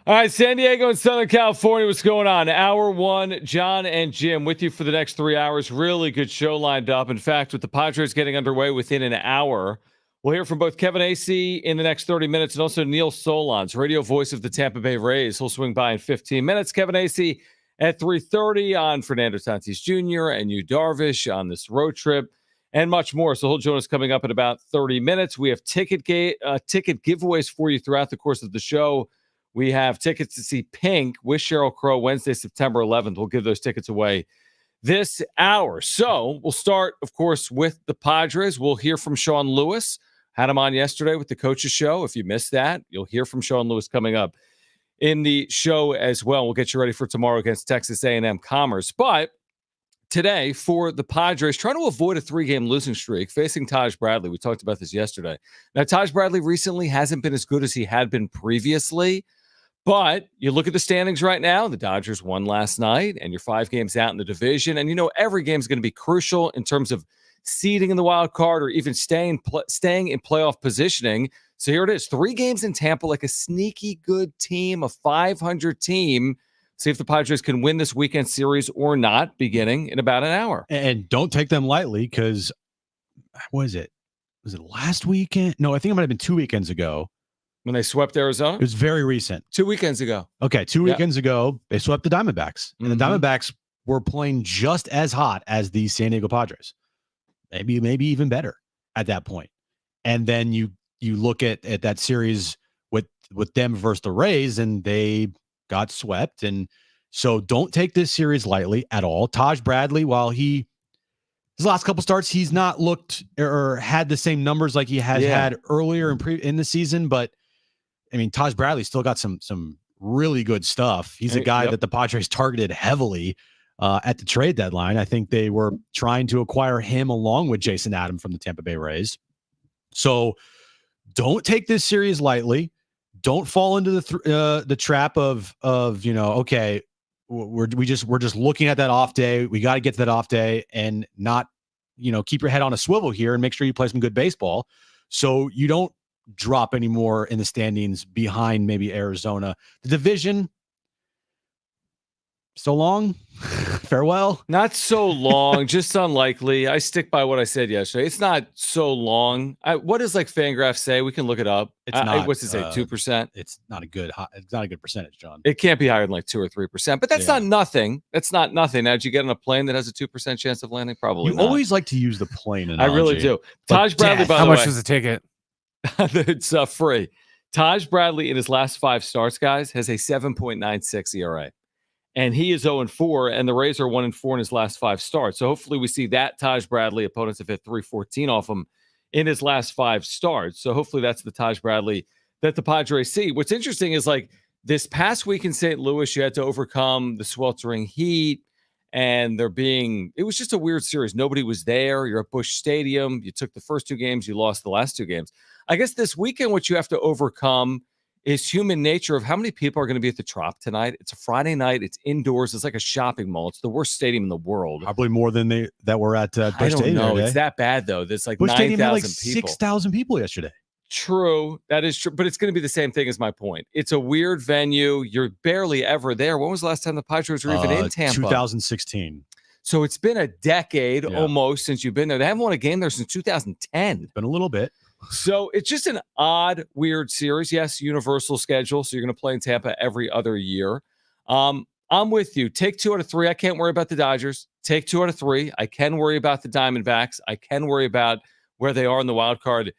All right, San Diego and Southern California, what's going on? Hour one, Jon and Jim with you for the next 3 hours. Really good show lined up. In fact, with the Padres getting underway within an hour, we'll hear from both Kevin Acee in the next 30 minutes and also Neil Solondz, radio voice of the Tampa Bay Rays. He'll swing by in 15 minutes. Kevin Acee at 3:30 on Fernando Tatis Jr. and Yu Darvish on this road trip and much more. So he'll join us coming up in about 30 minutes. We have ticket giveaways for you throughout the course of the show. We have tickets to see Pink with Sheryl Crow Wednesday, September 11th. We'll give those tickets away this hour. So we'll start, of course, with the Padres. We'll hear from Sean Lewis. Had him on yesterday with the Coaches Show. If you missed that, you'll hear from Sean Lewis coming up in the show as well. We'll get you ready for tomorrow against Texas A&M Commerce. But today, for the Padres, trying to avoid a 3-game losing streak, facing Taj Bradley. We talked about this yesterday. Now, Taj Bradley recently hasn't been as good as he had been previously. But you look at the standings right now, the Dodgers won last night, and you're 5 games out in the division. And you know every game is going to be crucial in terms of seeding in the wild card or even staying in playoff positioning. So here it is, 3 games in Tampa, like a sneaky good team, a 500 team. See if the Padres can win this weekend series or not, beginning in about an hour. And don't take them lightly because, what is it? Was it last weekend? No, I think it might have been 2 weekends ago. When they swept Arizona? It was very recent. 2 weekends ago. Okay, 2 weekends ago, they swept the Diamondbacks. And the Diamondbacks were playing just as hot as the San Diego Padres. Maybe even better at that point. And then you look at that series with them versus the Rays, and they got swept. And so don't take this series lightly at all. Taj Bradley, while his last couple starts, he's not looked or had the same numbers like he has had earlier in the season, but I mean, Taj Bradley still got some really good stuff. He's a guy that the Padres targeted heavily at the trade deadline. I think they were trying to acquire him along with Jason Adam from the Tampa Bay Rays. So don't take this series lightly. Don't fall into the trap of okay, we're just looking at that off day. We got to get to that off day and not keep your head on a swivel here and make sure you play some good baseball so you don't drop anymore in the standings behind maybe Arizona. The division, so long. Farewell. Not so long, just unlikely. I stick by what I said yesterday. It's not so long. What does Fangraph say? We can look it up. It's not. What's it say? 2%. It's not a good percentage, John. It can't be higher than 2 or 3%. But that's not nothing. That's not nothing. Now, did you get on a plane that has a 2% chance of landing? Probably. You always like to use the plane analogy. I really do. Taj Bradley, by the way. How much was the ticket? It's free. Taj Bradley in his last 5 starts, guys, has a 7.96 ERA. And he is 0-4, and the Rays are 1-4 in his last 5 starts. So hopefully we see that Taj Bradley. Opponents have hit 314 off him in his last 5 starts. So hopefully that's the Taj Bradley that the Padres see. What's interesting is this past week in St. Louis, you had to overcome the sweltering heat, and it was just a weird series. Nobody was there. You're at Busch Stadium. You took the first 2 games. You lost the last 2 games. I guess this weekend, what you have to overcome is human nature of how many people are going to be at the Trop tonight. It's a Friday night. It's indoors. It's like a shopping mall. It's the worst stadium in the world. Probably more than that were at Busch Stadium. I don't know. It's that bad, though. There's Busch 9,000 Stadium had people. 6,000 people yesterday. True. That is true. But it's going to be the same thing as my point. It's a weird venue. You're barely ever there. When was the last time the Padres were even in Tampa? 2016. So it's been a decade almost since you've been there. They haven't won a game there since 2010. It's been a little bit. So it's just an odd, weird series. Yes, universal schedule. So you're going to play in Tampa every other year. I'm with you. Take 2 out of 3. I can't worry about the Dodgers. Take 2 out of 3. I can worry about the Diamondbacks. I can worry about where they are in the wild card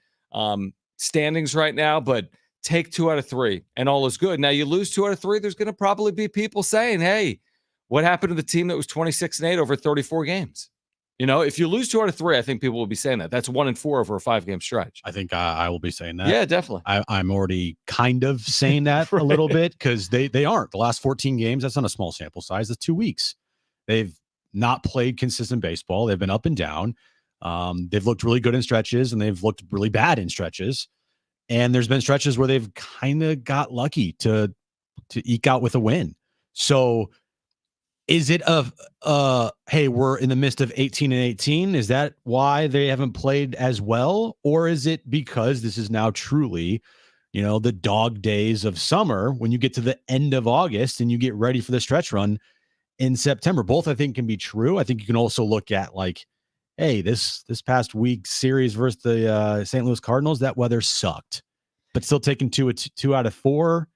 standings right now. But take 2 out of 3, and all is good. Now, you lose 2 out of 3, there's going to probably be people saying, hey, what happened to the team that was 26-8 over 34 games? If you lose 2 out of 3, I think people will be saying that. That's 1-4 over a 5-game stretch. I think I will be saying that. Yeah, definitely. I'm already kind of saying that a little bit because they aren't. The last 14 games, that's not a small sample size. That's 2 weeks. They've not played consistent baseball. They've been up and down. They've looked really good in stretches, and they've looked really bad in stretches. And there's been stretches where they've kind of got lucky to eke out with a win. So is it hey, we're in the midst of 18-18? Is that why they haven't played as well? Or is it because this is now truly, the dog days of summer when you get to the end of August and you get ready for the stretch run in September. Both, I think, can be true. I think you can also look at like, hey, this past week series versus the St. Louis Cardinals, that weather sucked, but still taking two out of 4,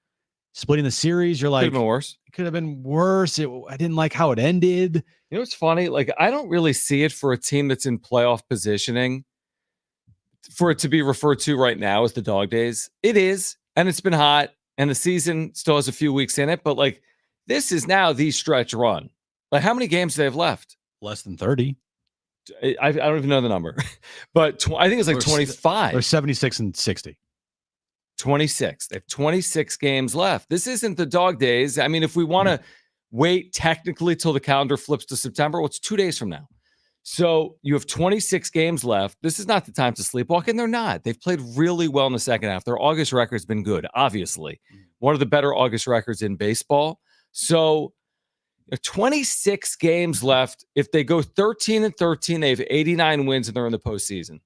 splitting the series. You're like, could have been worse. It could have been worse. I didn't like how it ended. You know what's funny? Like, I don't really see it for a team that's in playoff positioning for it to be referred to right now as the dog days. It is, and it's been hot, and the season still has a few weeks in it, but like, this is now the stretch run. Like, how many games do they have left? Less than 30. I don't even know the number, but I think it's like 25. Or 76 and 60. 26. They have 26 games left. This isn't the dog days. I mean, if we want to wait technically till the calendar flips to September, well, it's 2 days from now. So you have 26 games left. This is not the time to sleepwalk, and they're not. They've played really well in the second half. Their August record's been good, obviously. One of the better August records in baseball. So 26 games left. If they go 13-13, they have 89 wins and they're in the postseason.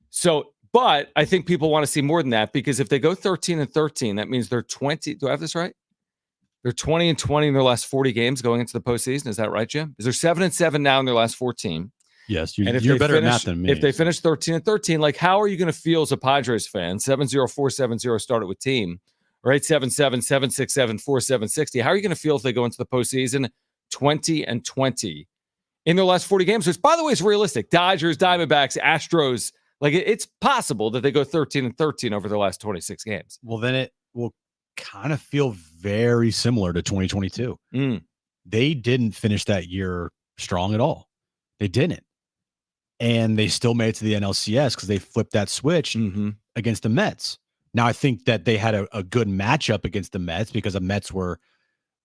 So, but I think people want to see more than that, because if they go 13-13, that means they're 20. Do I have this right? They're 20-20 in their last 40 games going into the postseason. Is that right, Jim? Is they're 7-7 now in their last 14? Yes, you're better at math than me. If they finish 13-13, like, how are you going to feel as a Padres fan? 7-0-4-7-0 started with team, or 8-7-7-7-6-7-4-7-60. How are you going to feel if they go into the postseason 20-20 in their last 40 games? Which, by the way, is realistic. Dodgers, Diamondbacks, Astros. Like, it's possible that they go 13-13 over their last 26 games. Well, then it will kind of feel very similar to 2022. They didn't finish that year strong at all. They didn't. And they still made it to the NLCS because they flipped that switch against the Mets. Now, I think that they had a good matchup against the Mets because the Mets were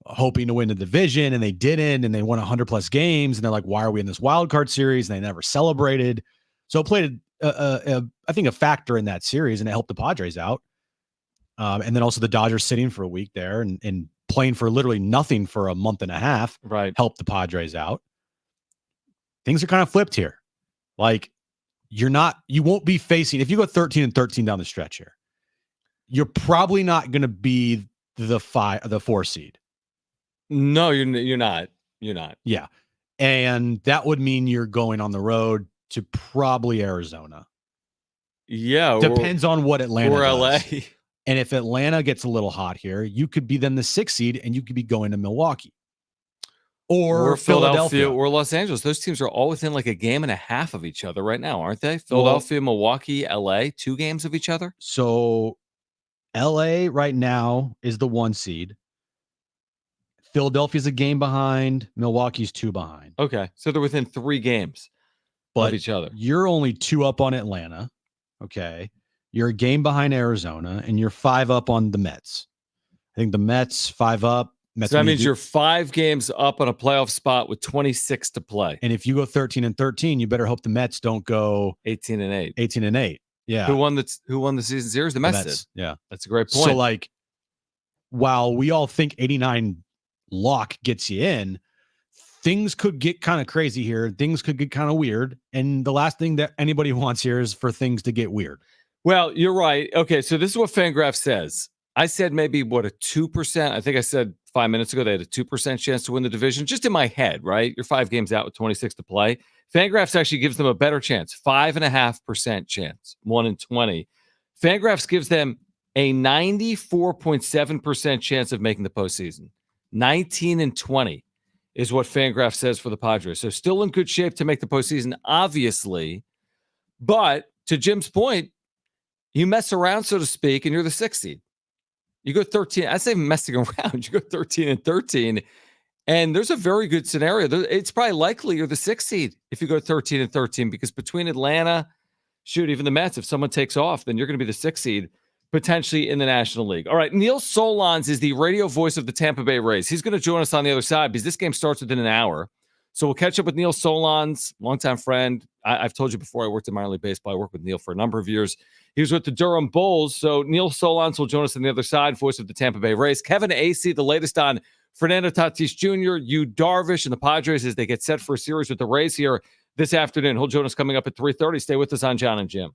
hoping to win the division, and they didn't, and they won 100-plus games, and they're like, why are we in this wild card series? And they never celebrated. So it played, I think, a factor in that series, and it helped the Padres out. And then also the Dodgers sitting for a week there and playing for literally nothing for a month and a half helped the Padres out. Things are kind of flipped here. Like, you won't be facing, if you go 13-13 down the stretch here, you're probably not going to be the 4 seed. No, you're not. You're not. Yeah. And that would mean you're going on the road to probably Arizona. Yeah. Depends on what Atlanta or LA. does. And if Atlanta gets a little hot here, you could be then the 6th seed and you could be going to Milwaukee. Or Philadelphia or Los Angeles. Those teams are all within like a game and a half of each other right now, aren't they? Philadelphia, Milwaukee, LA, 2 games of each other. So LA right now is the 1 seed. Philadelphia's a game behind. Milwaukee's 2 behind. Okay. So they're within 3 games of each other. You're only 2 up on Atlanta. Okay. You're a game behind Arizona, and you're 5 up on the Mets. I think the Mets 5 up. Mets, so that means you're 5 games up on a playoff spot with 26 to play. And if you go 13-13, you better hope the Mets don't go 18-8. 18-8. Yeah. Who won the season series? The Mets did. Yeah. That's a great point. So, like, while we all think 89 lock gets you in, things could get kind of crazy here. Things could get kind of weird. And the last thing that anybody wants here is for things to get weird. Well, you're right. Okay, so this is what Fangraph says. I said maybe, a 2%? I think I said 5 minutes ago they had a 2% chance to win the division. Just in my head, right? You're 5 games out with 26 to play. Fangraphs actually gives them a better chance, 5.5% chance, 1-20. Fangraphs gives them a 94.7% chance of making the postseason. 19-20 is what Fangraph says for the Padres. So still in good shape to make the postseason, obviously. But to Jim's point, you mess around, so to speak, and you're the 6th seed. You go 13. I say messing around. You go 13-13, and there's a very good scenario. It's probably likely you're the 6th seed if you go 13-13, because between Atlanta, even the Mets, if someone takes off, then you're going to be the 6th seed potentially in the National League. All right, Neil Solondz is the radio voice of the Tampa Bay Rays. He's going to join us on the other side because this game starts within an hour. So we'll catch up with Neil Solondz, longtime friend. I've told you before, I worked in minor league baseball. I worked with Neil for a number of years. He was with the Durham Bulls. So Neil Solondz will join us on the other side, voice of the Tampa Bay Rays. Kevin Acee, the latest on Fernando Tatis Jr., Yu Darvish, and the Padres as they get set for a series with the Rays here this afternoon. He'll join us coming up at 3:30. Stay with us on Jon and Jim.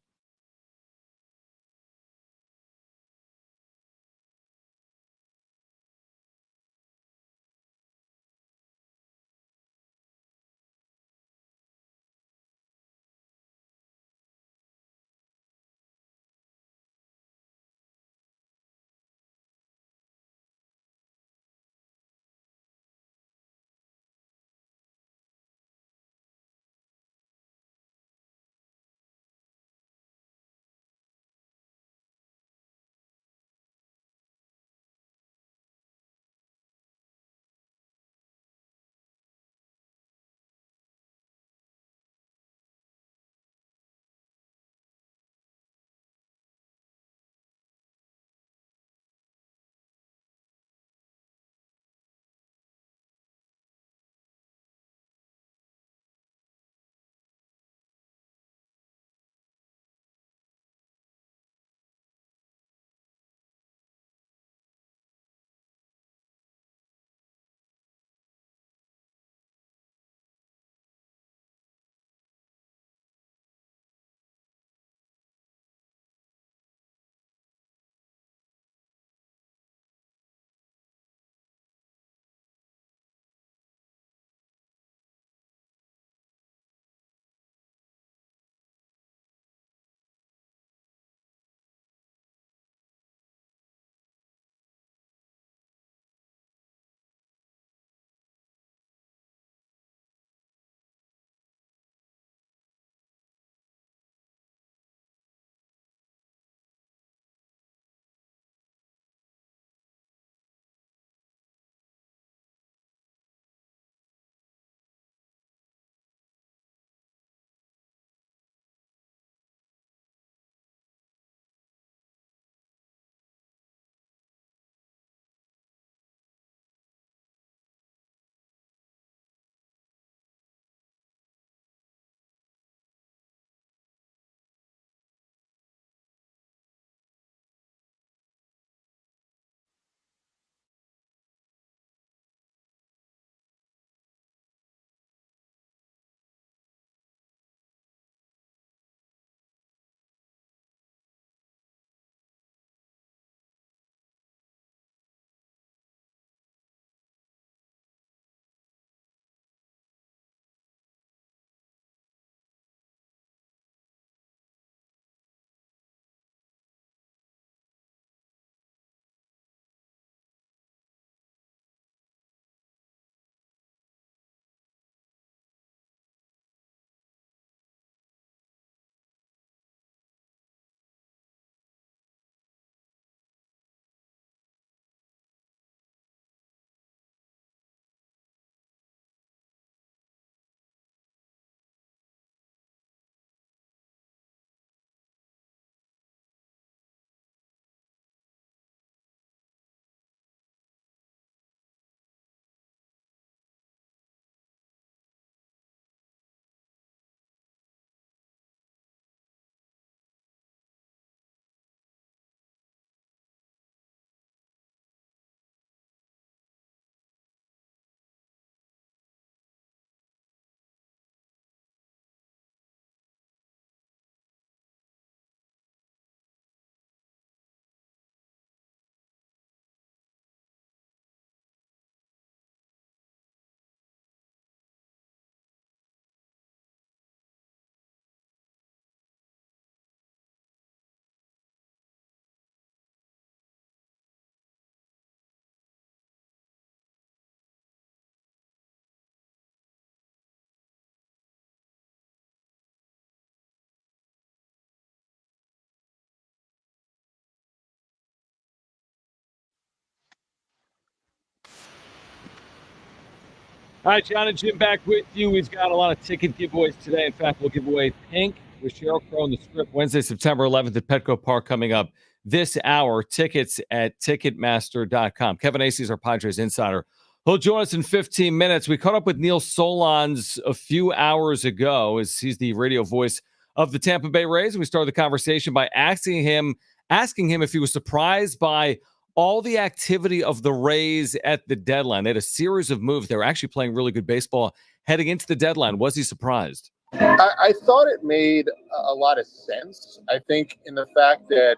All right, Jon and Jim back with you. We've got a lot of ticket giveaways today. In fact, we'll give away Pink with Sheryl Crow in the Script Wednesday, September 11th at Petco Park coming up this hour. Tickets at Ticketmaster.com. Kevin Acee is our Padres insider. He'll join us in 15 minutes. We caught up with Neil Solondz a few hours ago as he's the radio voice of the Tampa Bay Rays. We started the conversation by asking him if he was surprised by all the activity of the Rays at the deadline. They had a series of moves. They were actually playing really good baseball heading into the deadline. Was he surprised? I thought it made a lot of sense. I think in the fact that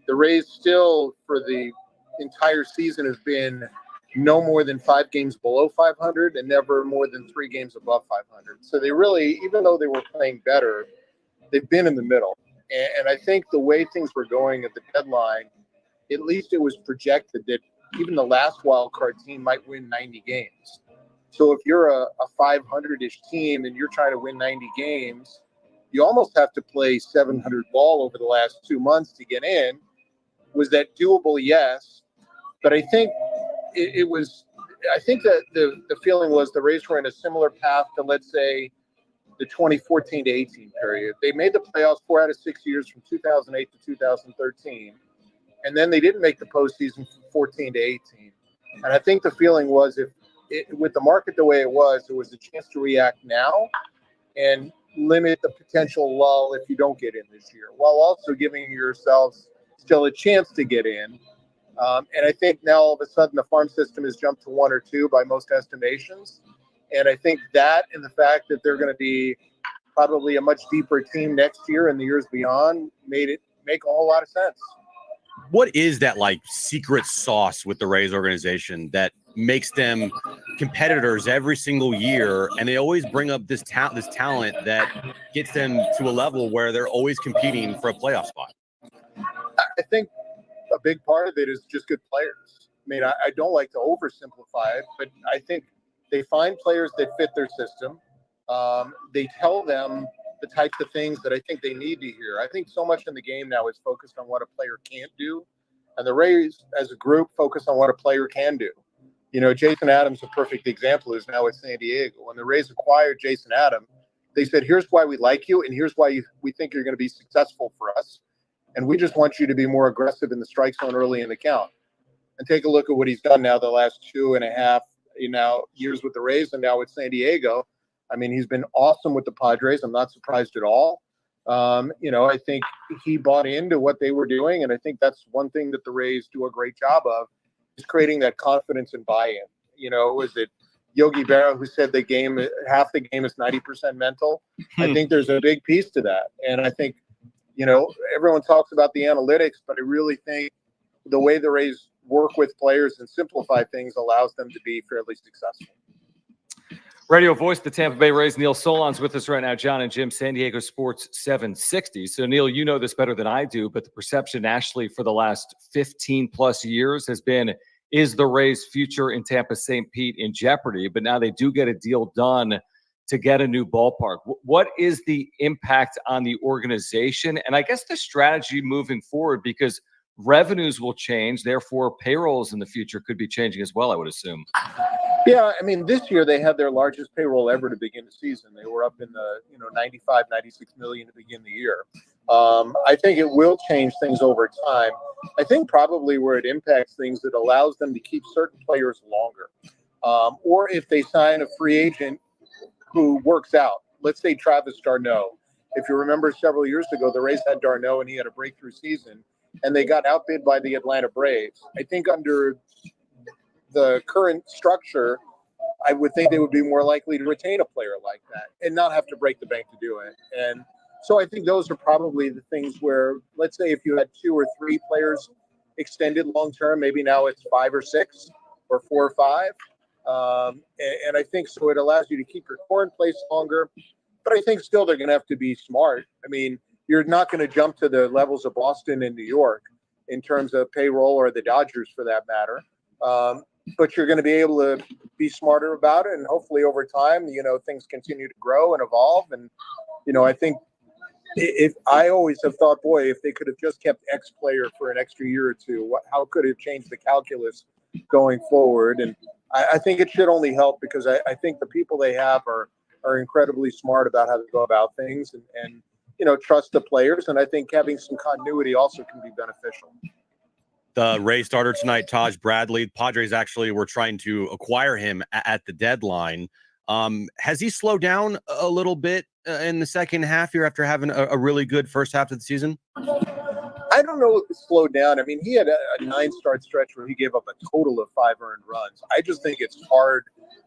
the Rays still, for the entire season, have been no more than 5 games below 500 and never more than 3 games above 500. So they really, even though they were playing better, they've been in the middle. And I think the way things were going at the deadline, at least it was projected that even the last wild card team might win 90 games. So if you're a 500-ish team and you're trying to win 90 games, you almost have to play 700 ball over the last 2 months to get in. Was that doable? Yes. But I think it was – I think that the feeling was the Rays were in a similar path to, let's say, the 2014 to 18 period. They made the playoffs 4 out of 6 years from 2008 to 2013. And then they didn't make the postseason from 14 to 18. And I think the feeling was with the market the way it was, there was a chance to react now and limit the potential lull if you don't get in this year, while also giving yourselves still a chance to get in. And I think now all of a sudden the farm system has jumped to 1 or 2 by most estimations. And I think that and the fact that they're going to be probably a much deeper team next year and the years beyond made it make a whole lot of sense. What is that like secret sauce with the Rays organization that makes them competitors every single year, and they always bring up this talent that gets them to a level where they're always competing for a playoff spot? I think a big part of it is just good players. I mean, I don't like to oversimplify it, but I think they find players that fit their system. They tell them the types of things that I think they need to hear. I think so much in the game now is focused on what a player can't do. And the Rays, as a group, focus on what a player can do. You know, Jason Adams, a perfect example, is now at San Diego. When the Rays acquired Jason Adams, they said, here's why we like you, and here's why we think you're going to be successful for us. And we just want you to be more aggressive in the strike zone early in the count. And take a look at what he's done now the last 2.5 years with the Rays and now with San Diego. I mean, he's been awesome with the Padres. I'm not surprised at all. I think he bought into what they were doing, and I think that's one thing that the Rays do a great job of is creating that confidence and buy-in. Was it Yogi Berra who said half the game is 90% mental? I think there's a big piece to that. And I think, everyone talks about the analytics, but I really think the way the Rays work with players and simplify things allows them to be fairly successful. Radio voice, the Tampa Bay Rays, Neil Solondz with us right now. Jon and Jim, San Diego Sports 760. So, Neil, you know this better than I do, but the perception nationally for the last 15-plus years has been, is the Rays' future in Tampa St. Pete in jeopardy? But now they do get a deal done to get a new ballpark. What is the impact on the organization? And I guess the strategy moving forward, because revenues will change, therefore payrolls in the future could be changing as well, I would assume. Yeah, I mean, this year they had their largest payroll ever to begin the season. They were up in the 95, 96 million to begin the year. I think it will change things over time. I think probably where it impacts things, it allows them to keep certain players longer. Or if they sign a free agent who works out, let's say Travis d'Arnaud. If you remember several years ago, the Rays had d'Arnaud and he had a breakthrough season, and they got outbid by the Atlanta Braves. I think under the current structure, I would think they would be more likely to retain a player like that and not have to break the bank to do it. And so I think those are probably the things where, let's say if you had 2 or 3 players extended long-term, maybe now it's 5 or 6 or 4 or 5. And I think so it allows you to keep your core in place longer. But I think still they're going to have to be smart. I mean, you're not going to jump to the levels of Boston and New York in terms of payroll, or the Dodgers for that matter. But you're going to be able to be smarter about it. And hopefully over time, things continue to grow and evolve. And, I think if I always have thought, boy, if they could have just kept X player for an extra year or two, how could it have changed the calculus going forward? And I think it should only help because I think the people they have are incredibly smart about how to go about things and trust the players. And I think having some continuity also can be beneficial. The Rays starter tonight, Taj Bradley. Padres actually were trying to acquire him at the deadline. Has he slowed down a little bit in the second half here after having a really good first half of the season? I don't know if it slowed down. I mean, he had a 9-start stretch where he gave up a total of 5 earned runs. I just think it's hard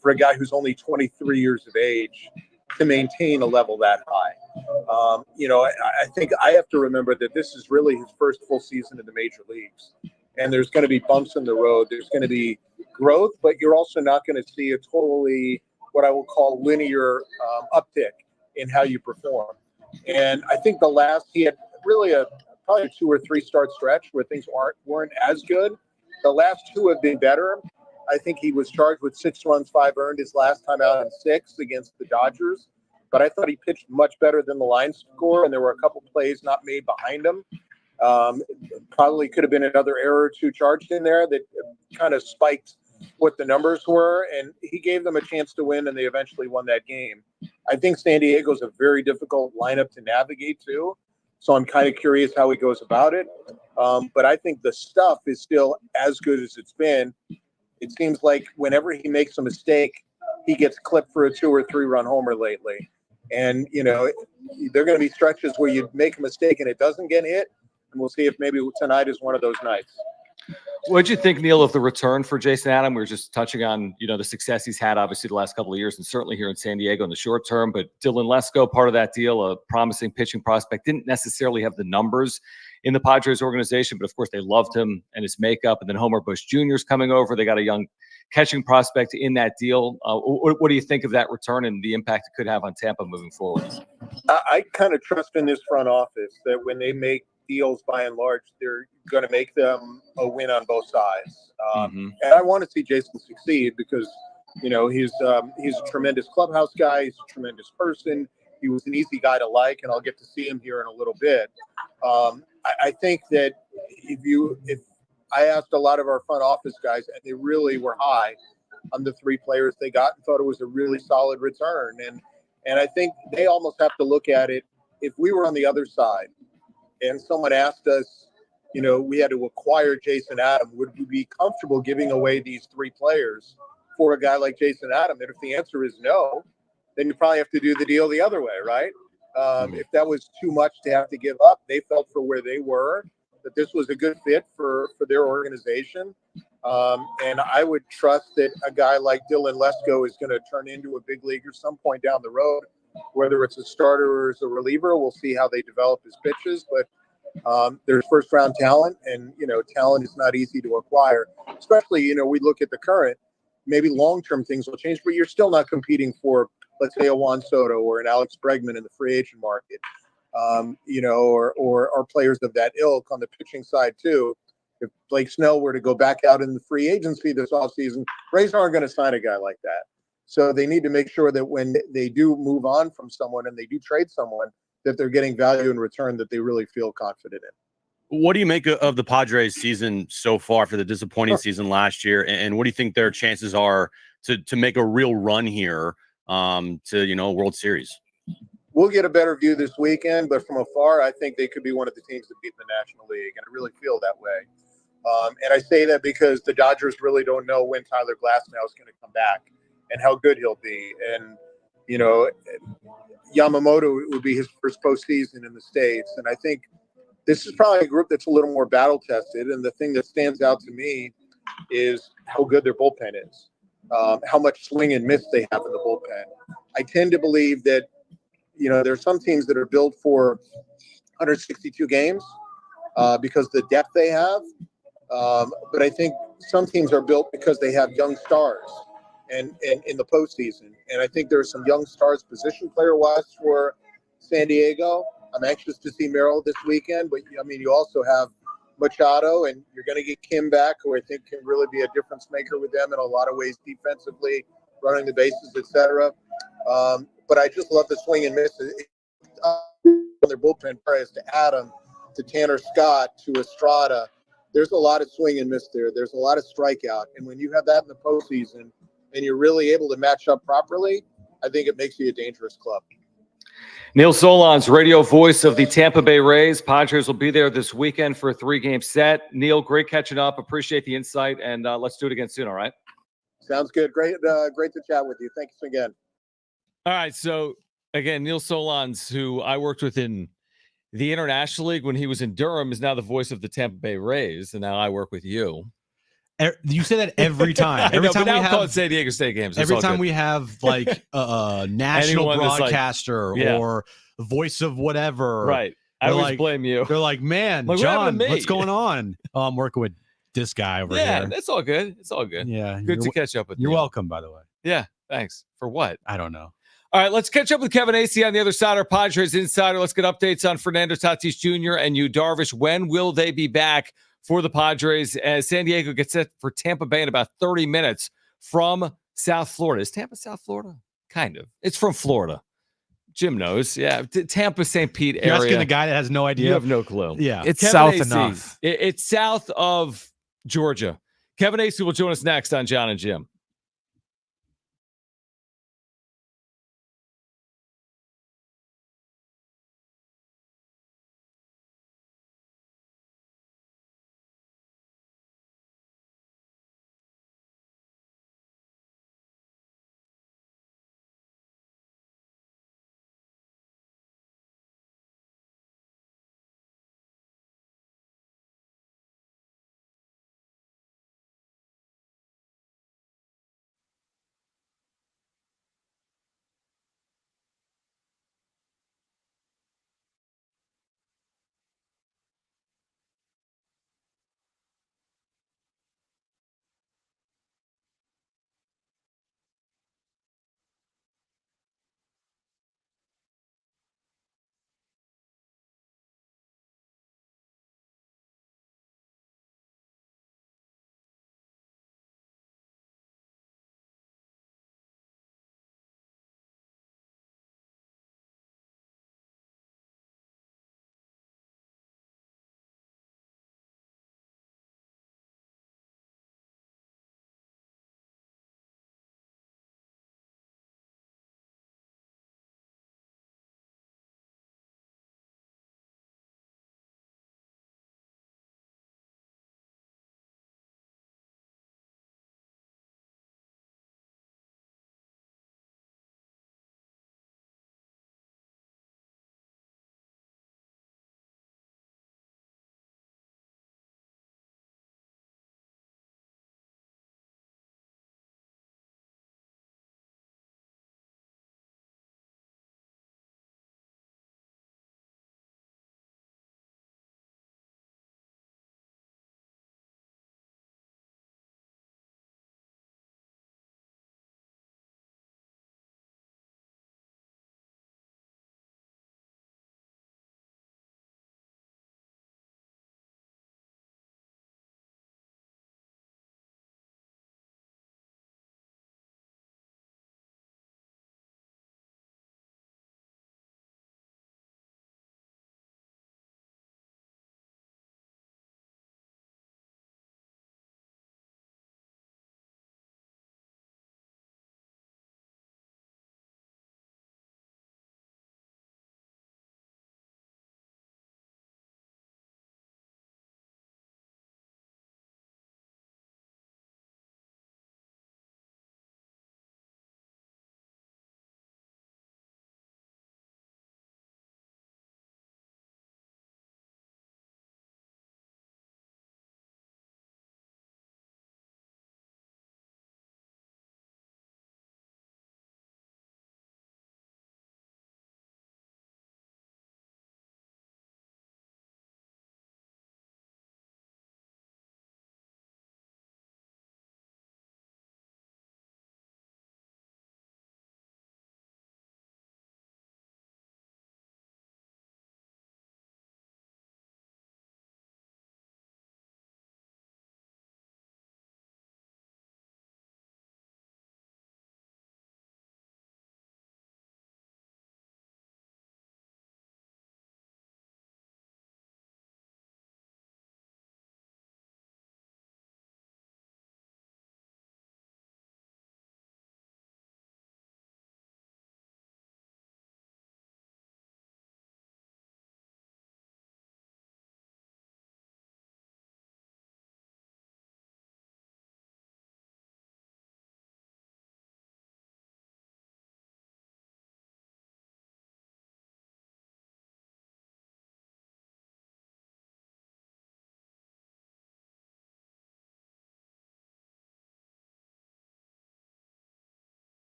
for a guy who's only 23 years of age to maintain a level that high. I think I have to remember that this is really his first full season in the major leagues. And there's going to be bumps in the road. There's going to be growth, but you're also not going to see a totally what I will call linear uptick in how you perform. And I think he had really probably a 2 or 3 start stretch where things weren't as good. The last 2 have been better. I think he was charged with 6 runs, 5 earned his last time out in 6 against the Dodgers. But I thought he pitched much better than the line score, and there were a couple plays not made behind him. Probably could have been another error or 2 charged in there that kind of spiked what the numbers were, and he gave them a chance to win, and they eventually won that game. I think San Diego's a very difficult lineup to navigate too, so I'm kind of curious how he goes about it. But I think the stuff is still as good as it's been. It seems like whenever he makes a mistake, he gets clipped for a 2 or 3 run homer lately. And, there are going to be stretches where you make a mistake and it doesn't get hit. And we'll see if maybe tonight is one of those nights. What did you think, Neil, of the return for Jason Adam? We were just touching on, the success he's had, obviously, the last couple of years, and certainly here in San Diego in the short term. But Dylan Lesko, part of that deal, a promising pitching prospect, didn't necessarily have the numbers in the Padres organization, but of course they loved him and his makeup. And then Homer Bush Jr. is coming over. They got a young catching prospect in that deal. What do you think of that return and the impact it could have on Tampa moving forward? I kind of trust in this front office that when they make deals, by and large, they're going to make them a win on both sides. And I want to see Jason succeed because, he's a tremendous clubhouse guy. He's a tremendous person. He was an easy guy to like, and I'll get to see him here in a little bit. I think that if I asked a lot of our front office guys, and they really were high on the 3 players they got and thought it was a really solid return. And I think they almost have to look at it. If we were on the other side and someone asked us, we had to acquire Jason Adam, would we be comfortable giving away these 3 players for a guy like Jason Adam? And if the answer is no, then you probably have to do the deal the other way, right? If that was too much to have to give up, they felt for where they were that this was a good fit for their organization. And I would trust that a guy like Dylan Lesko is going to turn into a big leaguer some point down the road, whether it's a starter or as a reliever. We'll see how they develop his pitches, but there's first-round talent, and, talent is not easy to acquire, especially, we look at the current, maybe long-term things will change, but you're still not competing for, let's say, a Juan Soto or an Alex Bregman in the free agent market, or players of that ilk on the pitching side too. If Blake Snell were to go back out in the free agency this offseason, Rays aren't going to sign a guy like that. So they need to make sure that when they do move on from someone and they do trade someone, that they're getting value in return that they really feel confident in. What do you make of the Padres season so far for the disappointing season last year? And what do you think their chances are to make a real run here to, World Series? We'll get a better view this weekend, but from afar, I think they could be one of the teams that beat the National League, and I really feel that way. And I say that because the Dodgers really don't know when Tyler Glasnow is going to come back and how good he'll be. And, Yamamoto would be his first postseason in the States. And I think this is probably a group that's a little more battle-tested. And the thing that stands out to me is how good their bullpen is, how much swing and miss they have in the bullpen. I tend to believe that, there are some teams that are built for 162 games because the depth they have. But I think some teams are built because they have young stars and in the postseason. And I think there are some young stars position player-wise for San Diego. I'm anxious to see Merrill this weekend, but you also have Machado, and you're going to get Kim back, who I think can really be a difference maker with them in a lot of ways defensively, running the bases, etc. But I just love the swing and miss. Their bullpen players to Adam, to Tanner Scott, to Estrada, there's a lot of swing and miss there. There's a lot of strikeout. And when you have that in the postseason and you're really able to match up properly, I think it makes you a dangerous club. Neil Solondz, radio voice of the Tampa Bay Rays. Padres will be there this weekend for a 3-game set. Neil, great catching up. Appreciate the insight, and let's do it again soon, all right? Sounds good. Great to chat with you. Thanks again. All right, so, again, Neil Solondz, who I worked with in the International League when he was in Durham, is now the voice of the Tampa Bay Rays, and now I work with you. You say that every time. Every time but now we call it have San Diego State games. every time we have like a national Anyone that's like- broadcaster yeah. or voice of whatever. Right. I They're always like- blame you. They're like, man, Like, what happened John, to me?" what's going on? Oh, I'm working with this guy over Yeah, here. that's all good. It's all good. Yeah. Good to catch up with you. You're welcome, by the way. Yeah, thanks. For what? I don't know. All right, let's catch up with Kevin Acee on the other side, our Padres insider. Let's get updates on Fernando Tatis Jr. and Yu Darvish. When will they be back for the Padres as San Diego gets set for Tampa Bay in about 30 minutes from South Florida? Is Tampa South Florida? Kind of. It's from Florida. Jim knows. Yeah, Tampa, St. Pete area. You're asking the guy that has no idea. You have no clue. Yeah. It's Kevin south Acee, enough. It's south of Georgia. Kevin Acee will join us next on Jon and Jim.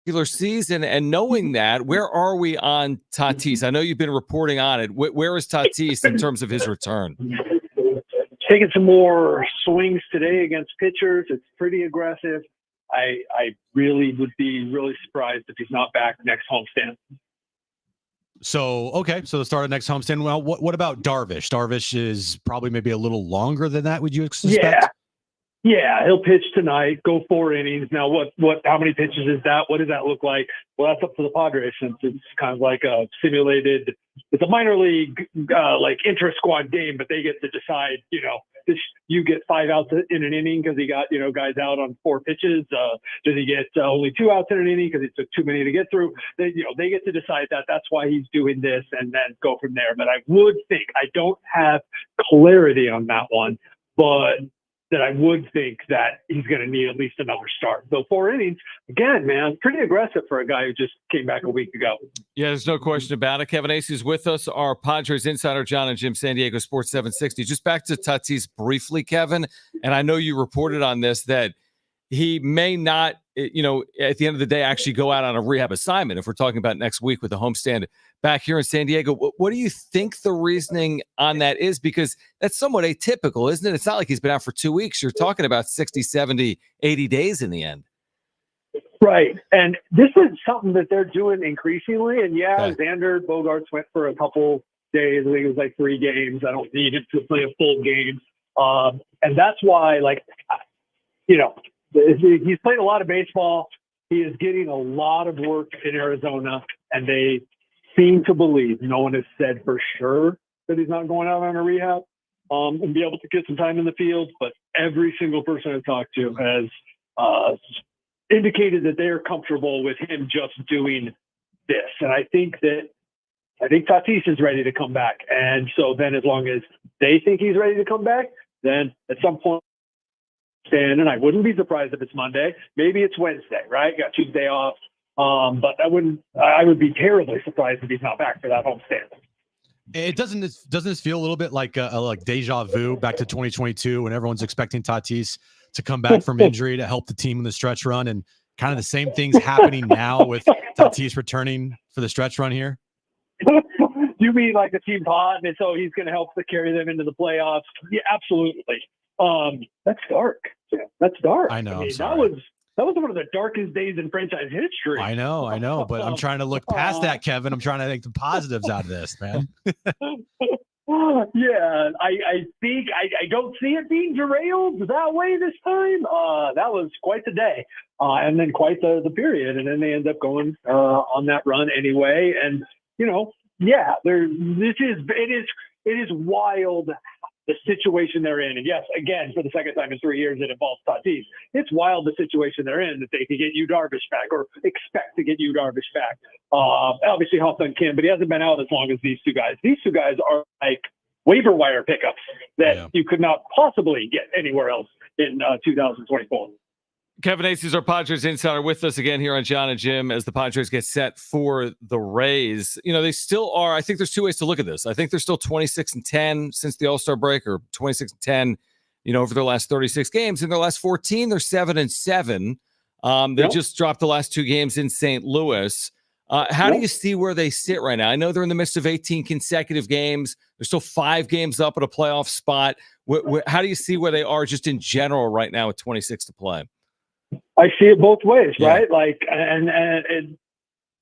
regular season, and knowing that, where are we on Tatis? I know you've been reporting on it. Where is Tatis in terms of his return? Taking some more swings today against pitchers. It's pretty aggressive. I really would be really surprised if he's not back next homestand. So, okay. So the start of next homestand. Well, what about Darvish? Darvish is probably maybe a little longer than that. Would you expect? Yeah, he'll pitch tonight, go 4 innings. Now, how many pitches is that? What does that look like? Well, that's up to the Padres, since it's kind of like a simulated, it's a minor league, like intra-squad game, but they get to decide, you get 5 outs in an inning because he got, guys out on 4 pitches. Does he get only 2 outs in an inning because it took too many to get through? They get to decide that. That's why he's doing this, and then go from there. But I would think, I don't have clarity on that one, but that I would think that he's going to need at least another start. So 4 innings, again, man, pretty aggressive for a guy who just came back a week ago. Yeah, there's no question about it. Kevin Acee is with us, our Padres insider, Jon and Jim, San Diego Sports 760. Just back to Tatis briefly, Kevin, and I know you reported on this, that he may not, at the end of the day, actually go out on a rehab assignment, if we're talking about next week with the homestand back here in San Diego. What do you think the reasoning on that is? Because that's somewhat atypical, isn't it? It's not like he's been out for 2 weeks. You're talking about 60, 70, 80 days in the end. Right. And this is something that they're doing increasingly. And Xander Bogaerts went for a couple days. I think it was like 3 games. I don't need him to play a full game. And that's why, he's played a lot of baseball. He is getting a lot of work in Arizona, and they seem to believe, no one has said for sure that he's not going out on a rehab and be able to get some time in the field, but every single person I've talked to has indicated that they're comfortable with him just doing this. And I think Tatis is ready to come back. And so then, as long as they think he's ready to come back, then at some point, and I wouldn't be surprised if it's Monday. Maybe it's Wednesday, right? Got Tuesday off. But I would be terribly surprised if he's not back for that homestand. It doesn't this feel a little bit like deja vu back to 2022 when everyone's expecting Tatis to come back from injury to help the team in the stretch run, and kind of the same things happening now with Tatis returning for the stretch run here? You mean like the team's hot, and so he's going to help to carry them into the playoffs? Yeah, absolutely. That's dark. Yeah, that's dark. I know. That was one of the darkest days in franchise history. I know. But I'm trying to look past that, Kevin. I'm trying to make the positives out of this, man. Yeah, I think I don't see it being derailed that way this time. That was quite the day, and then quite the period, and then they end up going on that run anyway. And it is wild, the situation they're in. And yes, again, for the second time in 3 years, it involves Tatis. It's wild, the situation they're in, that they can get Yu Darvish back, or expect to get Yu Darvish back. Obviously, Ha-Seong Kim, but he hasn't been out as long as these 2 guys. These 2 guys are like waiver wire pickups that you could not possibly get anywhere else in 2024. Kevin Acee is our Padres insider, with us again here on Jon and Jim as the Padres get set for the Rays. They still are. I think there's 2 ways to look at this. I think they're still 26-10 since the All-Star break, or 26-10, over their last 36 games. In their last 14, they're 7-7. They just dropped the last 2 games in St. Louis. How do you see where they sit right now? I know they're in the midst of 18 consecutive games. They're still 5 games up at a playoff spot. How do you see where they are just in general right now with 26 to play? I see it both ways, right? Like, and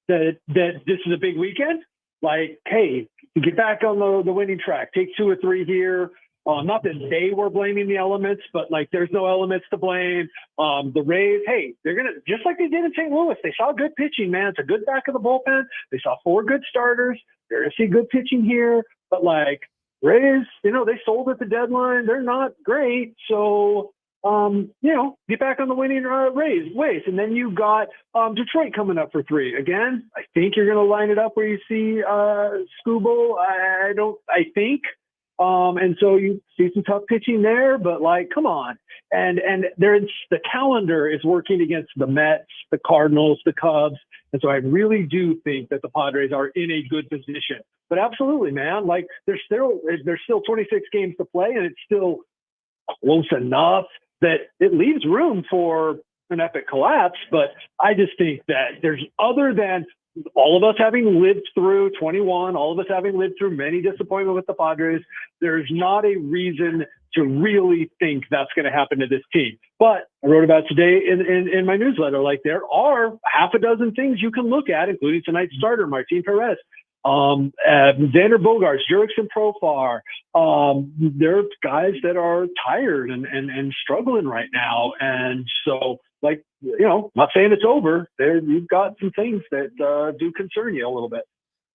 that this is a big weekend. Like, hey, get back on the winning track. Take 2 or 3 here. Not that they were blaming the elements, but like, there's no elements to blame. The Rays, hey, they're gonna, just like they did in St. Louis. They saw good pitching, man. It's a good back of the bullpen. They saw 4 good starters. They're gonna see good pitching here, but like, Rays, they sold at the deadline. They're not great, so. Get back on the winning ways. And then you got Detroit coming up for 3. Again, I think you're going to line it up where you see Skubal. I think. And so you see some tough pitching there, but like, come on. And the calendar is working against the Mets, the Cardinals, the Cubs. And so I really do think that the Padres are in a good position. But absolutely, man, like there's still 26 games to play, and it's still close enough that it leaves room for an epic collapse, but I just think that there's, other than all of us having lived through 21, all of us having lived through many disappointments with the Padres, there's not a reason to really think that's going to happen to this team. But I wrote about today in my newsletter, like there are half a dozen things you can look at, including tonight's starter, Martin Perez, Xander Bogaerts, Jurickson Profar. There are guys that are tired and struggling right now. And so, like, you know, not saying it's over. There, you've got some things that do concern you a little bit.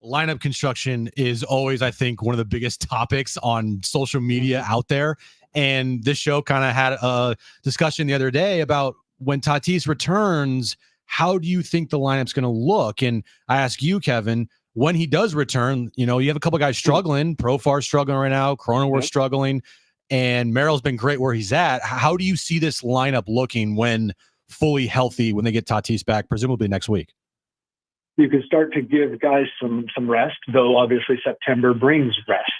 Lineup construction is always, I think, one of the biggest topics on social media out there. And this show kind of had a discussion the other day about when Tatis returns, how do you think the lineup's going to look? And I ask you, Kevin, when he does return, you know, you have a couple guys struggling. Profar's struggling right now. Cronenworth's struggling. And Merrill's been great where he's at. How do you see this lineup looking when fully healthy, when they get Tatis back, presumably next week? You can start to give guys some rest, though obviously September brings rest.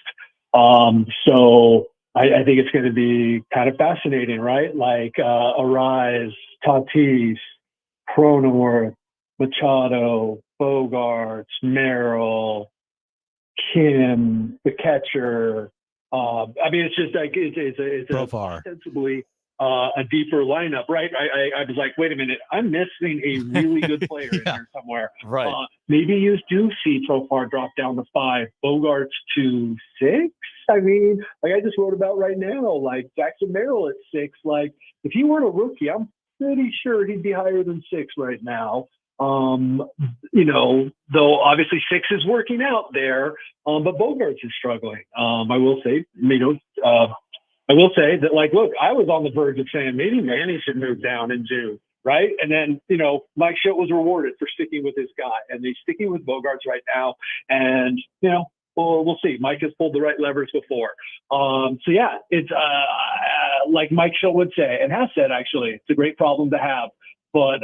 So I think it's going to be kind of fascinating, right? Like Arise, Tatis, Cronenworth, Machado, Bogaerts, Merrill, Kim, the catcher. I mean, it's just like it's ostensibly a deeper lineup, right? I was like, wait a minute, I'm missing a really good player in here somewhere. Right. Maybe you do see Profar drop down to 5, Bogaerts to 6. I mean, like I just wrote about right now, like Jackson Merrill at 6. Like if he weren't a rookie, I'm pretty sure he'd be higher than 6 right now. You know, though obviously 6 is working out there, but Bogaerts is struggling. I will say, I will say that, like, look, I was on the verge of saying maybe Manny should move down in June, right? And then, you know, Mike Schilt was rewarded for sticking with his guy, and he's sticking with Bogaerts right now. And, you know, we'll see. Mike has pulled the right levers before. So, yeah, it's like Mike Schilt would say, and has said, actually, it's a great problem to have. But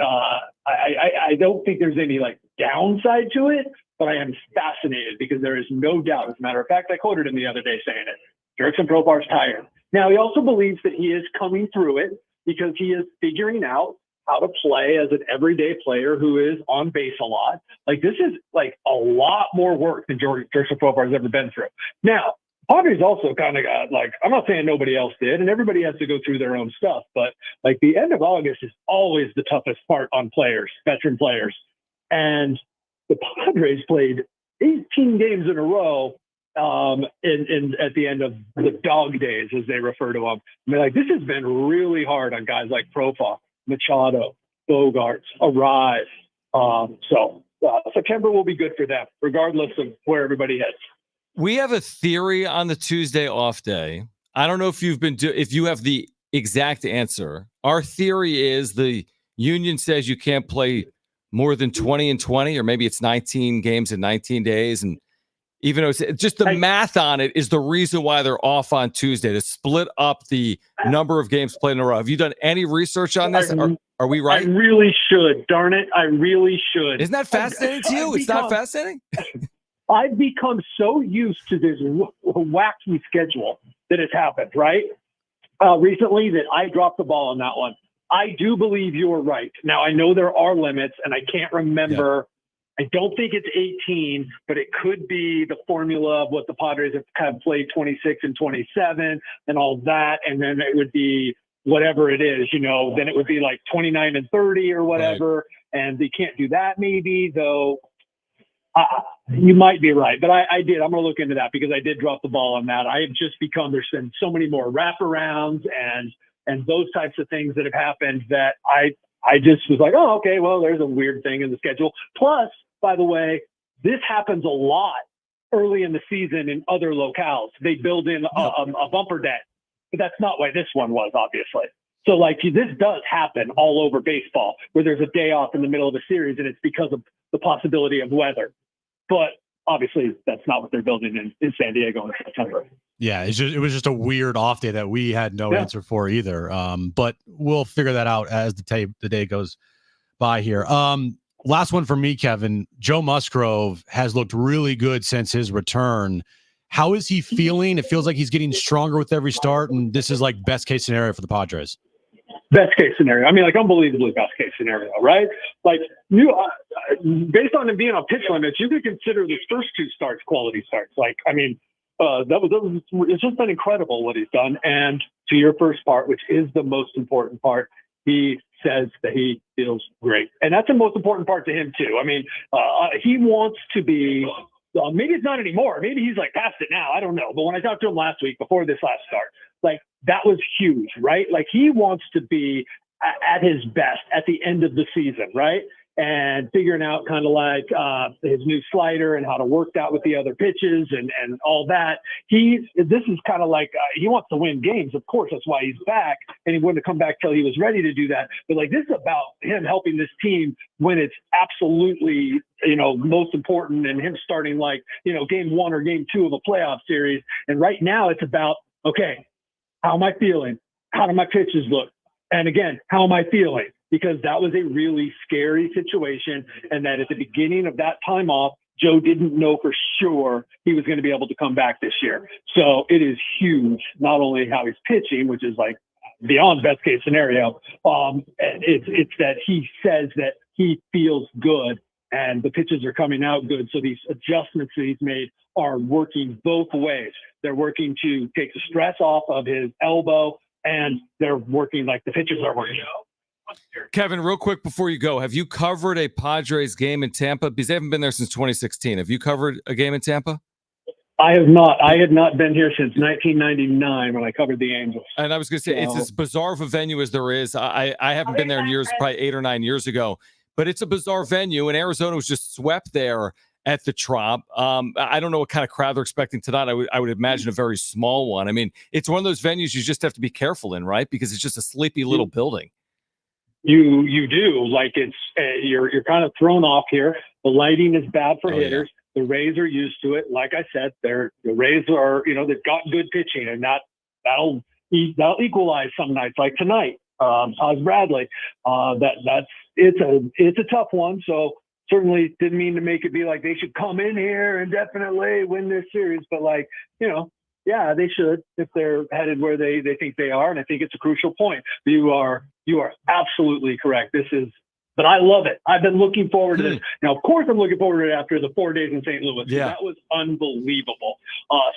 I don't think there's any, like, downside to it, but I am fascinated because there is no doubt. As a matter of fact, I quoted him the other day saying it. Jurickson Profar's tired. Now, he also believes that he is coming through it because he is figuring out how to play as an everyday player who is on base a lot. Like, this is like a lot more work than Jurickson Profar has ever been through. Now, Padres also kind of got, like, I'm not saying nobody else did, and everybody has to go through their own stuff, but like the end of August is always the toughest part on players, veteran players. And the Padres played 18 games in a row at the end of the dog days, as they refer to them. I mean, like, this has been really hard on guys like Profar, Machado, Bogaerts, Arise. So September will be good for them, regardless of where everybody is. We have a theory on the Tuesday off day. I don't know if if you have the exact answer. Our theory is the union says you can't play more than 20 and 20, or maybe it's 19 games in 19 days. And even though it's just the math on it is the reason why they're off on Tuesday, to split up the number of games played in a row. Have you done any research on this? Are we right? I really should. Darn it. I really should. Isn't that fascinating to you? It's not fascinating? I've become so used to this wacky schedule that has happened, right? Recently that I dropped the ball on that one. I do believe you're right. Now, I know there are limits, and I can't remember. Yeah. I don't think it's 18, but it could be the formula of what the Padres have played 26 and 27 and all that. And then it would be whatever it is, you know, then it would be like 29 and 30 or whatever. Right. And they can't do that maybe, though. You might be right, but I'm going to look into that because I did drop the ball on that. I have just become, there's been so many more wraparounds and those types of things that have happened that I just was like, oh, okay, well, there's a weird thing in the schedule. Plus, by the way, this happens a lot early in the season in other locales. They build in a bumper deck, but that's not why this one was, obviously. So, like, this does happen all over baseball where there's a day off in the middle of a series and it's because of the possibility of weather. But obviously, that's not what they're building in San Diego in September. Yeah, it was just a weird off day that we had no answer for either. But we'll figure that out as the day goes by here. Last one for me, Kevin. Joe Musgrove has looked really good since his return. How is he feeling? It feels like he's getting stronger with every start, and this is like best case scenario for the Padres. best case scenario. I mean, like unbelievably best case scenario, right? Like based on him being on pitch limits, you could consider his first 2 starts quality starts. Like, I mean, it's just been incredible what he's done. And to your first part, which is the most important part, he says that he feels great. And that's the most important part to him too. I mean, he wants to be, maybe it's not anymore. Maybe he's like past it now. I don't know. But when I talked to him last week before this last start, like that was huge, right? Like he wants to be at his best at the end of the season, right? And figuring out kind of like his new slider and how to work that with the other pitches and all that. This is kind of like he wants to win games. Of course, that's why he's back, and he wouldn't have come back till he was ready to do that. But like this is about him helping this team when it's absolutely most important, and him starting like game 1 or game 2 of a playoff series. And right now it's about, okay, how am I feeling? How do my pitches look? And again, how am I feeling? Because that was a really scary situation. And that at the beginning of that time off, Joe didn't know for sure he was going to be able to come back this year. So it is huge, not only how he's pitching, which is like beyond best case scenario. It's that he says that he feels good and the pitches are coming out good. So these adjustments that he's made are working both ways. They're working to take the stress off of his elbow, and they're working like the pitches are working. Kevin, real quick before you go, have you covered a Padres game in Tampa? Because they haven't been there since 2016. Have you covered a game in Tampa? I have not. I had not been here since 1999 when I covered the Angels. And I was going to say, it's as bizarre of a venue as there is. I haven't been there in years, probably 8 or 9 years ago, but it's a bizarre venue, and Arizona was just swept there at the Trop. I don't know what kind of crowd they're expecting tonight. I would imagine a very small one. I mean, it's one of those venues you just have to be careful in, right? Because it's just a sleepy little building. You do, like it's you're kind of thrown off here. The lighting is bad for hitters. Yeah. The Rays are used to it. Like I said, the Rays are they've got good pitching, and that'll equalize some nights like tonight. Oz Bradley, it's a tough one. So certainly didn't mean to make it be like they should come in here and definitely win this series, but like yeah, they should if they're headed where they think they are. And I think it's a crucial point. You are absolutely correct. But I love it. I've been looking forward to this. Now, of course, I'm looking forward to it after the 4 days in St. Louis. Yeah. That was unbelievable.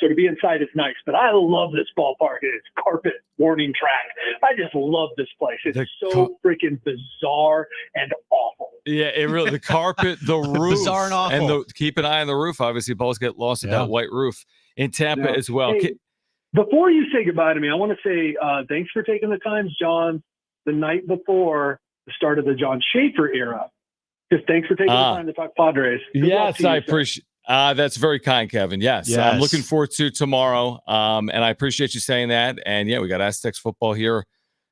So to be inside is nice, but I love this ballpark. It's carpet warning track. I just love this place. It's so freaking bizarre and awful. Yeah, it really, the carpet, the roof. Bizarre and awful. And keep an eye on the roof. Obviously, balls get lost at that white roof in Tampa as well. Hey, before you say goodbye to me, I want to say thanks for taking the time, John, the night before the start of the John Schaefer era. Just thanks for taking the time to talk Padres. Yes, I appreciate. That's very kind, Kevin. Yes, I'm looking forward to tomorrow. And I appreciate you saying that. And yeah, we got Aztecs football here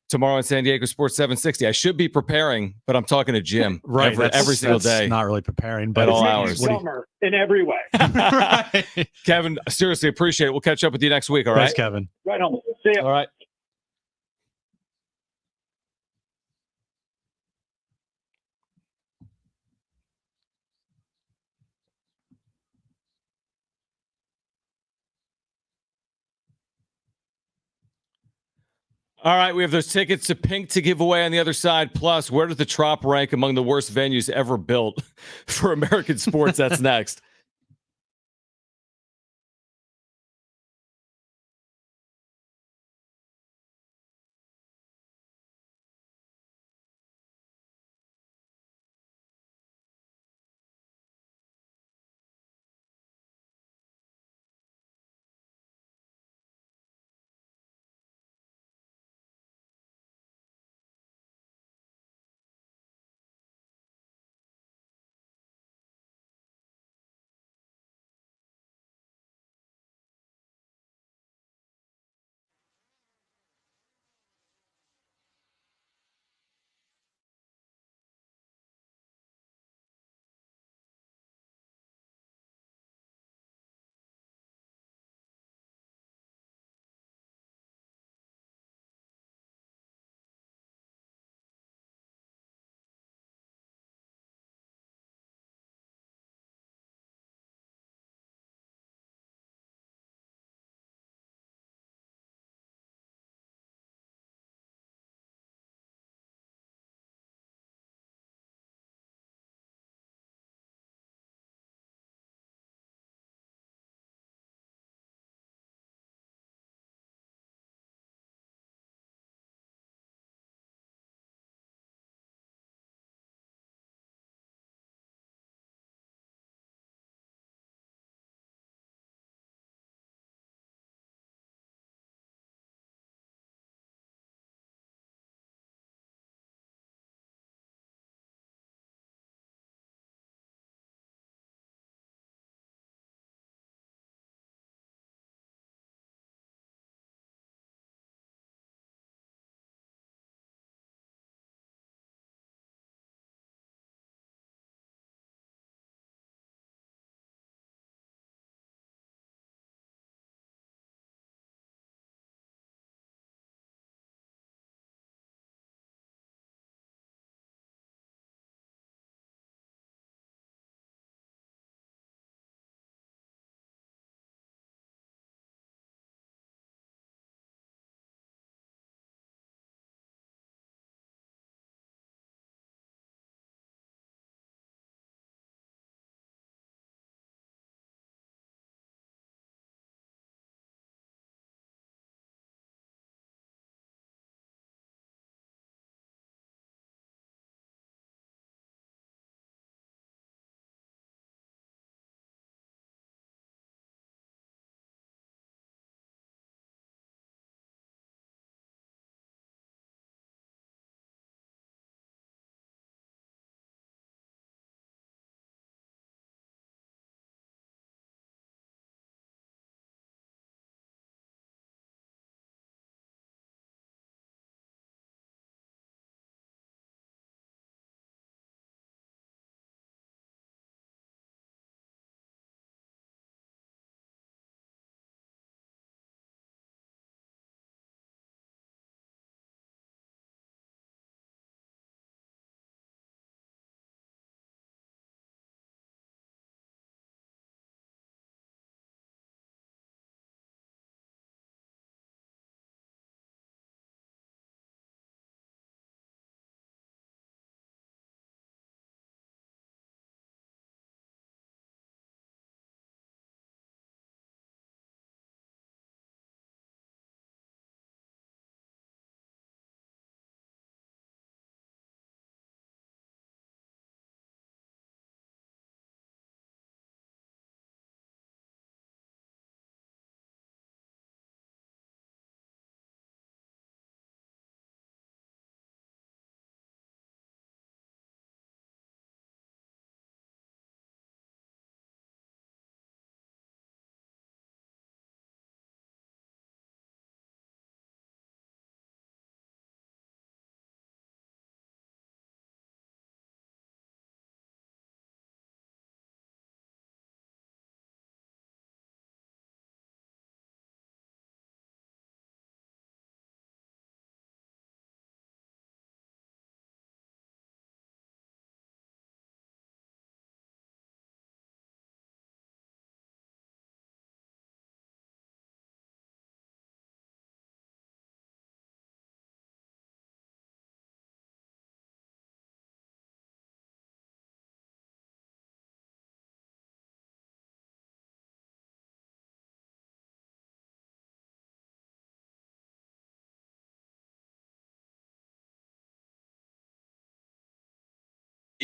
tomorrow on San Diego Sports 760. I should be preparing, but I'm talking to Jim every single day. Not really preparing, but at all hours. Summer in every way. Right. Kevin, seriously appreciate it. We'll catch up with you next week. All right, thanks, Kevin. Right on. See ya. All right. All right, we have those tickets to Pink to give away on the other side. Plus, where does the Trop rank among the worst venues ever built for American sports? That's next.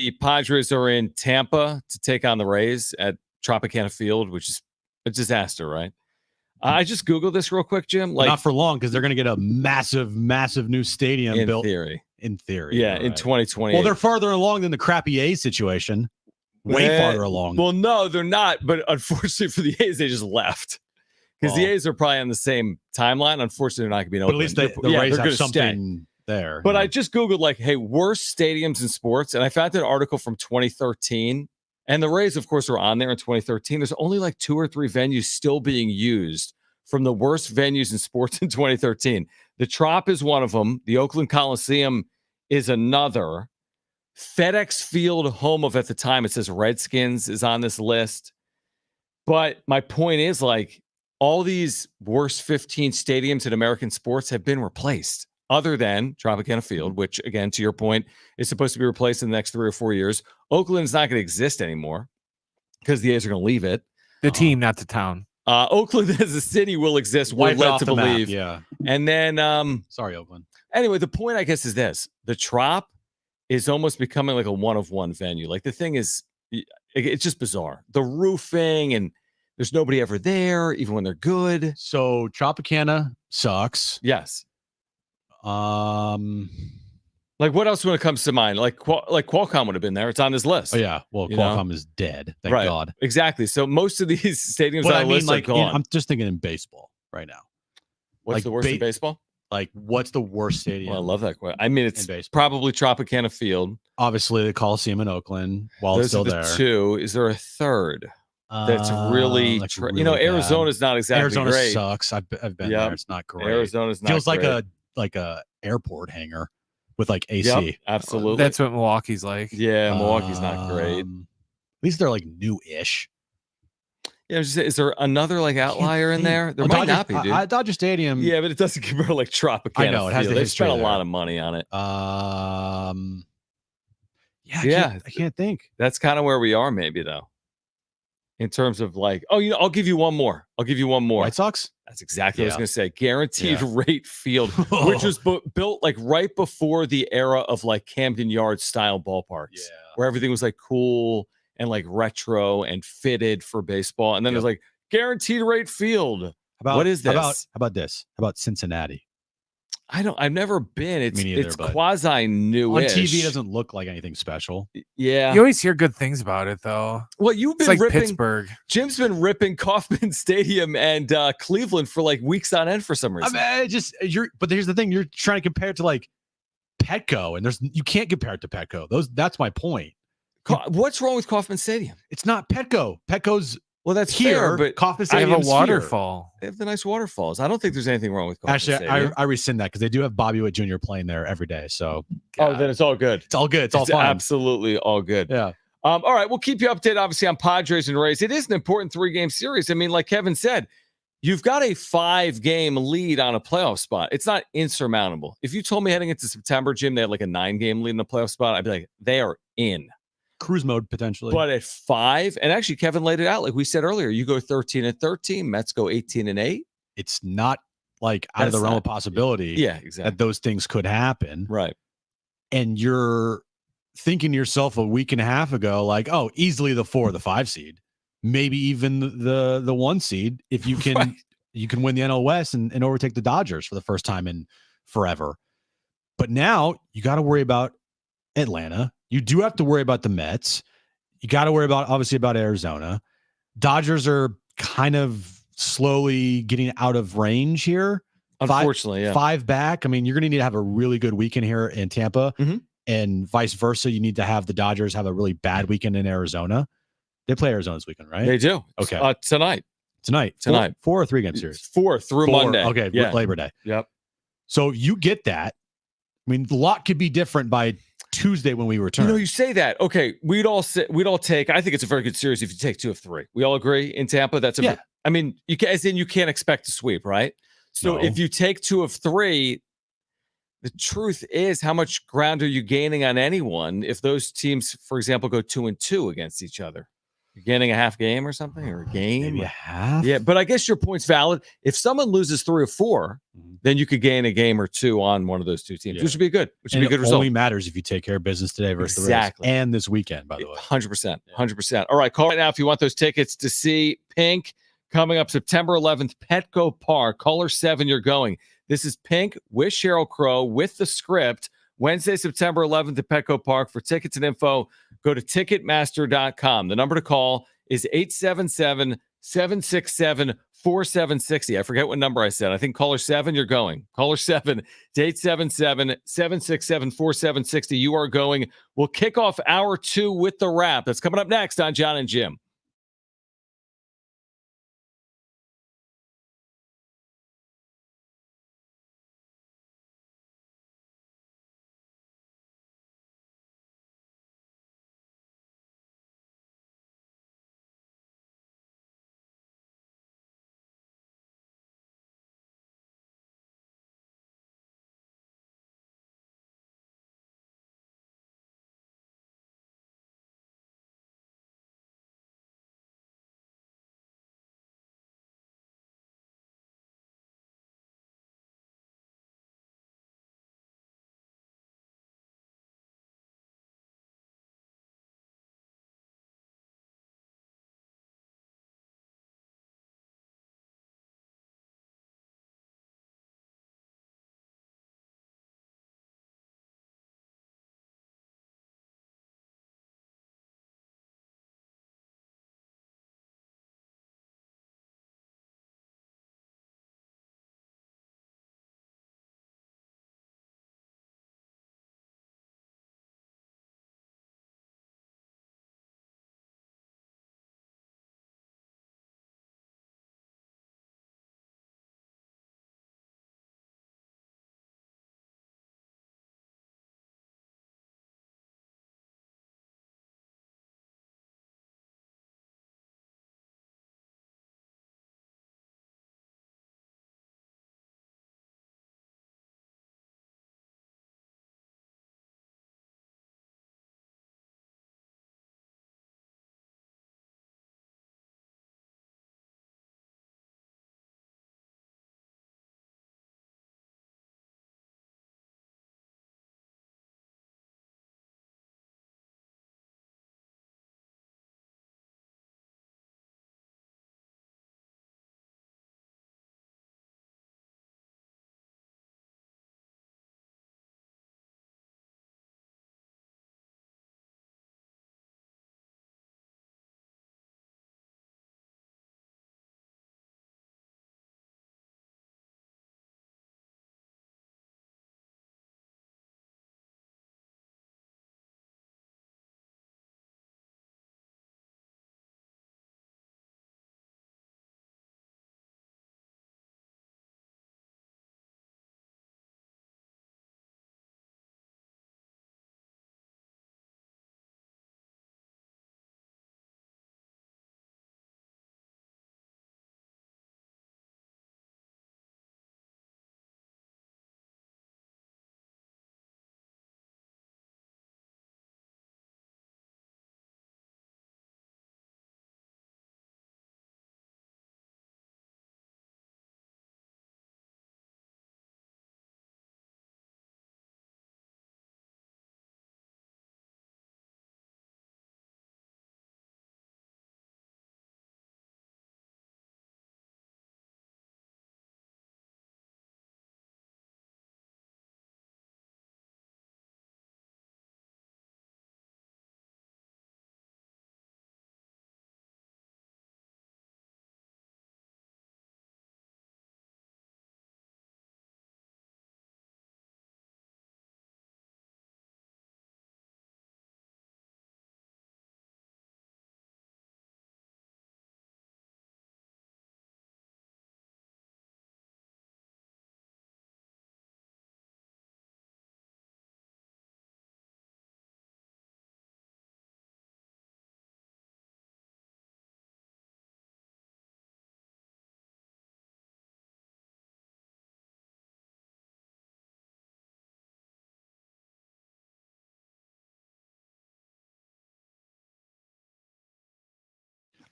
the Padres are in Tampa to take on the Rays at Tropicana Field, which is a disaster, right? I just Googled this real quick, Jim. Like, not for long, because they're going to get a massive new stadium built. In theory. Yeah, in 2020. Well, they're farther along than the crappy A's situation. Way farther along. Well, no, they're not. But unfortunately for the A's, they just left. Because the A's are probably on the same timeline. Unfortunately, they're not going to be in Oakland. But at least the Rays have something there. But I just Googled, like, hey, worst stadiums in sports. And I found an article from 2013. And the Rays, of course, were on there in 2013. There's only like 2 or 3 venues still being used from the worst venues in sports in 2013. The Trop is one of them. The Oakland Coliseum is another. FedEx Field, home of, at the time, it says Redskins, is on this list. But my point is, like, all these worst 15 stadiums in American sports have been replaced, other than Tropicana Field, which, again, to your point, is supposed to be replaced in the next 3 or 4 years. Oakland's not going to exist anymore because the A's are going to leave it. The team, not the town. Oakland as a city will exist. We're led to believe. Yeah. And then, sorry, Oakland. Anyway, the point, I guess, is this: the Trop is almost becoming like a one-of-one venue. Like, the thing is, it's just bizarre. The roofing, and there's nobody ever there, even when they're good. So Tropicana sucks. Yes. Like, what else when it comes to mind? Like Qualcomm would have been there. It's on this list. Oh yeah. Well, Qualcomm is dead. Thank God. Exactly. So most of these stadiums on the list are gone. I'm just thinking in baseball right now. What's the worst in baseball? Like, what's the worst stadium? Well, I love that question. I mean, it's probably Tropicana Field. Obviously, the Coliseum in Oakland. While Those it's still are the there. 2. Is there a third? That's really, Arizona's not exactly Arizona great. Sucks. I've been there. It's not great. Arizona's not feels great. like a airport hangar with like AC. Yep, absolutely. That's what Milwaukee's like. Yeah, Milwaukee's not great. At least they're like new-ish. Yeah, is there another like outlier in there? There might not be, dude. Dodger Stadium. Yeah, but it doesn't compare like Tropicana. I know it has Field. the They spent a there. lot of money on it. I can't think. That's kind of where we are, maybe, though. In terms of like, I'll give you one more. White Sox? That's exactly what I was going to say. Guaranteed rate field, which was built like right before the era of like Camden Yards style ballparks, where everything was like cool and like retro and fitted for baseball. And then there's like guaranteed rate field. What is this? How about this? How about Cincinnati? I've never been. It's Me neither, it's but quasi new. On TV, it doesn't look like anything special. Yeah. You always hear good things about it, though. Well, you've been like ripping Pittsburgh. Jim's been ripping Kauffman Stadium and Cleveland for like weeks on end for some reason. I mean, but here's the thing: you're trying to compare it to like Petco, and you can't compare it to Petco. That's my point. What's wrong with Kauffman Stadium? It's not Petco. Petco's that's here, fair, but Kauffman I have Stadium's a waterfall. They have the nice waterfalls. I don't think there's anything wrong with Kauffman Actually, Stadium. I rescind that because they do have Bobby Witt Jr. playing there every day. So then it's all good. It's all good. It's all fine. Absolutely all good. Yeah. All right, we'll keep you updated, obviously, on Padres and Rays. It is an important 3-game series. I mean, like Kevin said, you've got a 5-game lead on a playoff spot. It's not insurmountable. If you told me heading into September, Jim, they had like a 9-game lead in the playoff spot, I'd be like, they are in. Cruise mode potentially. But at 5, and actually Kevin laid it out like we said earlier, you go 13-13, Mets go 18-8. It's not like out of the realm of possibility. Yeah, exactly. That those things could happen. Right. And you're thinking to yourself a week and a half ago, like, oh, easily the 4 or the 5 seed, maybe even the 1 seed if you can you can win the NL West and overtake the Dodgers for the first time in forever. But now you got to worry about Atlanta. You do have to worry about the Mets. You got to worry obviously about Arizona. Dodgers are kind of slowly getting out of range here. Unfortunately, 5 back. I mean, you're going to need to have a really good weekend here in Tampa, and vice versa. You need to have the Dodgers have a really bad weekend in Arizona. They play Arizona this weekend, right? They do. Okay. Tonight. 4 or 3-game series. 4 through Monday. Okay. Yeah. Labor Day. Yep. So you get that. I mean, the lot could be different by Tuesday when we return. You say that. Okay, we'd all take. I think it's a very good series if you take 2 of 3. We all agree in Tampa. That's I mean, you can't expect to sweep, right? So if you take 2 of 3, the truth is, how much ground are you gaining on anyone if those teams, for example, go 2-2 against each other? You're gaining a half game or something, or a game. Maybe a half. Yeah, but I guess your point's valid. If someone loses 3 or 4, then you could gain a game or 2 on one of those 2 teams, which would be good. Which would be a good It result. only matters if you take care of business today versus the Rays and this weekend, by the way. 100%. 100%. All right, call right now if you want those tickets to see Pink coming up September 11th, Petco Park. Caller 7, you're going. This is Pink with Sheryl Crow with the script. Wednesday, September 11th at Petco Park. For tickets and info, go to Ticketmaster.com. The number to call is 877-767-4760. I forget what number I said. I think caller 7, you're going. Caller 7 to 877-767-4760. You are going. We'll kick off hour 2 with the wrap. That's coming up next on Jon and Jim.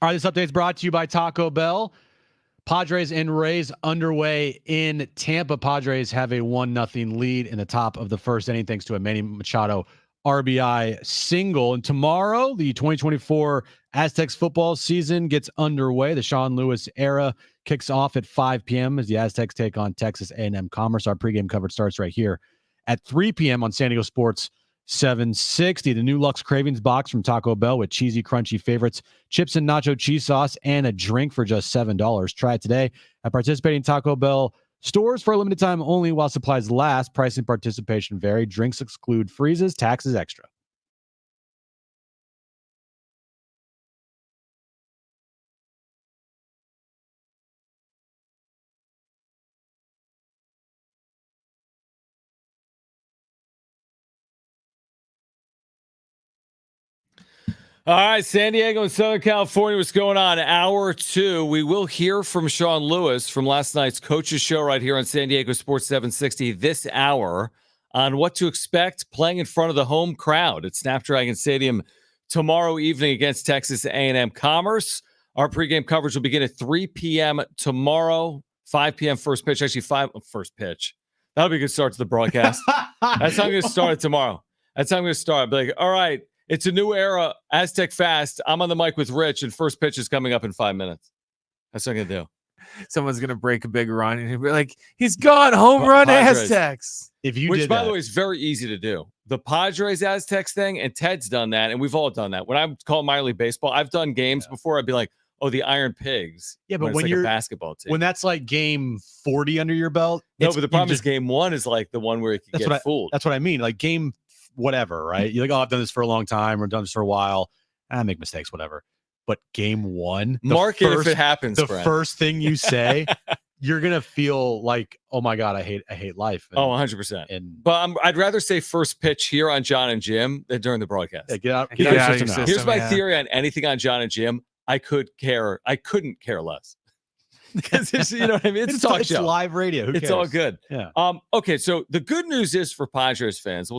All right, this update is brought to you by Taco Bell. Padres and Rays underway in Tampa. Padres have a 1-0 lead in the top of the first inning thanks to a Manny Machado RBI single. And tomorrow, the 2024 Aztecs football season gets underway. The Sean Lewis era kicks off at 5 p.m. as the Aztecs take on Texas A&M Commerce. Our pregame coverage starts right here at 3 p.m. on San Diego Sports 760. The new Lux Cravings box from Taco Bell with cheesy, crunchy favorites, chips and nacho cheese sauce, and a drink for just $7. Try it today at participating Taco Bell stores for a limited time only while supplies last. Price and participation vary. Drinks exclude freezes. Taxes extra. All right, San Diego and Southern California, what's going on? Hour 2. We will hear from Sean Lewis from last night's coaches show right here on San Diego Sports 760 this hour on what to expect playing in front of the home crowd at Snapdragon Stadium tomorrow evening against Texas A&M Commerce. Our pregame coverage will begin at 3 p.m. tomorrow, 5 p.m. first pitch. Actually, first pitch. That'll be a good start to the broadcast. That's how I'm going to start it tomorrow. That's how I'm going to start. I'll be like, all right, it's a new era, Aztec Fast. I'm on the mic with Rich, and first pitch is coming up in 5 minutes. That's what I'm going to do. Someone's gonna break a big run, and he'll be like, "He's gone, home run, Padres. Aztecs." Which, by the way, is very easy to do. The Padres Aztecs thing, and Ted's done that, and we've all done that. When I call minor league baseball, I've done games before. I'd be like, "Oh, the Iron Pigs." Yeah, but when you're like a basketball team, when that's like game 40 under your belt, no. But the problem is game 1 is like the one where you can get fooled. That's what I mean. Like game whatever, right? You're like, oh, I've done this for a long time, or done this for a while. I make mistakes, whatever. But game 1, mark it if it happens. The Brent. first thing you say, you're gonna feel like, oh my god, I hate life. And, 100%. But I'd rather say first pitch here on Jon and Jim than during the broadcast. Yeah, get out of your system. Here's my theory on anything on Jon and Jim. I couldn't care less. Because you know what I mean? It's talk show. Live radio. Who it's cares? All good. Yeah. Okay, so the good news is for Padres fans,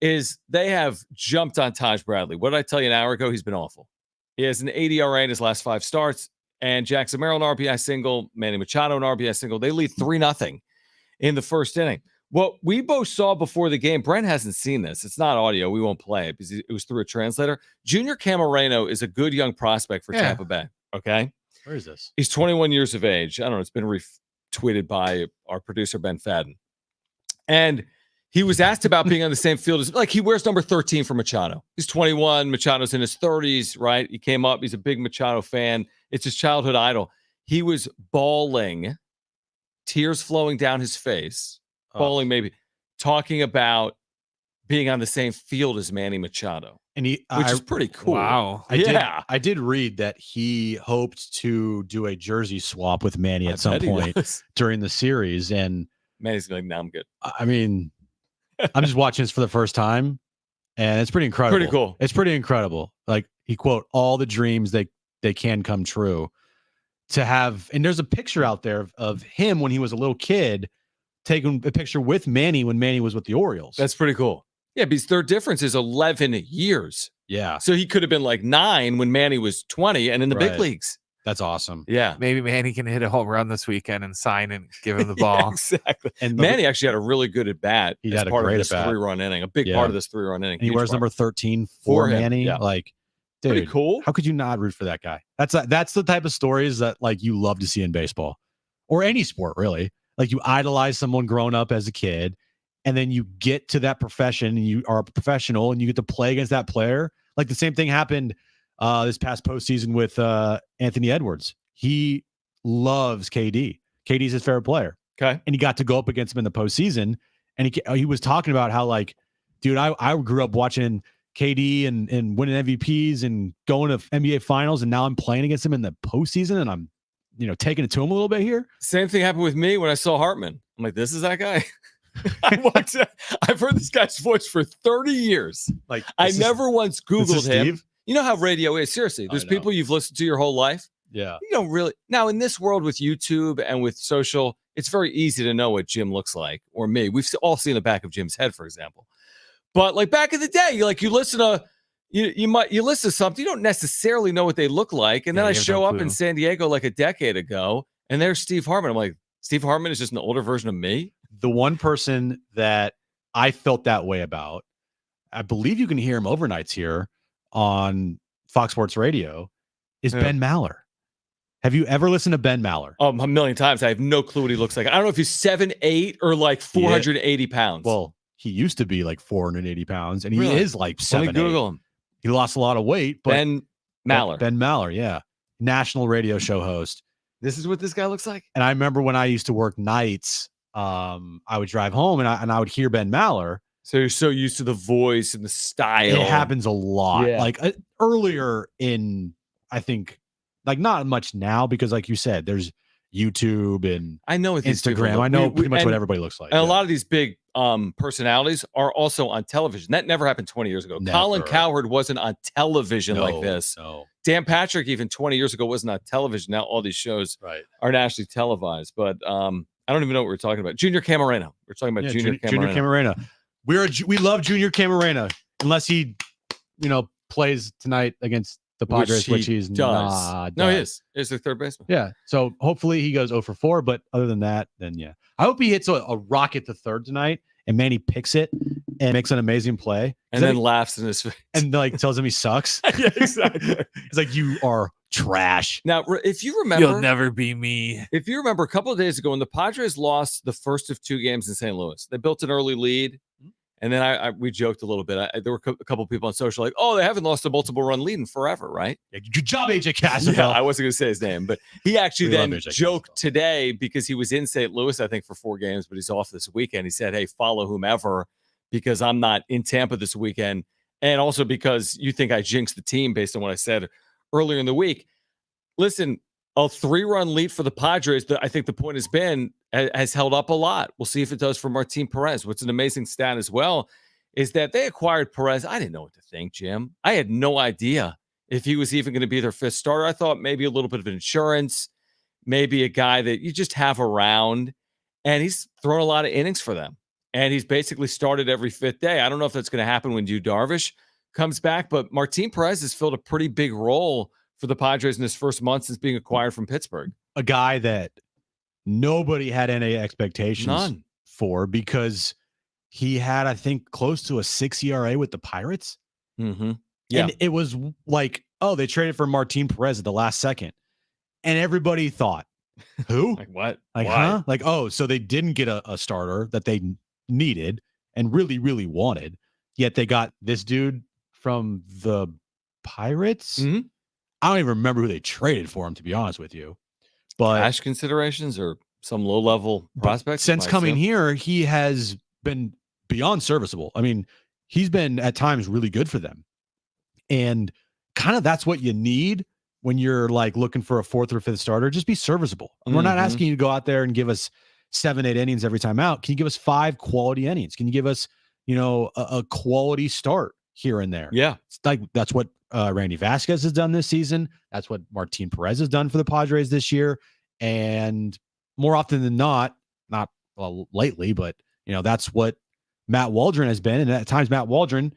is they have jumped on Taj Bradley. What did I tell you an hour ago? He's been awful. He has an 80 ERA in his last 5 starts, and Jackson Merrill an RBI single, Manny Machado an RBI single. They lead 3-0 in the first inning. What we both saw before the game, Brent hasn't seen this. It's not audio. We won't play it because it was through a translator. Junior Camareno is a good young prospect for Tampa Bay. Okay. Where is this? He's 21 years of age. I don't know. It's been retweeted by our producer, Ben Fadden. And he was asked about being on the same field as, like, he wears number 13 for Machado. He's 21. Machado's in his 30s, right? He came up. He's a big Machado fan. It's his childhood idol. He was bawling, tears flowing down his face, bawling maybe, talking about being on the same field as Manny Machado, which is pretty cool. Wow. I did read that he hoped to do a jersey swap with Manny at some point during the series. And Manny's like, no, I'm good. I mean, I'm just watching this for the first time, and it's pretty incredible. Pretty cool. It's pretty incredible. Like, he quote, all the dreams they can come true. To have, and there's a picture out there of him when he was a little kid taking a picture with Manny when Manny was with the Orioles. That's pretty cool. Yeah, because their difference is 11 years. Yeah. So he could have been like 9 when Manny was 20 and in the big leagues. That's awesome. Yeah. Maybe Manny can hit a home run this weekend and sign and give him the ball. Yeah, exactly. And Manny actually had a really good at bat. He had a part great of this at bat. 3-run inning. A big part of this 3-run inning. And he wears number 13 for Manny. Yeah. Like, dude, pretty cool. How could you not root for that guy? That's the type of stories that, like, you love to see in baseball or any sport, really. Like, you idolize someone growing up as a kid, and then you get to that profession and you are a professional and you get to play against that player. Like, the same thing happened this past postseason with Anthony Edwards. He loves KD. KD's his favorite player. Okay. And he got to go up against him in the postseason. And he was talking about how, like, dude, I grew up watching KD and winning MVPs and going to NBA finals. And now I'm playing against him in the postseason and I'm, taking it to him a little bit here. Same thing happened with me when I saw Hartman. I'm like, this is that guy. I've heard this guy's voice for 30 years. Like, I never once Googled him. Steve? You know how radio is. Seriously, there's people you've listened to your whole life. Yeah. You don't really. Now, in this world with YouTube and with social, it's very easy to know what Jim looks like or me. We've all seen the back of Jim's head, for example. But like back in the day, you listen to, you listen to something, you don't necessarily know what they look like, and then Yeah, I you have show no up in clue. San Diego like a decade ago, and there's Steve Hartman. I'm like, Steve Hartman is just an older version of me. The one person that I felt that way about, I believe you can hear him overnights here on Fox Sports Radio, is Yeah. Ben Maller. Have you ever listened to Ben Maller? A million times. I have no clue what he looks like. I don't know if he's 7'8" or like 480 pounds. Well, he used to be like 480 pounds, and he Really? is like Let me 7'8". Google him. He lost a lot of weight, but Ben Maller. Ben Maller, yeah. National radio show host. This is what this guy looks like? And I remember when I used to work nights, I would drive home and I would hear Ben Maller. So you're so used to the voice and the style. It happens a lot. Yeah. Like earlier in, I think, like not much now, because like you said, there's YouTube and I know what these people Instagram. look- I know we- pretty much what and- everybody looks like. And a yeah. lot of these big personalities are also on television. That never happened 20 years ago. Colin Never. Cowherd wasn't on television like this. No. Dan Patrick, even 20 years ago, wasn't on television. Now all these shows Right. are nationally televised. But I don't even know what we're talking about. Junior Camarena. We're talking about Yeah, Junior Junior Camarena. Camarena. We love Junior Camarena unless he, plays tonight against the Padres, which he's not. No, he is. He's the third baseman. Yeah. So hopefully he goes 0 for 4. But other than that, then yeah. I hope he hits a rocket to third tonight and Manny picks it and makes an amazing play. And then laughs in his face. and like tells him he sucks. Yeah, exactly. It's like, you are trash. Now, if you remember, You'll never be me. if you remember a couple of days ago when the Padres lost the first of 2 games in St. Louis, they built an early lead. And then we joked a little bit. There were a couple of people on social like, oh, they haven't lost a multiple run lead in forever, right? Yeah, good job, AJ Cassavell. Yeah, I wasn't going to say his name, but he actually We love then AJ joked Cassavell. today because he was in St. Louis, I think, for 4 games, but he's off this weekend. He said, hey, follow whomever because I'm not in Tampa this weekend. And also because you think I jinxed the team based on what I said earlier in the week. Listen, a 3-run lead for the Padres, I think the point has held up a lot. We'll see if it does for Martin Perez. What's an amazing stat as well is that they acquired Perez. I didn't know what to think, Jim. I had no idea if he was even going to be their 5th starter. I thought maybe a little bit of insurance, maybe a guy that you just have around, and he's thrown a lot of innings for them. And he's basically started every 5th day. I don't know if that's going to happen when Yu Darvish comes back, but Martin Perez has filled a pretty big role for the Padres in his first month since being acquired from Pittsburgh. A guy that nobody had any expectations for because he had, I think, close to a 6 ERA with the Pirates. Mm-hmm. Yeah. And it was like, oh, they traded for Martin Perez at the last second. And everybody thought, who? Like what? Like, Why? huh? Like, oh, so they didn't get a starter that they needed and really, really wanted. Yet they got this dude from the Pirates. Mhm. I don't even remember who they traded for him, to be honest with you. But Cash considerations or some low-level prospects? since coming here, he has been beyond serviceable. I mean, he's been at times really good for them. And kind of that's what you need when you're like looking for a 4th or 5th starter. Just be serviceable. And we're not Mhm. asking you to go out there and give us 7, 8 innings every time out. Can you give us 5 quality innings? Can you give us, a quality start here and there? Yeah. It's like that's what Randy Vasquez has done this season. That's what Martin Perez has done for the Padres this year. And more often than not lately, but that's what Matt Waldron has been. And at times Matt Waldron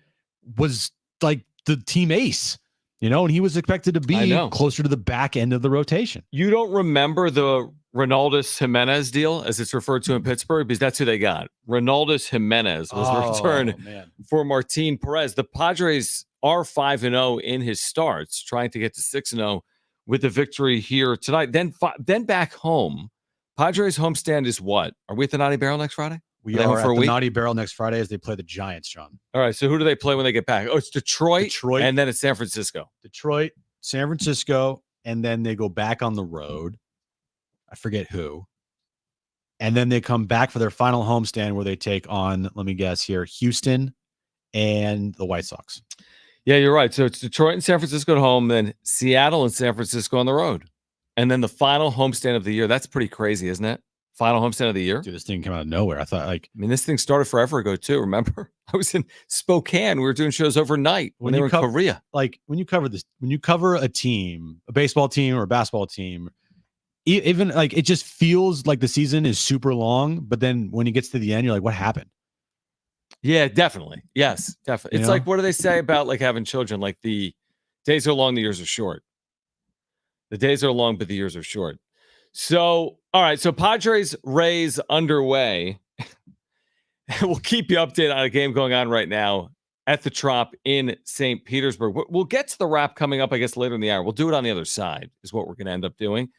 was like the team ace, and he was expected to be closer to the back end of the rotation. You don't remember the Ronaldus Jimenez deal, as it's referred to in Pittsburgh, because that's who they got. Ronaldus Jimenez was the return for Martin Perez. The Padres are 5-0 in his starts, trying to get to 6-0 with the victory here tonight. Then back home. Padres homestand is what? Are we at the Naughty Barrel next Friday? We Are they home are for at a the week? Naughty Barrel next Friday as they play the Giants, John. All right, so who do they play when they get back? Oh, it's Detroit, and then it's San Francisco. Detroit, San Francisco, and then they go back on the road. I forget who. And then they come back for their final homestand where they take on, let me guess here, Houston and the White Sox. Yeah, you're right. So it's Detroit and San Francisco at home, then Seattle and San Francisco on the road. And then the final homestand of the year. That's pretty crazy, isn't it? Final homestand of the year. Dude, this thing came out of nowhere. I thought this thing started forever ago too. Remember? I was in Spokane. We were doing shows overnight when they were in Korea. Like when you cover a team, a baseball team or a basketball team, even like it just feels like the season is super long. But then when it gets to the end, you're like, what happened? Yeah, definitely. Yes, definitely. You It's know? like, what do they say about like having children? Like the days are long, the years are short. The days are long, but the years are short. So, all right. So Padres Rays underway. We'll keep you updated on a game going on right now at the Trop in St. Petersburg. We'll get to the wrap coming up, I guess, later in the hour. We'll do it on the other side, is what we're going to end up doing.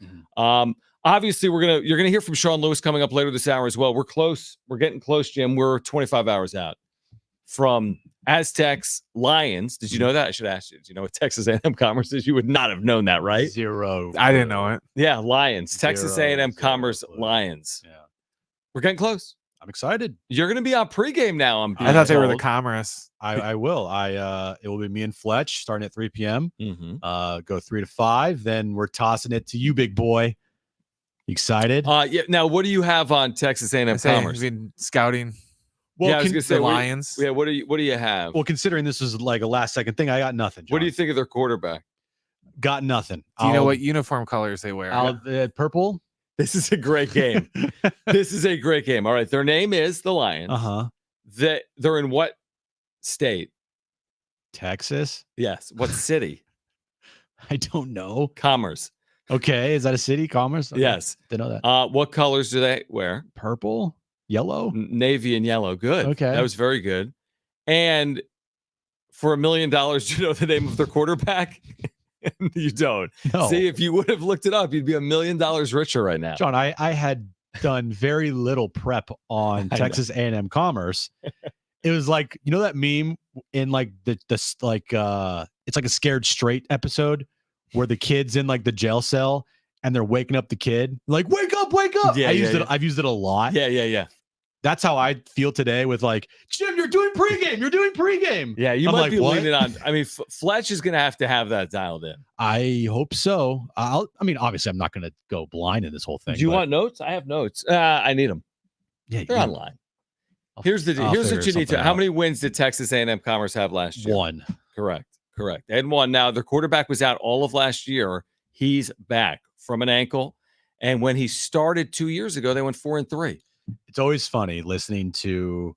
Obviously, you're gonna hear from Sean Lewis coming up later this hour as well. We're close. We're getting close, Jim. We're 25 hours out from Aztecs Lions. Did you know that? I should ask you. Did you know what Texas A&M Commerce is? You would not have known that, right? Zero. I didn't know it. Yeah, Lions. Texas A&M Zero Commerce clue. Lions. Yeah. We're getting close. I'm excited. You're going to be on pregame now. I thought they were the told. Commerce. I will. It will be me and Fletch starting at 3 p.m. Mm-hmm. Go 3 to 5. Then we're tossing it to you, big boy. Excited? Yeah. Now, what do you have on Texas A&M I say Commerce? you've been scouting Well, yeah, I was going to say the what- Lions. Yeah. What do you have? well, considering this is like a last second thing, I got nothing. What do John. you think of their quarterback? Got nothing. Do you know what uniform colors they wear? Purple? This is a great game. This is a great game. All right. Their name is the Lions. Uh-huh. They're in what state? Texas? Yes. What city? I don't know. Commerce. Okay. Is that a city? Commerce? Okay. Yes. Didn't know that. What colors do they wear? Purple? Yellow? Navy and yellow. Good. Okay. That was very good. And for $1 million, do you know the name of their quarterback? You don't. No. See, if you would have looked it up, you'd be $1 million richer right now. John, I had done very little prep on I know. Texas A&M Commerce. It was like, you know that meme in like the it's like a Scared Straight episode where the kid's in like the jail cell and they're waking up the kid like, wake up, wake up. Yeah, I've used it a lot. Yeah. That's how I feel today with like, Jim, you're doing pregame. You're doing pregame. Yeah, you I'm might like, be what? leaning on. I mean, Fletch is going to have that dialed in. I hope so. Obviously I'm not going to go blind in this whole thing. Do you but want notes? I have notes. I need them. Yeah, They're online. Here's what you need to. How many wins did Texas A&M Commerce have last year? One. Correct. They had one. Now their quarterback was out all of last year. He's back from an ankle, and when he started 2 years ago, they went 4-3. It's always funny listening to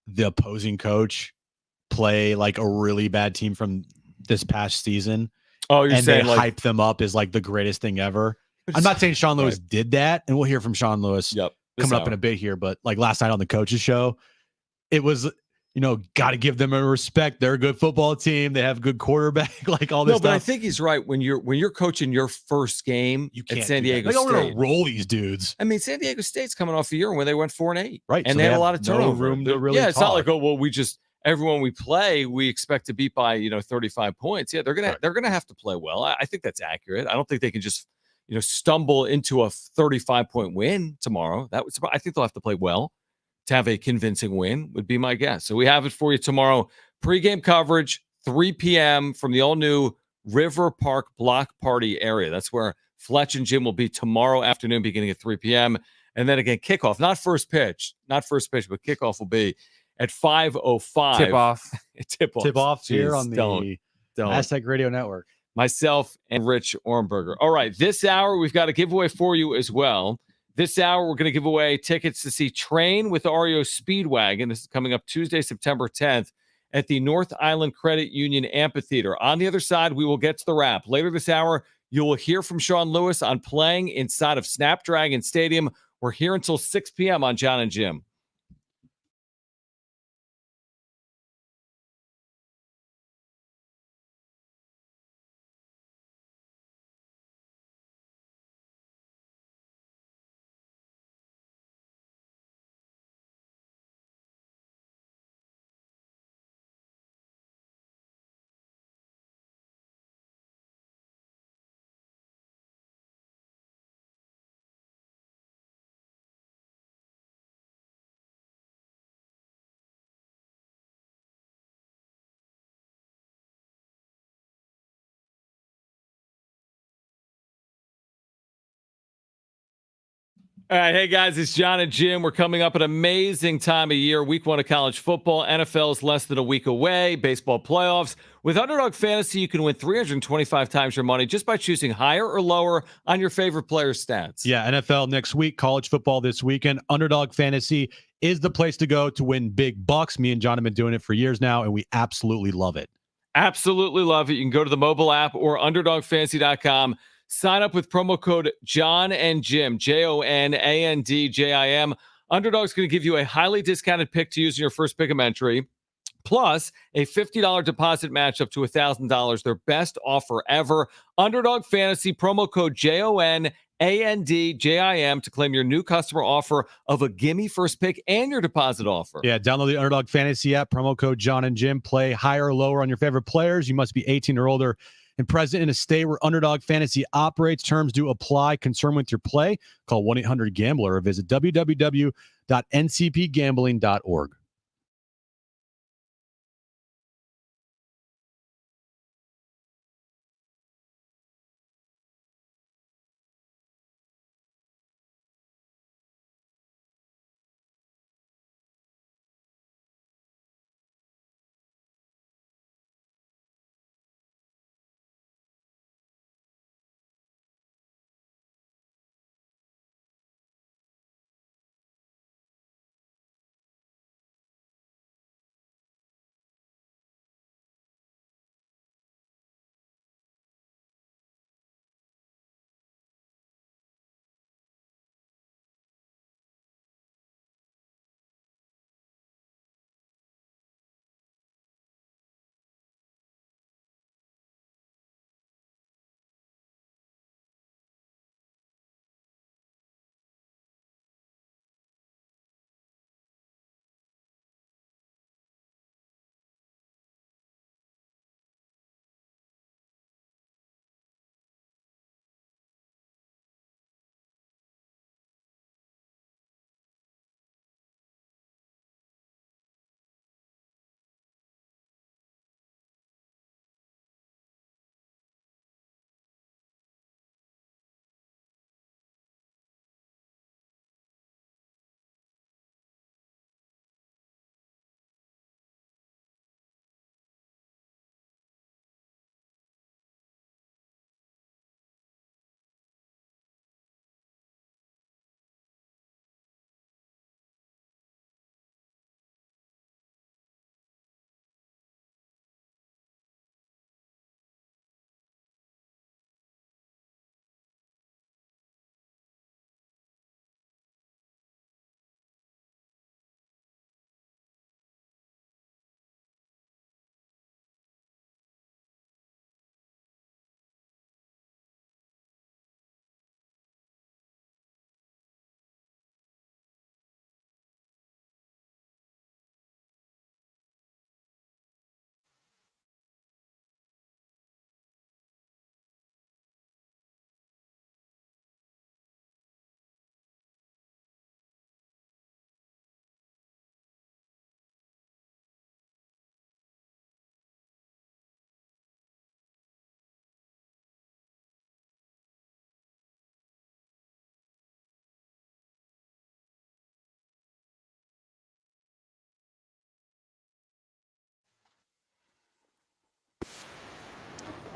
the opposing coach play like a really bad team from this past season. Oh, you're and saying they like hype them up as like the greatest thing ever. I'm not saying Sean Lewis did that, and we'll hear from Sean Lewis coming up in a bit here. But like last night on the coaches show, it was, got to give them a respect. They're a good football team. They have a good quarterback. Like all this No, stuff. but I think he's right. When you're coaching your first game You can't at San do that. Diego Like, I'm State. gonna roll these dudes. I mean, San Diego State's coming off a year when they went 4-8, Right, And so they they had a have lot of no turnover. room to They're- really it's not talk. like, oh well, everyone we play we expect to beat by 35 points. Yeah, they're gonna have to play well. I think that's accurate. I don't think they can just stumble into a 35-point win tomorrow. I think they'll have to play well to have a convincing win. Would be my guess. So we have it for you tomorrow. Pre-game coverage, 3 p.m. from the all-new River Park Block Party area. That's where Fletch and Jim will be tomorrow afternoon, beginning at 3 p.m. And then again, kickoff, not first pitch, but kickoff will be at 5:05. Tip Tip-off here on the don't. Aztec Radio Network. Myself and Rich Ornberger. All right, this hour we've got a giveaway for you as well. This hour we're going to give away tickets to see Train with REO Speedwagon. This is coming up Tuesday, September 10th at the North Island Credit Union Amphitheater. On the other side, we will get to the wrap. Later this hour, you will hear from Sean Lewis on playing inside of Snapdragon Stadium. We're here until 6 p.m. on Jon and Jim. All right, hey guys, it's Jon and Jim. We're coming up an amazing time of year. Week 1 of college football. NFL is less than a week away. Baseball playoffs. With Underdog Fantasy, you can win 325 times your money just by choosing higher or lower on your favorite player's stats. Yeah, NFL next week, college football this weekend. Underdog Fantasy is the place to go to win big bucks. Me and Jon have been doing it for years now, and we absolutely love it. Absolutely love it. You can go to the mobile app or underdogfantasy.com. Sign up with promo code Jon and Jim, JONANDJIM. Underdog's going to give you a highly discounted pick to use in your first pick 'em entry, plus a $50 deposit match up to $1,000. Their best offer ever. Underdog Fantasy, promo code JONANDJIM to claim your new customer offer of a gimme first pick and your deposit offer. Yeah, download the Underdog Fantasy app, promo code Jon and Jim. Play higher or lower on your favorite players. You must be 18 or older and present in a state where Underdog Fantasy operates. Terms do apply. Concern with your play? Call 1-800-GAMBLER or visit www.ncpgambling.org.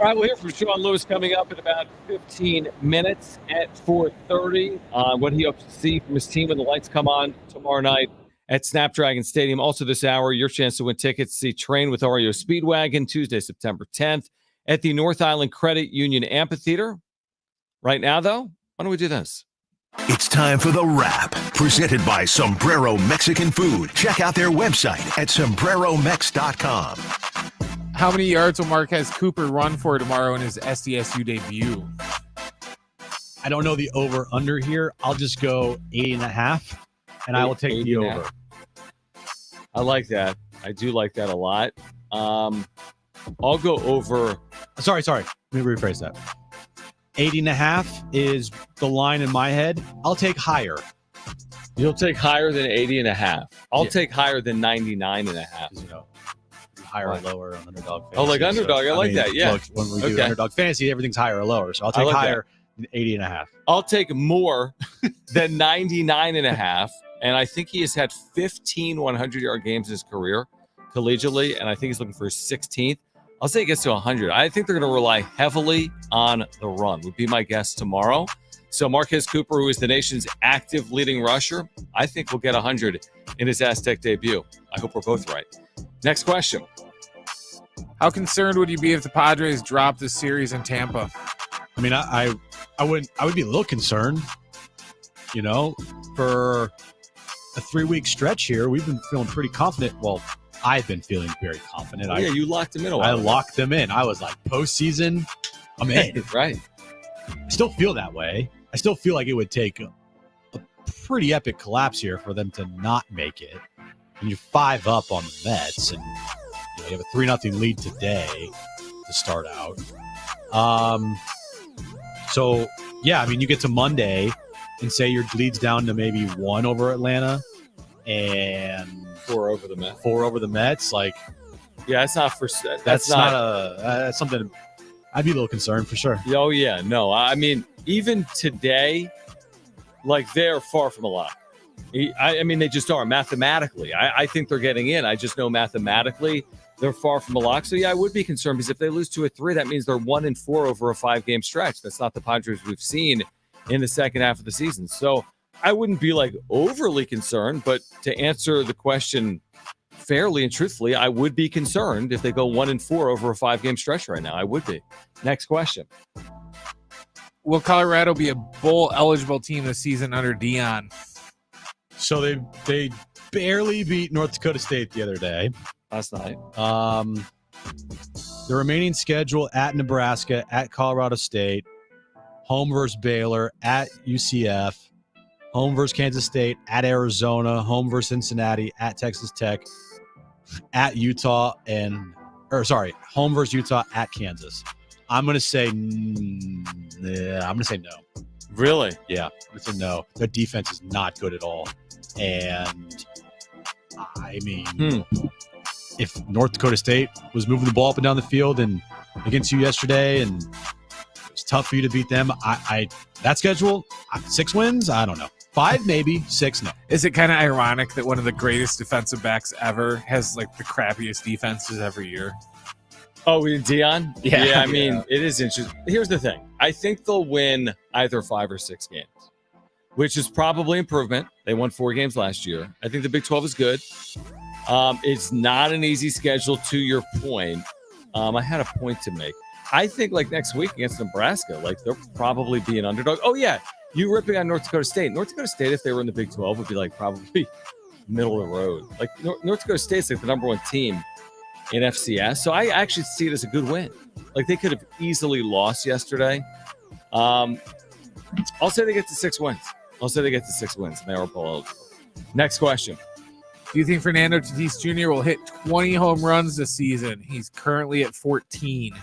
All right, we'll hear from Sean Lewis coming up in about 15 minutes at 4:30 on what he hopes to see from his team when the lights come on tomorrow night at Snapdragon Stadium. Also this hour, your chance to win tickets to see Train with REO Speedwagon Tuesday, September 10th at the North Island Credit Union Amphitheater. Right now, though, why don't we do this? It's time for The Wrap, presented by Sombrero Mexican Food. Check out their website at sombreromex.com. How many yards will Marquez Cooper run for tomorrow in his SDSU debut? I don't know the over-under here. I'll just go 80.5, and I will take the over. I like that. I do like that a lot. I'll go over. Sorry. Let me rephrase that. 80.5 is the line in my head. I'll take higher. You'll take higher than 80.5. I'll take higher than 99.5. You know, higher or lower on Underdog Fantasy. Oh, like Underdog. I like that. Yeah. Look, when we do Underdog Fantasy, everything's higher or lower. So I'll take higher 80.5. I'll take more than 99.5. And I think he has had 15 100-yard games in his career collegiately, and I think he's looking for his 16th. I'll say he gets to 100. I think they're going to rely heavily on the run, would be my guess tomorrow. So Marquez Cooper, who is the nation's active leading rusher, I think will get 100 in his Aztec debut. I hope we're both right. Next question. How concerned would you be if the Padres dropped the series in Tampa? I mean, I would be a little concerned, for a 3-week stretch here. We've been feeling pretty confident. Well, I've been feeling very confident. Yeah, you locked him in a while. I locked them in. I was like, postseason, I'm in. Right. I still feel that way. I still feel like it would take a pretty epic collapse here for them to not make it. And you're 5 up on the Mets, and you have a 3-0 lead today to start out. So, yeah, I mean, you get to Monday and say your lead's down to maybe 1 over Atlanta and 4 over the Mets. 4 over the Mets. Like, yeah, that's not for. That's something I'd be a little concerned for sure. Oh yeah, no. I mean, even today, like they're far from a lock. I mean, they just are mathematically. I think they're getting in. I just know mathematically they're far from a lock. So yeah, I would be concerned because if they lose 2 or 3, that means they're 1-4 over a 5-game stretch. That's not the Padres we've seen in the second half of the season. So I wouldn't be like overly concerned, but to answer the question fairly and truthfully, I would be concerned if they go 1-4 over a 5-game stretch right now. I would be. Next question. Will Colorado be a bowl eligible team this season under Dion? So they barely beat North Dakota State the other day. Last night. The remaining schedule at Nebraska, at Colorado State, home versus Baylor, at UCF, home versus Kansas State, at Arizona, home versus Cincinnati, at Texas Tech, at Utah, home versus Utah, at Kansas. I'm going to say no. Really? Yeah, I'm going to say no. Their defense is not good at all. And, I mean, if North Dakota State was moving the ball up and down the field and against you yesterday and it was tough for you to beat them, that schedule, 6 wins? I don't know. 5 maybe, 6 no. Is it kind of ironic that one of the greatest defensive backs ever has like the crappiest defenses every year? Oh, Dion? Yeah. I mean, it is interesting. Here's the thing. I think they'll win either 5 or 6 games, which is probably improvement. They won 4 games last year. I think the Big 12 is good. It's not an easy schedule, to your point. I had a point to make. I think like next week against Nebraska, like they'll probably be an underdog. Oh, yeah. You ripping on North Dakota State. North Dakota State, if they were in the Big 12, would be like probably middle of the road. Like North Dakota State's like the number 1 team in FCS. So I actually see it as a good win. Like they could have easily lost yesterday. I'll say they get to 6 wins. And they are bowl eligible. Next question. Do you think Fernando Tatis Jr. will hit 20 home runs this season? He's currently at 14.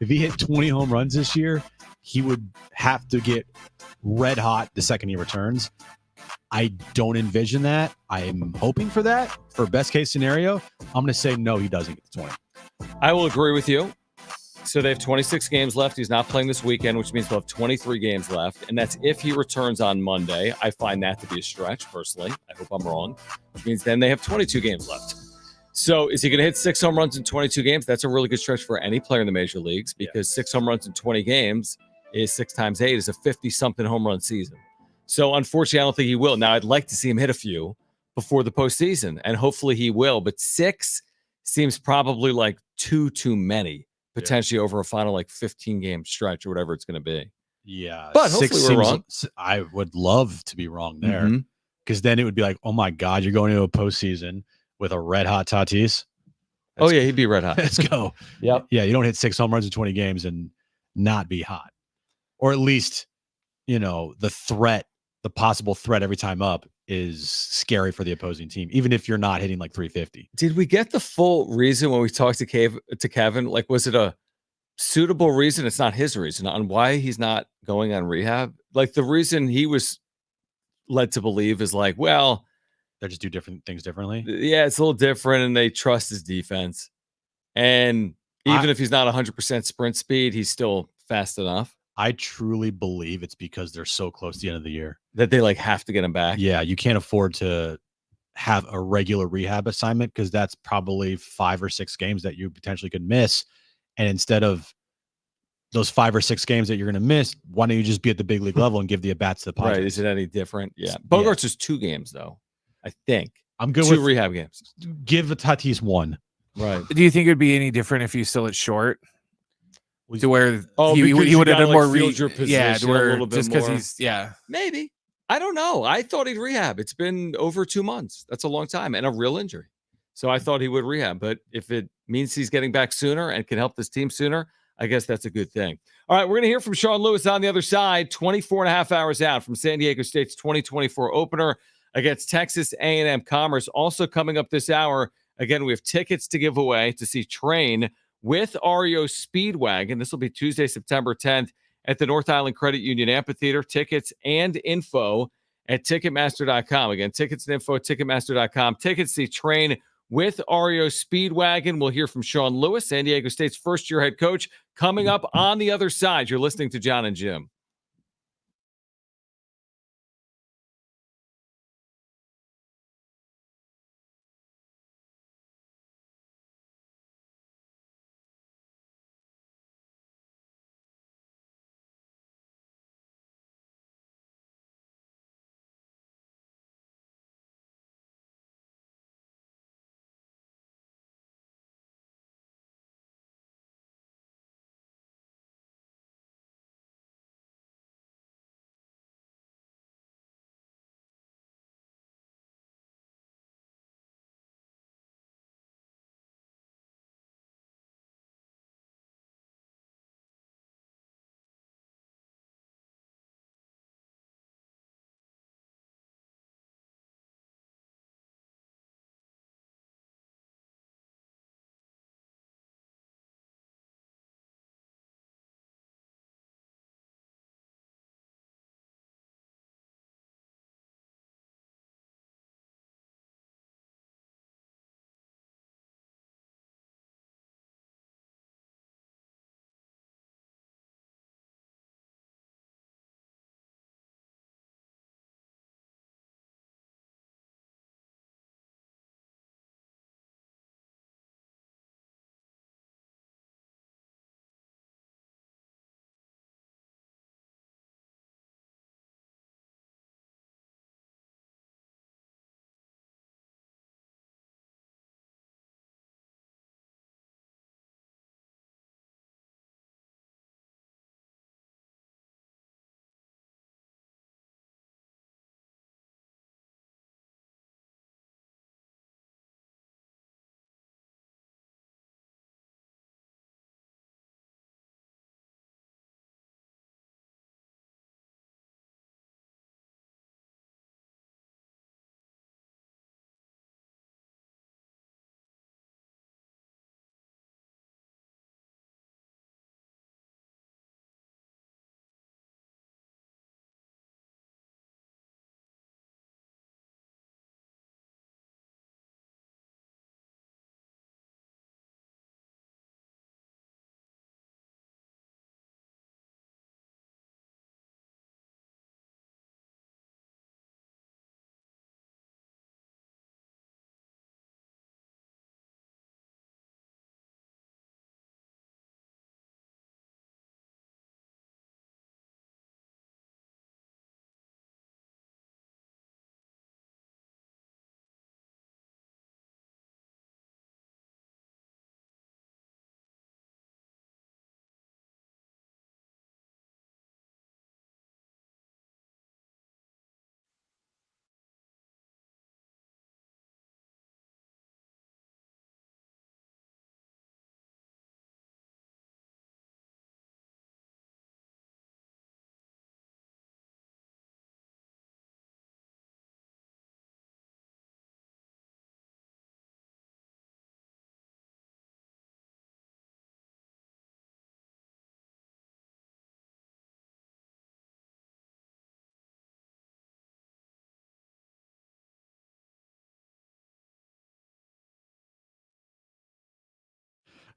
If he hit 20 home runs this year, he would have to get red hot the second he returns. I don't envision that. I'm hoping for that. For best case scenario, I'm going to say no, he doesn't get to 20. I will agree with you. So they have 26 games left. He's not playing this weekend, which means they'll have 23 games left. And that's if he returns on Monday. I find that to be a stretch, personally. I hope I'm wrong. Which means then they have 22 games left. So is he going to hit 6 home runs in 22 games? That's a really good stretch for any player in the major leagues because 6 home runs in 20 games is 6 times 8 is a 50-something home run season. So unfortunately, I don't think he will. Now, I'd like to see him hit a few before the postseason, and hopefully he will. But 6 seems probably like too many, potentially over a final like 15-game stretch or whatever it's going to be. Yeah. But hopefully we're wrong. I would love to be wrong there because then it would be like, oh, my God, you're going into a postseason with a red-hot Tatis. He'd be red hot. Let's go. Yep. Yeah, you don't hit 6 home runs in 20 games and not be hot. Or at least, the possible threat every time up is scary for the opposing team, even if you're not hitting like 350. Did we get the full reason when we talked to Kevin? Like, was it a suitable reason? It's not his reason on why he's not going on rehab. Like the reason he was led to believe is like, well, they just do different things differently. Yeah, it's a little different, and they trust his defense. And Even if he's not 100% sprint speed, he's still fast enough. I truly believe it's because they're so close to the end of the year that they like have to get him back. Yeah, you can't afford to have a regular rehab assignment because that's probably 5 or 6 games that you potentially could miss. And instead of those 5 or 6 games that you're going to miss, why don't you just be at the big league level and give the at-bats to the Padres? Right. Is it any different? Yeah. Bogarts is 2 games, though, I think. I'm good 2 with rehab games. Give the Tatis 1. Right. Do you think it'd be any different if you still at short? To where he because would have done more your position to where a little bit just because more. he's Maybe. I don't know. I thought he'd rehab. It's been over 2 months. That's a long time and a real injury. So I thought he would rehab. But if it means he's getting back sooner and can help this team sooner, I guess that's a good thing. All right, we're going to hear from Sean Lewis on the other side, 24 and a half hours out from San Diego State's 2024 opener against Texas A&M Commerce. Also coming up this hour, again, we have tickets to give away to see Train with REO Speedwagon. This will be Tuesday, September 10th at the North Island Credit Union Amphitheater. Tickets and info at Ticketmaster.com. Again, tickets and info at Ticketmaster.com. Tickets to see Train with REO Speedwagon. We'll hear from Sean Lewis, San Diego State's first-year head coach, coming up on the other side. You're listening to Jon and Jim.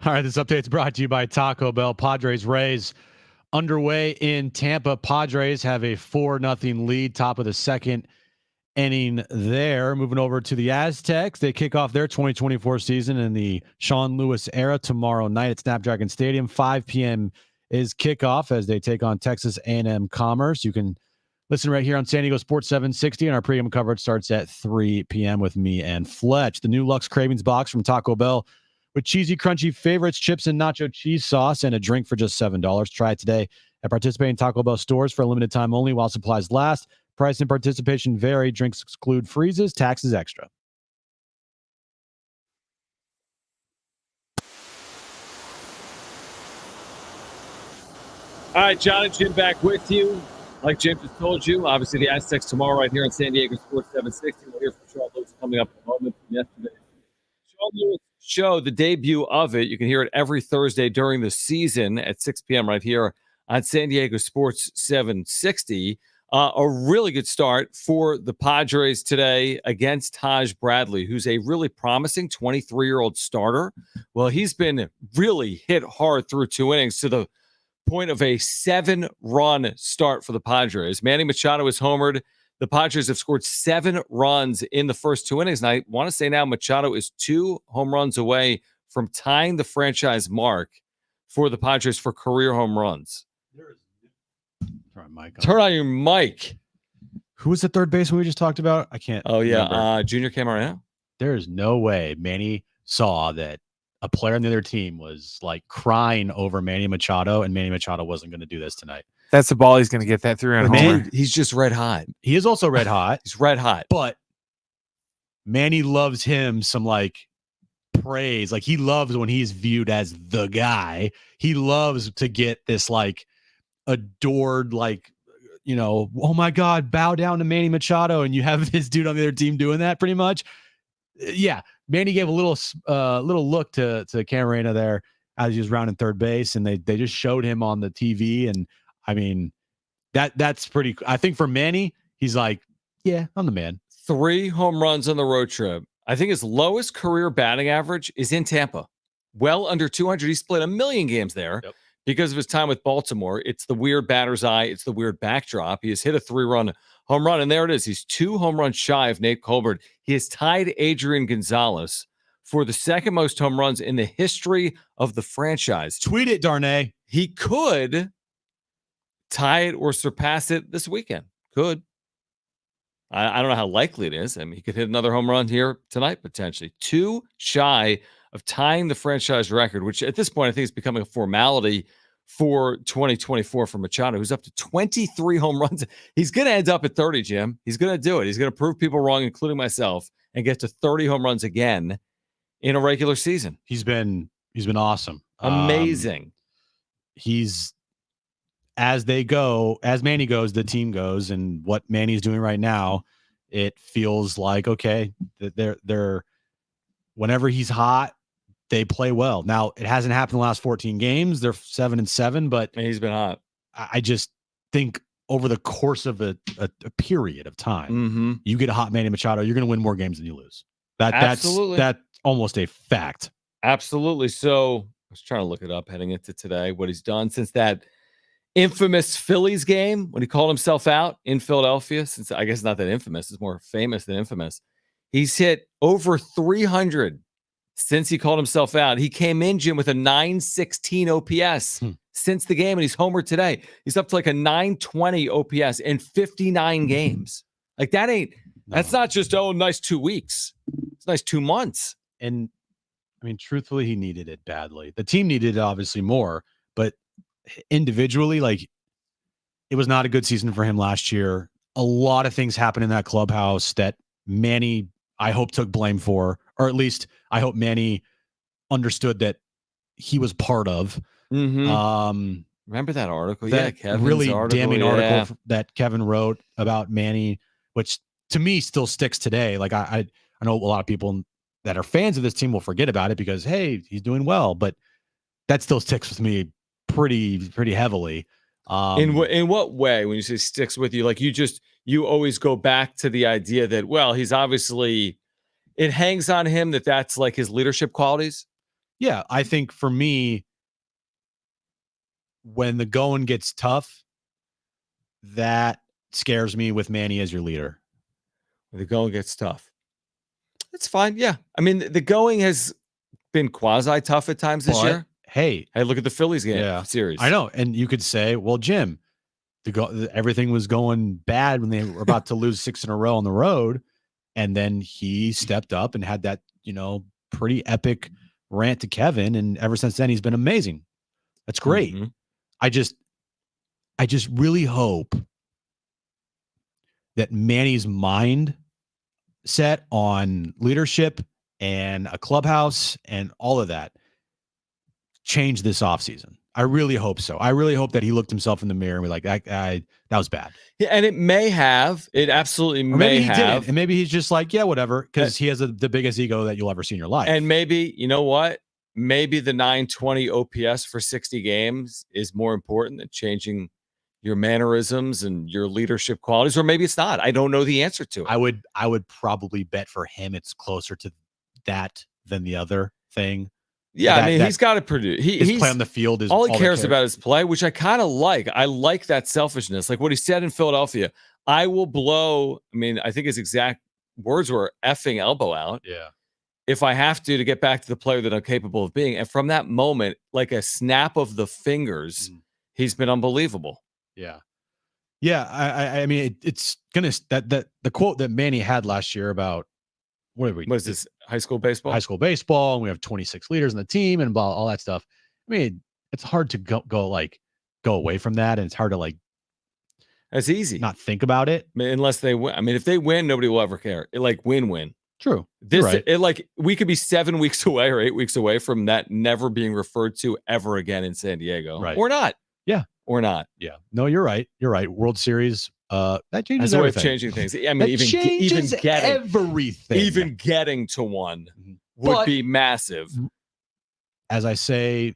All right, this update's brought to you by Taco Bell. Padres Rays underway in Tampa. Padres have a 4-0 lead, top of the second inning there. Moving over to the Aztecs. They kick off their 2024 season in the Sean Lewis era tomorrow night at Snapdragon Stadium. 5 p.m. is kickoff as they take on Texas A&M Commerce. You can listen right here on San Diego Sports 760, and our pregame coverage starts at 3 p.m. with me and Fletch. The new Lux Cravings box from Taco Bell with cheesy, crunchy favorites, chips, and nacho cheese sauce, and a drink for just $7. Try it today at participating Taco Bell stores for a limited time only while supplies last. Price and participation vary. Drinks exclude freezes. Taxes extra. All right, Jon and Jim back with you. Like Jim just told you, obviously the Aztecs tomorrow right here on San Diego Sports 760. We'll hear from Sean Lewis coming up in a moment from yesterday. Sean Lewis show, the debut of it. You can hear it every Thursday during the season at 6 p.m. right here on San Diego Sports 760. A really good start for the Padres today against Taj Bradley, who's a really promising 23-year-old starter. Well, he's been really hit hard through 2 innings to the point of a 7-run start for the Padres. Manny Machado is homered. The Padres have scored 7 runs in the first 2 innings. And I want to say now Machado is 2 home runs away from tying the franchise mark for the Padres for career home runs. Turn on your mic. Who was the third baseman we just talked about? I can't. Oh, yeah. Junior Camarena. There is no way Manny saw that a player on the other team was like crying over Manny Machado, and Manny Machado wasn't going to do this tonight. That's the ball. He's going to get that 3-run homer. Dude, he's just red hot. He is also red hot. He's red hot. But Manny loves him some like praise. Like he loves when he's viewed as the guy. He loves to get this like adored, like, you know, oh my God, bow down to Manny Machado. And you have this dude on the other team doing that pretty much. Yeah. Manny gave a little look to Camarena there as he was rounding third base, and they just showed him on the TV. And I mean, that's pretty. I think for Manny, he's like, yeah, I'm the man. 3 home runs on the road trip. I think his lowest career batting average is in Tampa, well under 200. He split 1 million games there because of his time with Baltimore. It's the weird batter's eye. It's the weird backdrop. He has hit a 3-run home run, and there it is. He's 2 home runs shy of Nate Colbert. He has tied Adrian Gonzalez for the second most home runs in the history of the franchise. Tweet it, Darnay. He could tie it or surpass it this weekend. Could. I don't know how likely it is. I mean, he could hit another home run here tonight, potentially. 2 shy of tying the franchise record, which at this point I think is becoming a formality for 2024 for Machado, who's up to 23 home runs. He's going to end up at 30, Jim. He's going to do it. He's going to prove people wrong, including myself, and get to 30 home runs again in a regular season. He's been awesome. Amazing. He's as Manny goes, the team goes, and what Manny's doing right now, it feels like, okay, they're whenever he's hot, they play well. Now, it hasn't happened in the last 14 games. They're 7-7, but he's been hot. I just think over the course of a period of time, you get a hot Manny Machado, you're going to win more games than you lose. That's almost a fact. Absolutely. So I was trying to look it up heading into today, what he's done since that infamous Phillies game when he called himself out in Philadelphia. Since I guess not that infamous, it's more famous than infamous. He's hit over 300 since he called himself out. He came in, Jim, with a 916 OPS since the game, and he's homered today. He's up to like a 920 OPS in 59 games. Like that's not just, nice 2 weeks. It's nice 2 months. And I mean, truthfully, he needed it badly. The team needed it obviously more, but individually, like, it was not a good season for him last year. A lot of things happened in that clubhouse that Manny, I hope, took blame for, or at least I hope Manny understood that he was part of. Remember that article? Kevin's really article, damning article that Kevin wrote about Manny, which to me still sticks today. Like I know a lot of people that are fans of this team will forget about it because, hey, he's doing well, but that still sticks with me pretty heavily. In what way, when you say sticks with you, like you always go back to the idea that, well, he's obviously, it hangs on him that's like his leadership qualities. Yeah, I think for me, when the going gets tough, that scares me with Manny as your leader. The going gets tough. It's fine. Yeah. I mean, the going has been quasi tough at times this year. Hey, look at the Phillies game series. I know. And you could say, well, Jim, everything was going bad when they were about to lose 6 in a row on the road. And then he stepped up and had that, pretty epic rant to Kevin. And ever since then, he's been amazing. That's great. Mm-hmm. I just really hope that Manny's mind set on leadership and a clubhouse and all of that change this offseason. I really hope so. I really hope that he looked himself in the mirror and was like, that was bad. Yeah, and it may have. It absolutely or maybe may he have. didn't. And maybe he's just like, yeah, whatever, because he has the biggest ego that you'll ever see in your life. And maybe, you know what? Maybe the 920 OPS for 60 games is more important than changing your mannerisms and your leadership qualities, or maybe it's not. I don't know the answer to it. I would probably bet for him it's closer to that than the other thing. Yeah, he's got to produce. His play on the field is all he cares about is play, which I kind of like. I like that selfishness, like what he said in Philadelphia. I will blow. I think his exact words were "effing elbow out." Yeah. If I have to get back to the player that I'm capable of being. And from that moment, like a snap of the fingers, he's been unbelievable. Yeah. Yeah. I mean, it's going to, that the quote that Manny had last year about, what is this, high school baseball? High school baseball, and we have 26 leaders in the team and all that stuff. I mean, it's hard to go away from that. And it's hard to that's easy. Not think about it. Unless they win. If they win, nobody will ever care. Win-win. True. We could be 7 weeks away or 8 weeks away from that never being referred to ever again in San Diego. Right. Or not. Yeah. Or not. Yeah. No, you're right. You're right. World Series, that changes everything. Way of changing things. Even getting everything. Even getting to one would be massive. As I say,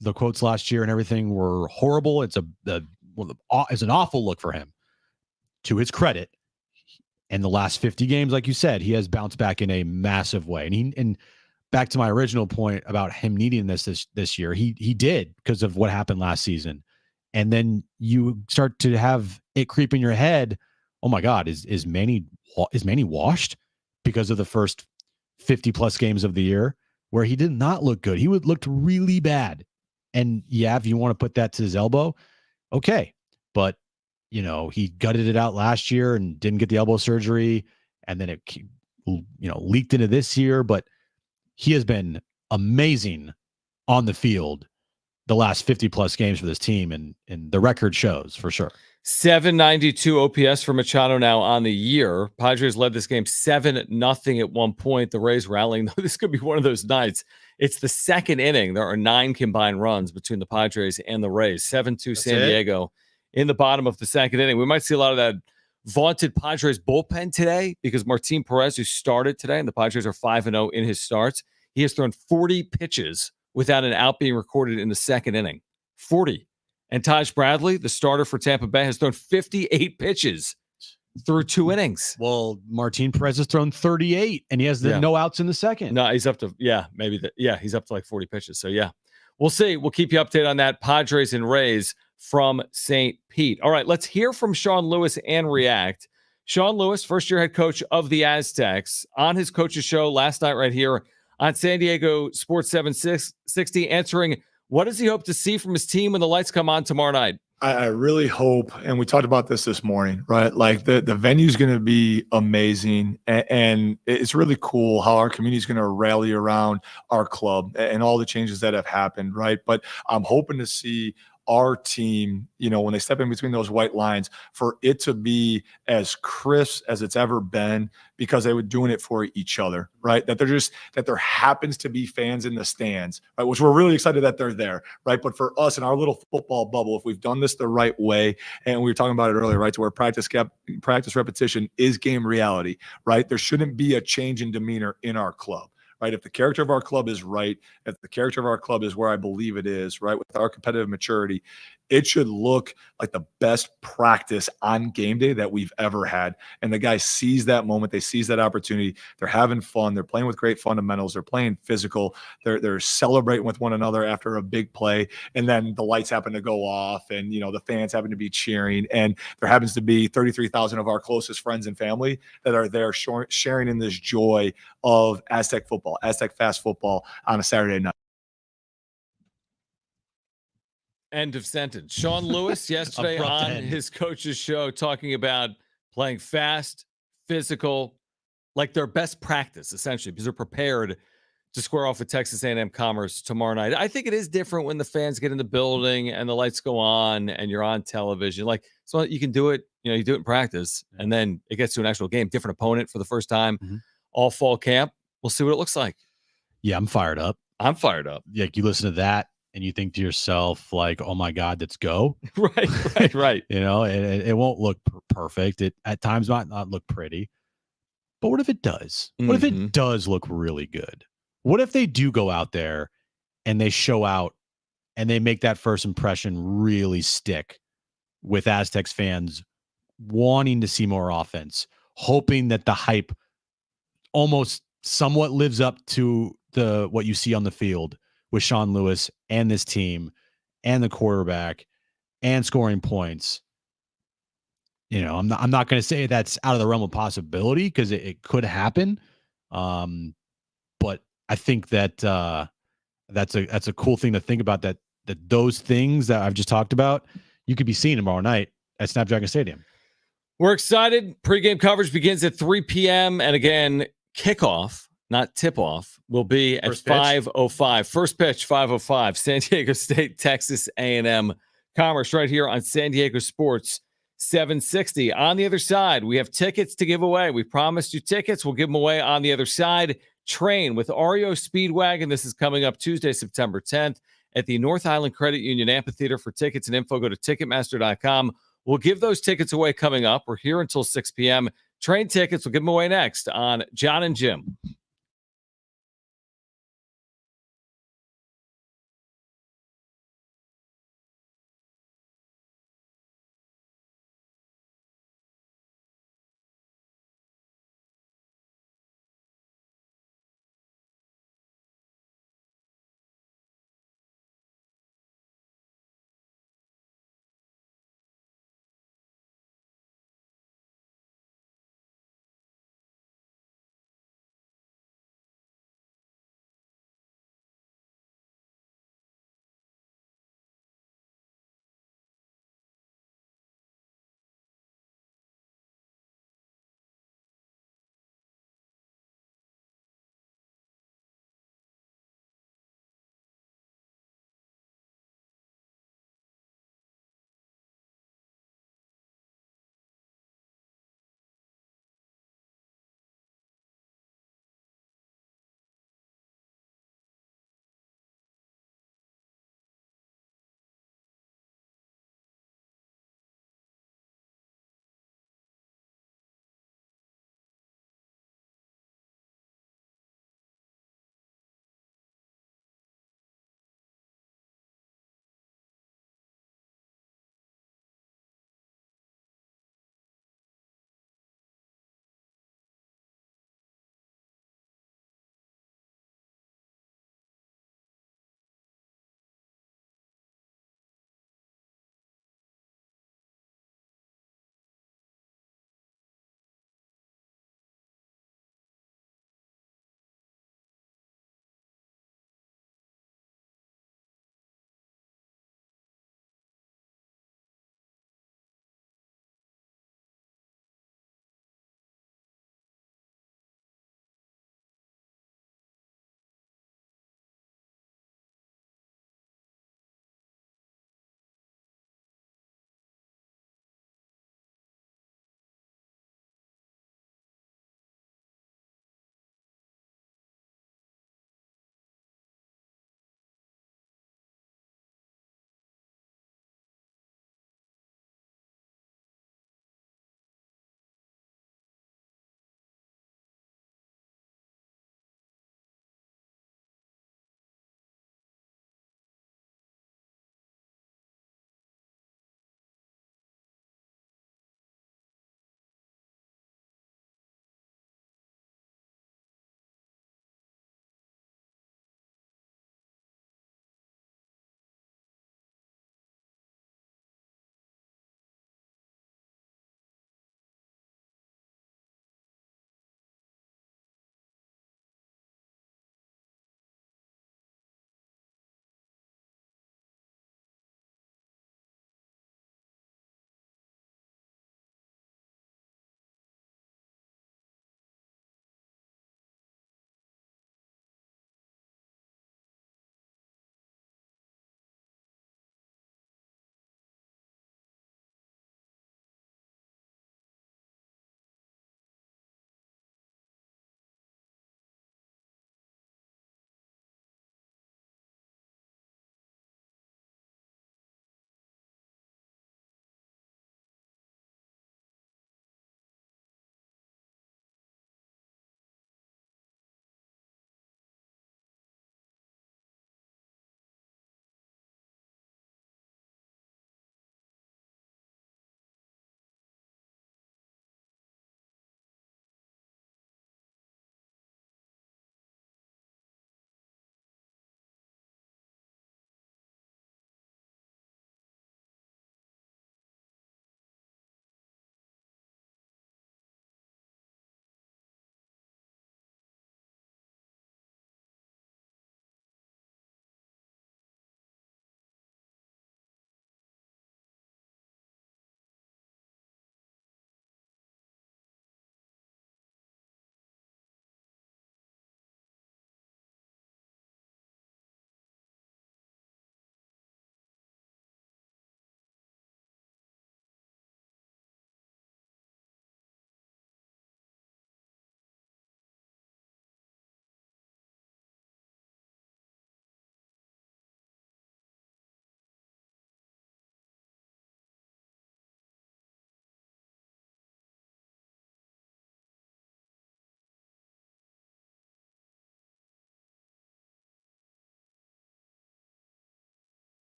the quotes last year and everything were horrible. It's an awful look for him. To his credit, in the last 50 games, like you said, he has bounced back in a massive way. And back to my original point about him needing this year, he did, because of what happened last season. And then you start to have it creep in your head. Oh my God, is Manny washed because of the first 50 plus games of the year where he did not look good? He looked really bad. And yeah, if you want to put that to his elbow, okay. But he gutted it out last year and didn't get the elbow surgery. And then it, leaked into this year, but he has been amazing on the field the last 50 plus games for this team. And the record shows for sure. 792 OPS for Machado now on the year. Padres led this game 7-0 at one point. The Rays rallying. This could be one of those nights. It's the second inning. There are 9 combined runs between the Padres and the Rays. 7-2 San Diego in the bottom of the second inning. We might see a lot of that vaunted Padres bullpen today because Martin Perez, who started today, and the Padres are 5-0 in his starts, he has thrown 40 pitches without an out being recorded in the second inning. 40. And Taj Bradley, the starter for Tampa Bay, has thrown 58 pitches through 2 innings. Well, Martin Perez has thrown 38, and he has no outs in the second. No, he's up to, he's up to like 40 pitches. So, yeah, we'll see. We'll keep you updated on that. Padres and Rays from St. Pete. All right, let's hear from Sean Lewis and react. Sean Lewis, first-year head coach of the Aztecs, on his coach's show last night right here on San Diego Sports 760, answering what does he hope to see from his team when the lights come on tomorrow night. I really hope, and we talked about this morning, right? Like the venue is going to be amazing, and it's really cool how our community is going to rally around our club and all the changes that have happened, right? But I'm hoping to see our team, when they step in between those white lines, for it to be as crisp as it's ever been, because they were doing it for each other, right? That there happens to be fans in the stands, right? Which we're really excited that they're there, right? But for us in our little football bubble, if we've done this the right way, and we were talking about it earlier, right? To where practice repetition is game reality, right? There shouldn't be a change in demeanor in our club. Right. If the character of our club is right, if the character of our club is where I believe it is, right, with our competitive maturity, it should look like the best practice on game day that we've ever had. And the guy sees that moment. They seize that opportunity. They're having fun. They're playing with great fundamentals. They're playing physical. They're celebrating with one another after a big play. And then the lights happen to go off and, the fans happen to be cheering. And there happens to be 33,000 of our closest friends and family that are there sharing in this joy of Aztec football, Aztec fast football on a Saturday night. End of sentence. Sean Lewis yesterday Abrupt on end. his coach's show talking about playing fast, physical, like their best practice, essentially, because they're prepared to square off with Texas A&M Commerce tomorrow night. I think it is different when the fans get in the building and the lights go on and you're on television. Like, so you can do it, you do it in practice, and then it gets to an actual game, different opponent for the first time, all fall camp. We'll see what it looks like. Yeah, I'm fired up. I'm fired up. Like, you listen to that and you think to yourself, like, oh my God, let's go. Right. It won't look perfect. It at times might not look pretty. But what if it does? What if it does look really good? What if they do go out there and they show out and they make that first impression really stick with Aztecs fans wanting to see more offense, hoping that the hype almost somewhat lives up to what you see on the field with Sean Lewis and this team and the quarterback and scoring points. I'm not going to say that's out of the realm of possibility, because it could happen. But I think that that's a cool thing to think about, that those things that I've just talked about, you could be seeing tomorrow night at Snapdragon Stadium. We're excited. Pre-game coverage begins at 3 p.m. And again, kickoff, not tip-off, will be at 5:05. First pitch, 5:05. San Diego State, Texas A&M Commerce, right here on San Diego Sports 760. On the other side, we have tickets to give away. We promised you tickets. We'll give them away on the other side. Train with REO Speedwagon. This is coming up Tuesday, September 10th at the North Island Credit Union Amphitheater. For tickets and info, go to Ticketmaster.com. We'll give those tickets away coming up. We're here until 6 p.m. Train tickets, we'll give them away next on Jon and Jim.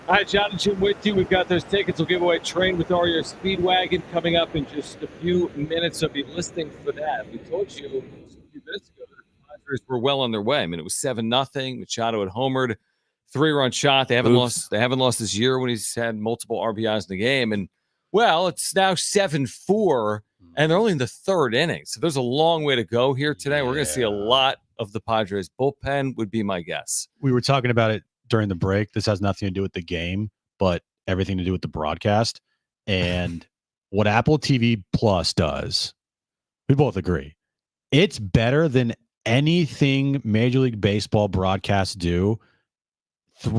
All right, Jon and Jim with you. We've got those tickets. We'll give away Train with Aria Speedwagon coming up in just a few minutes. So be listening for that. We told you a few minutes ago that the Padres were well on their way. I mean, it was 7-0. Machado had homered, 3-run shot. They haven't lost. They haven't lost this year when he's had multiple RBIs in the game. And well, it's now 7-4, and they're only in the third inning. So there's a long way to go here today. We're going to see a lot of the Padres bullpen, would be my guess. We were talking about it during the break. This has nothing to do with the game, but everything to do with the broadcast. And what Apple TV Plus does, we both agree, it's better than anything Major League Baseball broadcasts do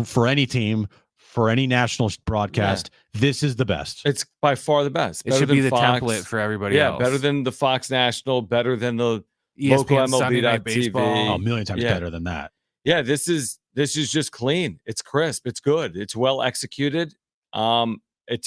for any team, for any national broadcast. This is the best. It's by far the best. It should be the template for everybody else. Yeah, better than the Fox National, better than the ESPN local Sunday Night MLB.TV. Baseball. A million times better than that. Yeah, this is just clean. It's crisp. It's good. It's well executed. To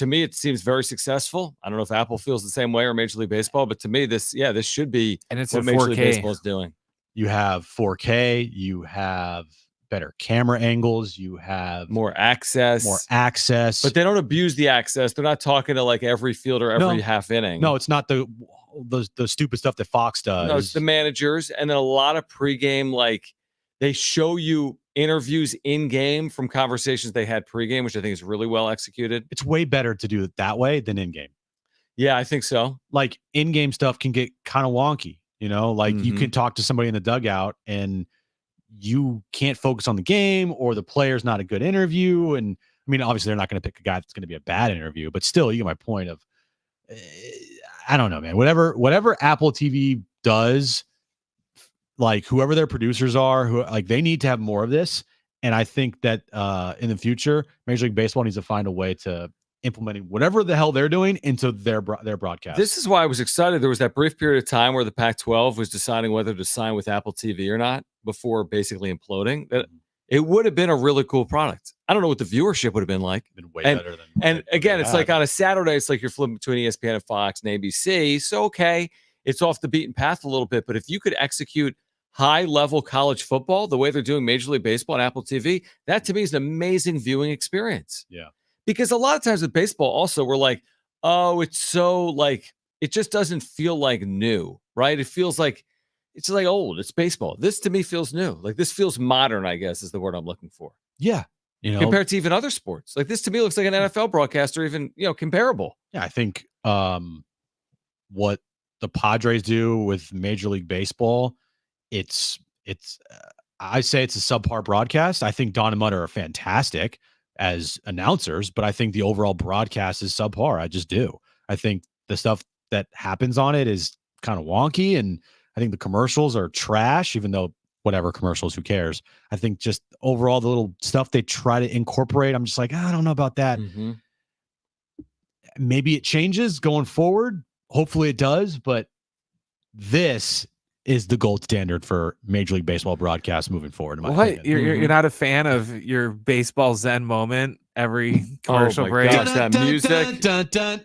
me, it seems very successful. I don't know if Apple feels the same way or Major League Baseball, but to me, this should be and it's what Major League Baseball is doing. You have 4K. You have better camera angles. You have more access. But they don't abuse the access. They're not talking to like every fielder every half inning. No, it's not the stupid stuff that Fox does. No, it's the managers, and then a lot of pregame, like they show you interviews in game from conversations they had pregame, which I think is really well executed. It's way better to do it that way than in game. Yeah, I think so. Like in game stuff can get kind of wonky, like you can talk to somebody in the dugout and you can't focus on the game, or the player's not a good interview. And I mean, obviously they're not going to pick a guy that's going to be a bad interview, but still you get my point of, I don't know, man, whatever Apple TV does, like whoever their producers are, they need to have more of this. And I think that in the future, Major League Baseball needs to find a way to implementing whatever the hell they're doing into their broadcast. This is why I was excited. There was that brief period of time where the Pac-12 was deciding whether to sign with Apple TV or not before basically imploding. That it would have been a really cool product. I don't know what the viewership would have been like. Been way better than. And again, it's like on a Saturday, it's like you're flipping between ESPN and Fox and ABC. So okay, it's off the beaten path a little bit. But if you could execute high-level college football the way they're doing Major League Baseball and Apple TV, that to me is an amazing viewing experience. Yeah. Because a lot of times with baseball also, we're like, oh, it's so like, it just doesn't feel like new, right? It feels like, it's like old. It's baseball. This to me feels new. Like this feels modern, I guess is the word I'm looking for. Yeah. Compared to even other sports. Like this to me looks like an NFL broadcaster, even, comparable. Yeah, I think what the Padres do with Major League Baseball, I say it's a subpar broadcast. I think Don and Mudd are fantastic as announcers, but I think the overall broadcast is subpar. I just do. I think the stuff that happens on it is kind of wonky, and I think the commercials are trash, even though whatever commercials, who cares? I think just overall the little stuff they try to incorporate, I'm just like, I don't know about that. Mm-hmm. Maybe it changes going forward. Hopefully it does, but this is the gold standard for Major League Baseball broadcasts moving forward. What? You're not a fan of your baseball zen moment every commercial break? Gosh, that music.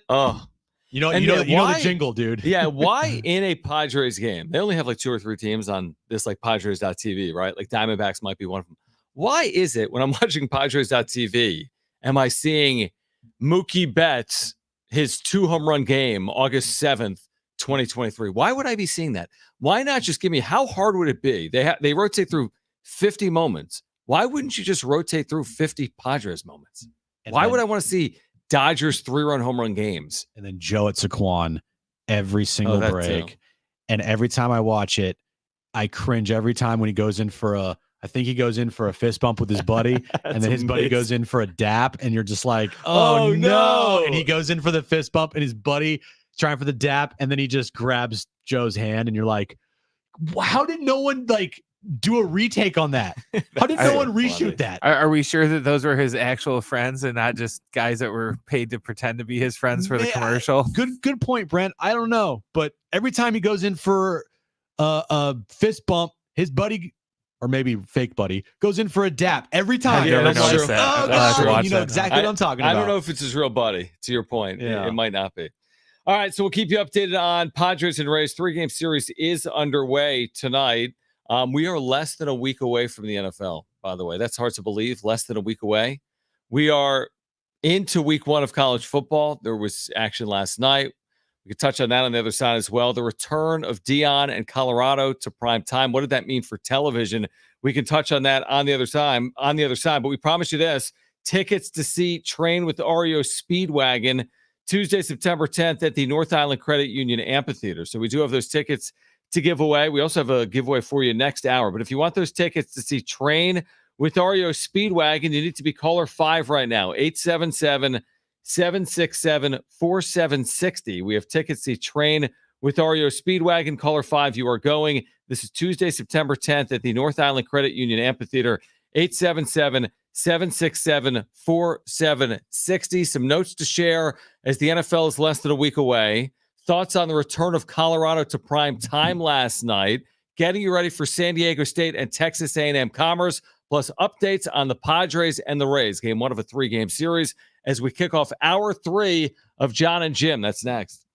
Oh, you know the jingle, dude. Yeah, why in a Padres game? They only have like 2 or 3 teams on this, like Padres.tv, right? Like Diamondbacks might be one of them. Why is it when I'm watching Padres.tv, am I seeing Mookie Betts, his 2 home run game, August 7th, 2023? Why would I be seeing that? Why not just give me, how hard would it be? They rotate through 50 moments. Why wouldn't you just rotate through 50 Padres moments? Why would I want to see Dodgers 3-run home run games? And then Joe at Saquon every single break. Too. And every time I watch it, I cringe every time when he goes in for I think he goes in for a fist bump with his buddy, and then his buddy goes in for a dap, and you're just like, oh no. And he goes in for the fist bump, and his buddy trying for the dap, and then he just grabs Joe's hand, and you're like, how did no one do a retake on that? How did no one reshoot that? Are we sure that those were his actual friends and not just guys that were paid to pretend to be his friends for the commercial? Good point, Brent. I don't know, but every time he goes in for a fist bump, his buddy, or maybe fake buddy, goes in for a dap every time. Yeah, that's true. you know exactly what I'm talking about. I don't know if it's his real buddy, to your point. Yeah. It might not be. All right, so we'll keep you updated on Padres and Rays. 3-game series is underway tonight. We are less than a week away from the NFL, by the way. That's hard to believe. Less than a week away. We are into week 1 of college football. There was action last night. We could touch on that on the other side as well. The return of Dion and Colorado to prime time. What did that mean for television? We can touch on that on the other side. But we promise you this: tickets to see Train with REO Speedwagon Tuesday, September 10th at the North Island Credit Union Amphitheater. So we do have those tickets to give away. We also have a giveaway for you next hour. But if you want those tickets to see Train with REO Speedwagon, you need to be caller 5 right now, 877-767-4760. We have tickets to Train with REO Speedwagon. Caller 5, you are going. This is Tuesday, September 10th at the North Island Credit Union Amphitheater, 877-767-4760. Some notes to share as the NFL is less than a week away. Thoughts on the return of Colorado to prime time last night. Getting you ready for San Diego State and Texas A&M Commerce, plus updates on the Padres and the Rays. Game 1 of a 3-game series as we kick off hour 3 of Jon and Jim. That's next.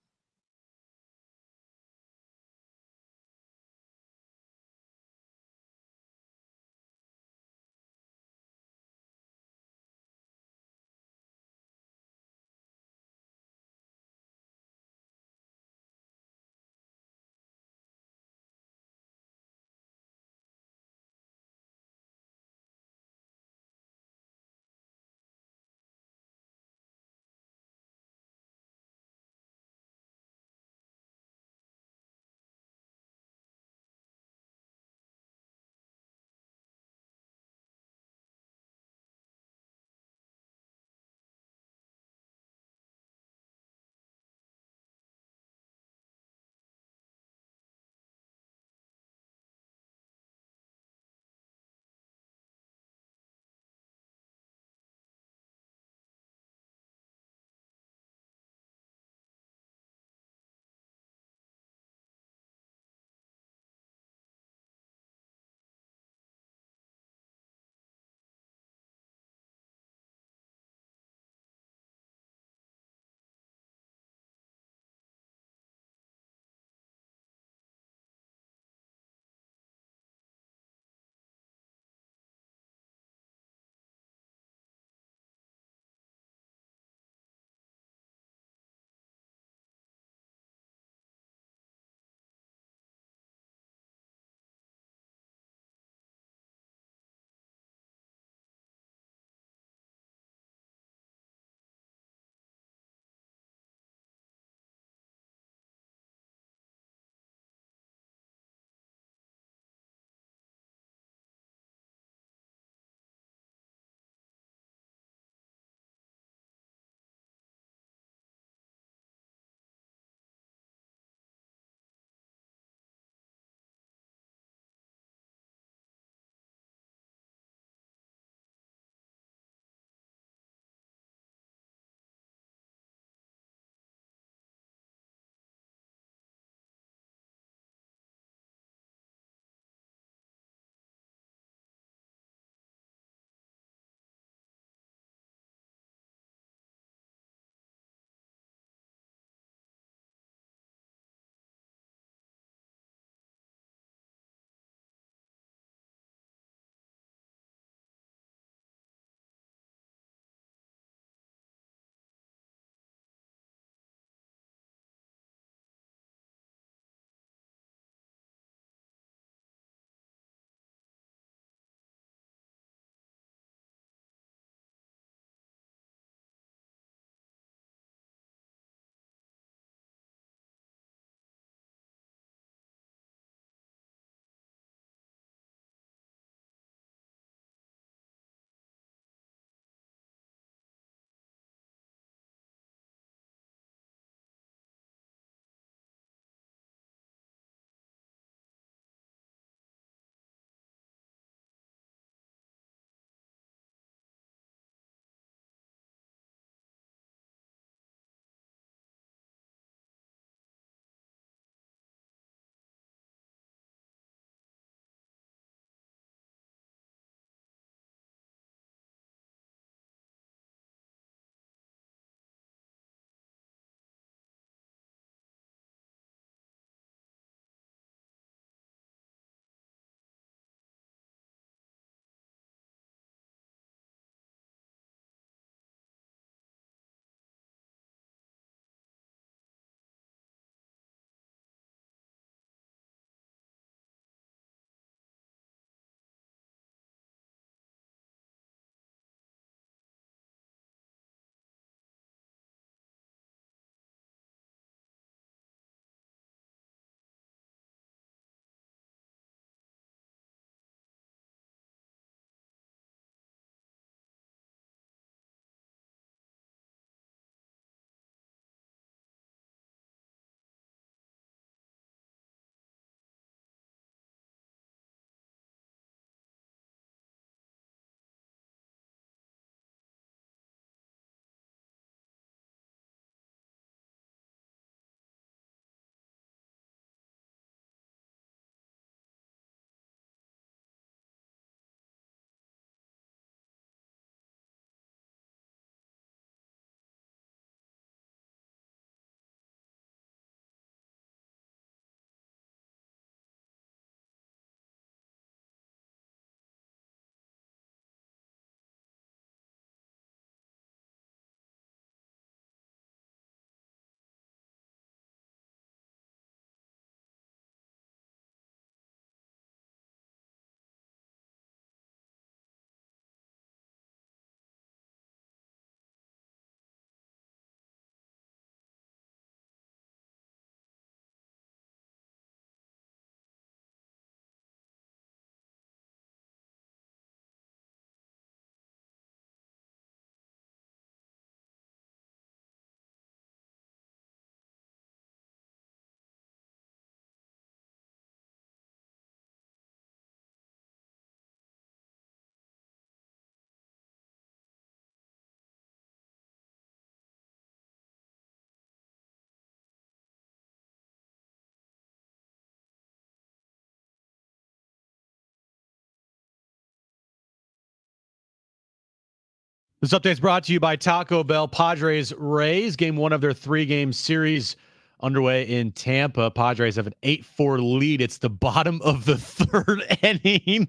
This update is brought to you by Taco Bell. Padres Rays, game 1 of their 3-game series underway in Tampa. Padres have an 8-4 lead. It's the bottom of the 3rd inning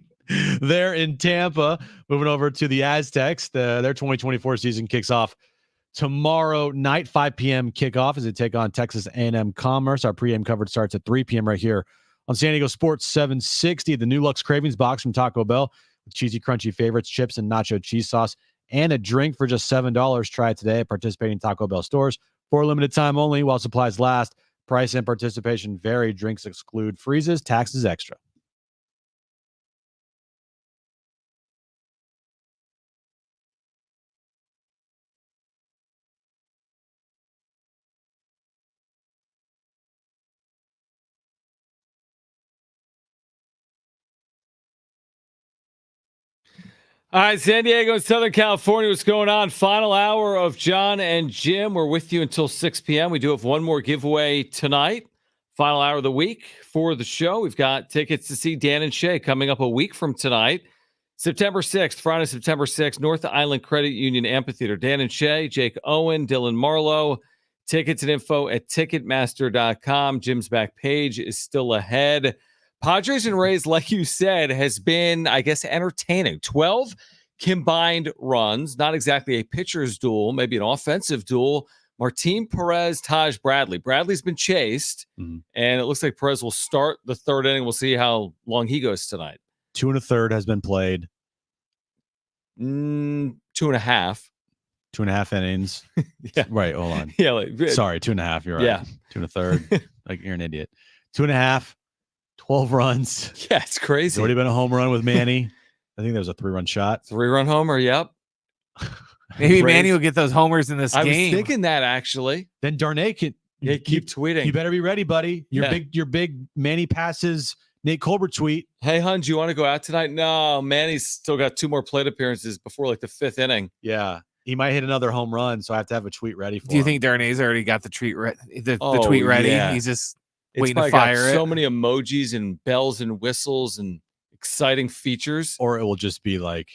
there in Tampa. Moving over to the Aztecs. Their 2024 season kicks off tomorrow night, 5 p.m. kickoff as they take on Texas A&M Commerce. Our pregame coverage starts at 3 p.m. right here on San Diego Sports 760. The new Lux Cravings box from Taco Bell with cheesy, crunchy favorites, chips, and nacho cheese sauce, and a drink for just $7. Try it today at participating Taco Bell stores for a limited time only while supplies last. Price and participation vary. Drinks exclude freezes. Taxes extra. All right, San Diego and Southern California, what's going on? Final hour of Jon and Jim. We're with you until 6 p.m. We do have one more giveaway tonight. Final hour of the week for the show. We've got tickets to see Dan and Shay coming up a week from tonight. September 6th, Friday, September 6th, North Island Credit Union Amphitheater. Dan and Shay, Jake Owen, Dylan Marlowe. Tickets and info at Ticketmaster.com. Jim's back page is still ahead. Padres and Rays, like you said, has been, I guess, entertaining. 12 combined runs, not exactly a pitcher's duel, maybe an offensive duel. Martin Perez, Taj Bradley. Bradley's been chased, and it looks like Perez will start the 3rd inning. We'll see how long he goes tonight. 2 1/3 has been played. 2.5. 2.5 innings. Yeah. Right, hold on. Yeah. Sorry, 2.5. You're right. Yeah. 2 1/3. Like, you're an idiot. 2.5. 12 runs. Yeah, it's crazy. There's already been a home run with Manny. I think there was a 3-run shot. 3-run homer, yep. Maybe Manny will get those homers in this I game. was thinking that, actually. Then Darnay can keep tweeting. You better be ready, buddy. Your big Manny passes Nate Colbert tweet. Hey, hun, do you want to go out tonight? No, Manny's still got 2 more plate appearances before like the 5th inning. Yeah. He might hit another home run, so I have to have a tweet ready for him. Do you think Darnay's already got the tweet the tweet ready? Yeah. He's just It's waiting to probably got fire it. so many emojis and bells and whistles and exciting features. Or it will just be like,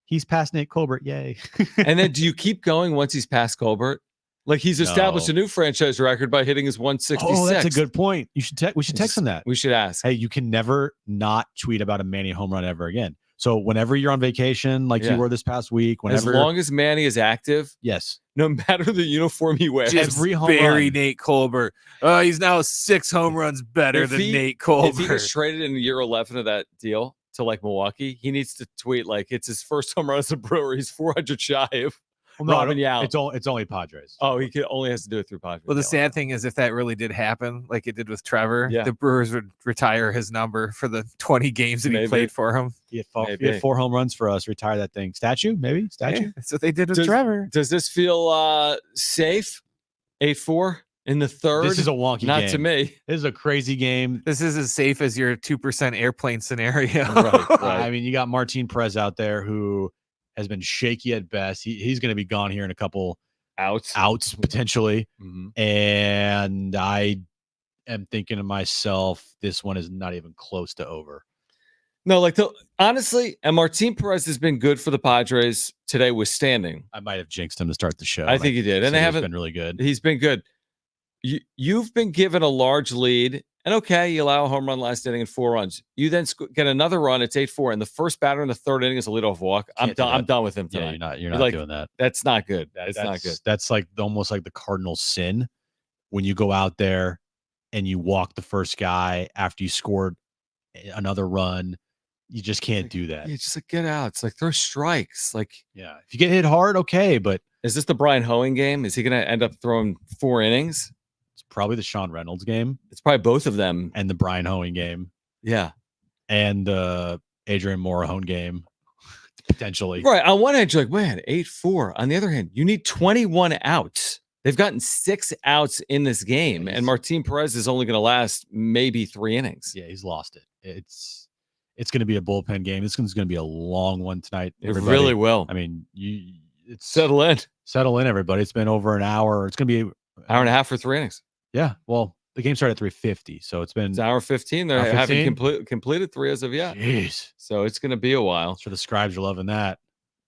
he's past Nate Colbert, yay. And then do you keep going once he's past Colbert? Like he's established a new franchise record by hitting his 166. Oh, that's a good point. We should text him that. We should ask. Hey, you can never not tweet about a Manny home run ever again. So whenever you're on vacation, like you were this past week, whenever, as long as Manny is active, yes, no matter the uniform he wears, every home bury run. Nate Colbert. He's now 6 home runs better than Nate Colbert. If he gets traded in year 11 of that deal to like Milwaukee, he needs to tweet like it's his first home run as a Brewer. He's 400 shy of Robin Yount. It's only Padres. Oh, he only has to do it through Padres. Well, the sad thing is, if that really did happen, like it did with Trevor, Yeah. the Brewers would retire his number for the 20 games that he played for him. He had 4 home runs for us. Retire that thing. Statue, maybe? Statue? Yeah, that's what they did with Trevor. Does this feel safe? 8-4 in the 3rd? This is a wonky game. Not to me. This is a crazy game. This is as safe as your 2% airplane scenario. Right. I mean, you got Martin Perez out there who has been shaky at best. He's going to be gone here in a couple outs potentially. Mm-hmm. And I am thinking to myself, this one is not even close to over. No, honestly, and Martin Perez has been good for the Padres today, withstanding. I might have jinxed him to start the show. I think he did, and they haven't been really good. He's been good. You've been given a large lead, and okay, you allow a home run last inning and 4 runs. You then get another run. It's 8-4, and the first batter in the 3rd inning is a leadoff walk. I'm done with him tonight. Yeah, you're not doing that. That's not good. That's not good. That's like almost like the cardinal sin when you go out there and you walk the first guy after you scored another run. You just can't do that. You just get out. It's like throw strikes. Like, yeah, if you get hit hard, okay, but is this the Brian Hoeing game? Is he going to end up throwing 4 innings? It's probably the Sean Reynolds game. It's probably both of them, and the Brian Hoeing game. Yeah, and the Adrian Morahone game potentially. Right. On one hand, you're like, man, 8-4. On the other hand, you need 21 outs. They've gotten 6 outs in this game, and Martin Perez is only going to last maybe 3 innings. Yeah, he's lost it. It's going to be a bullpen game. This one's going to be a long one tonight. It really will. I mean, it's settle in, everybody. It's been over an hour. It's going to be an hour and a half for 3 innings. Yeah. Well, the game started at 3:50, so it's been hour 15. They haven't completed 3 as of yet. Jeez. So it's going to be a while. So the scribes are loving that.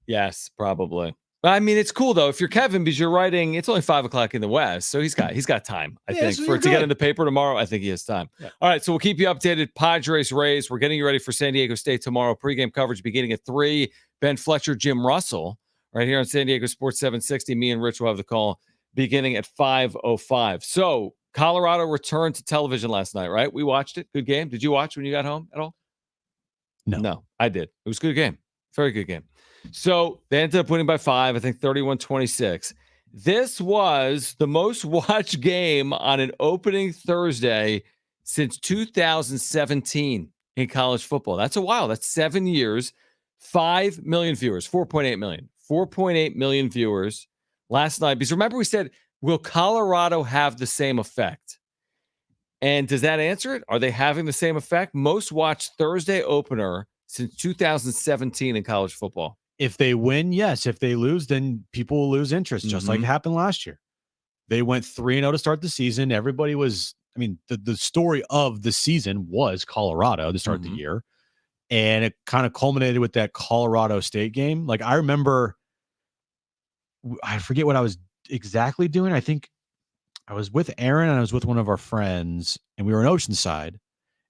Yes, probably. I mean, it's cool though. If you're Kevin, because you're writing, it's only 5 o'clock in the West, so he's got time. I think so for you're it to get good. in the paper tomorrow. I think he has time. Yeah. All right, so we'll keep you updated. Padres Rays. We're getting you ready for San Diego State tomorrow. Pregame coverage beginning at 3. Ben Fletcher, Jim Russell, right here on San Diego Sports 760. Me and Rich will have the call beginning at 5:05. So Colorado returned to television last night, right? We watched it. Good game. Did you watch when you got home at all? No, I did. It was a good game. Very good game. So they ended up winning by 5, I think 31-26. This was the most watched game on an opening Thursday since 2017 in college football. That's a while. That's 7 years, 5 million viewers, 4.8 million. 4.8 million viewers last night. Because remember we said, will Colorado have the same effect? And does that answer it? Are they having the same effect? Most watched Thursday opener since 2017 in college football. If they win, yes. If they lose, then people will lose interest, just like it happened last year. They went 3-0 to start the season. Everybody was, I mean, the story of the season was Colorado to start the year. And it kind of culminated with that Colorado State game. Like, I remember, I forget what I was exactly doing. I think I was with Aaron and I was with one of our friends, and we were in Oceanside.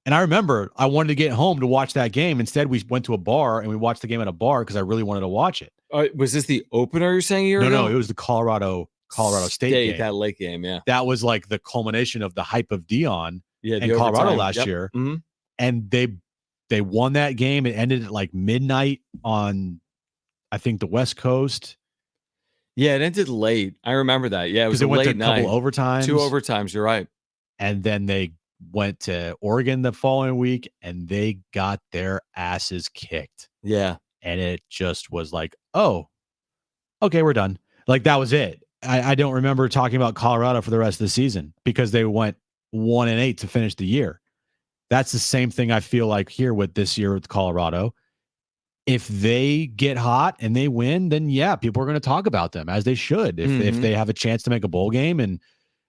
And I remember I wanted to get home to watch that game. Instead, we went to a bar and we watched the game at a bar because I really wanted to watch it. Was this the opener you're saying a year ago? No, it was the Colorado State game. That late game, yeah. That was like the culmination of the hype of Dion and Colorado last year. And they won that game. It ended at like midnight on, I think, the West Coast. Yeah, it ended late. I remember that. Yeah, it was a late night. Couple overtimes. 2 overtimes, you're right. And then they went to Oregon the following week, and they got their asses kicked. Yeah. And it just was like, oh, okay, we're done. Like, that was it. I don't remember talking about Colorado for the rest of the season because they went 1-8 to finish the year. That's the same thing I feel like here with this year with Colorado. If they get hot and they win, then yeah, people are going to talk about them, as they should. If they have a chance to make a bowl game and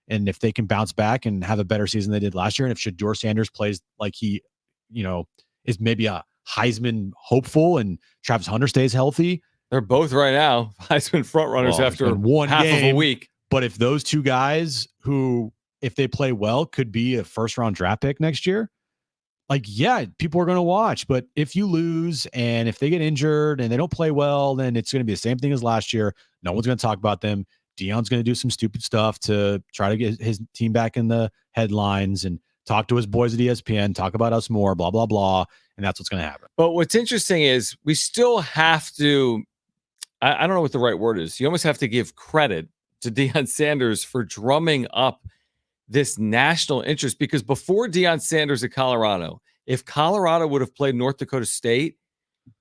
if they can bounce back and have a better season than they did last year, and if Shedeur Sanders plays like he, is maybe a Heisman hopeful, and Travis Hunter stays healthy. They're both right now Heisman front runners after one half game, of a week. But if those two guys who, if they play well, could be a first-round draft pick next year, like, yeah, people are going to watch. But if you lose and if they get injured and they don't play well, then it's going to be the same thing as last year. No one's going to talk about them. Dion's going to do some stupid stuff to try to get his team back in the headlines and talk to his boys at ESPN, talk about us more, blah, blah, blah. And that's what's going to happen. But what's interesting is we still have to, I don't know what the right word is. You almost have to give credit to Deion Sanders for drumming up this national interest, because before Deion Sanders at Colorado, if Colorado would have played North Dakota State,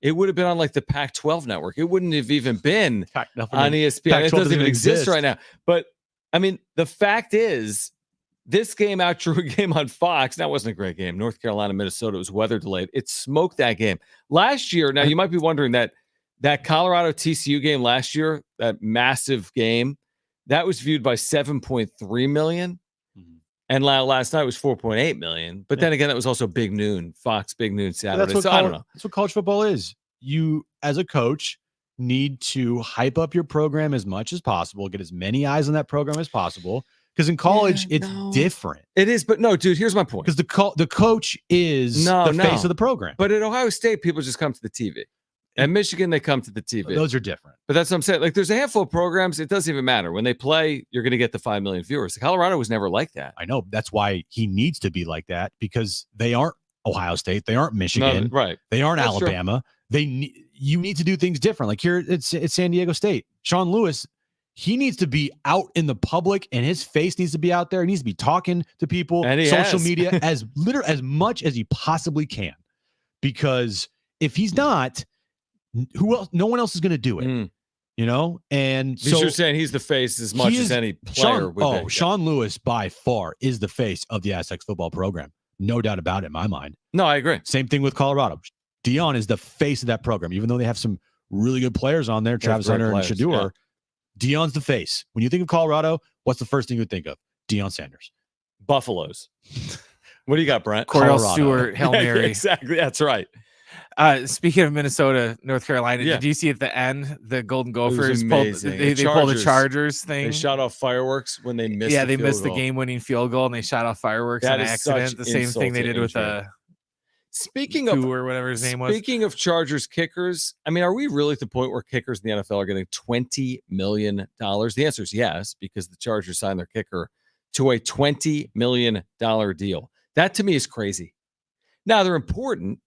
it would have been on like the Pac-12 network. It wouldn't have even been on ESPN. It doesn't even exist right now. But I mean, the fact is, this game outdrew a game on Fox. That wasn't a great game. North Carolina, Minnesota, was weather delayed. It smoked that game. Last year, now you might be wondering that Colorado TCU game last year, that massive game, that was viewed by 7.3 million. And last night was 4.8 million. But then again, that was also Big Noon, Fox Big Noon Saturday. So I don't know. That's what college football is. You, as a coach, need to hype up your program as much as possible, get as many eyes on that program as possible. Because in college, it's different. It is, but no, dude, here's my point. Because the coach is the face of the program. But at Ohio State, people just come to the TV. At Michigan, they come to the TV. Those are different. But that's what I'm saying. Like, there's a handful of programs. It doesn't even matter. When they play, you're going to get the 5 million viewers. Colorado was never like that. I know. That's why he needs to be like that, because they aren't Ohio State. They aren't Michigan. No, right. They aren't Alabama. True. You need to do things different. Like here, it's San Diego State. Sean Lewis, he needs to be out in the public, and his face needs to be out there. He needs to be talking to people, and social media as much as he possibly can. Because if he's not, who else? No one else is going to do it. And so you're saying he's the face as much as any player. Sean Lewis by far is the face of the Aztecs football program. No doubt about it in my mind. No, I agree. Same thing with Colorado. Dion is the face of that program, even though they have some really good players on there, Travis Hunter and Shedeur. Yeah. Dion's the face. When you think of Colorado, what's the first thing you would think of? Deion Sanders. Buffaloes. What do you got, Brent? Cordell Stewart, Hail Mary. Exactly. That's right. Speaking of Minnesota, North Carolina, Yeah. did you see at the end the Golden was Gophers pulled amazing. they The pulled the Chargers, Chargers thing? They shot off fireworks when they missed. Yeah, the they field missed the goal. game-winning field goal and they shot off fireworks That on is such accident. The same thing they insult did to with injury. Speaking of or whatever his name was. Speaking of Chargers kickers, I mean, are we really at the point where kickers in the NFL are getting $20 million? The answer is yes, because the Chargers signed their kicker to a $20 million deal. That to me is crazy. Now they're important.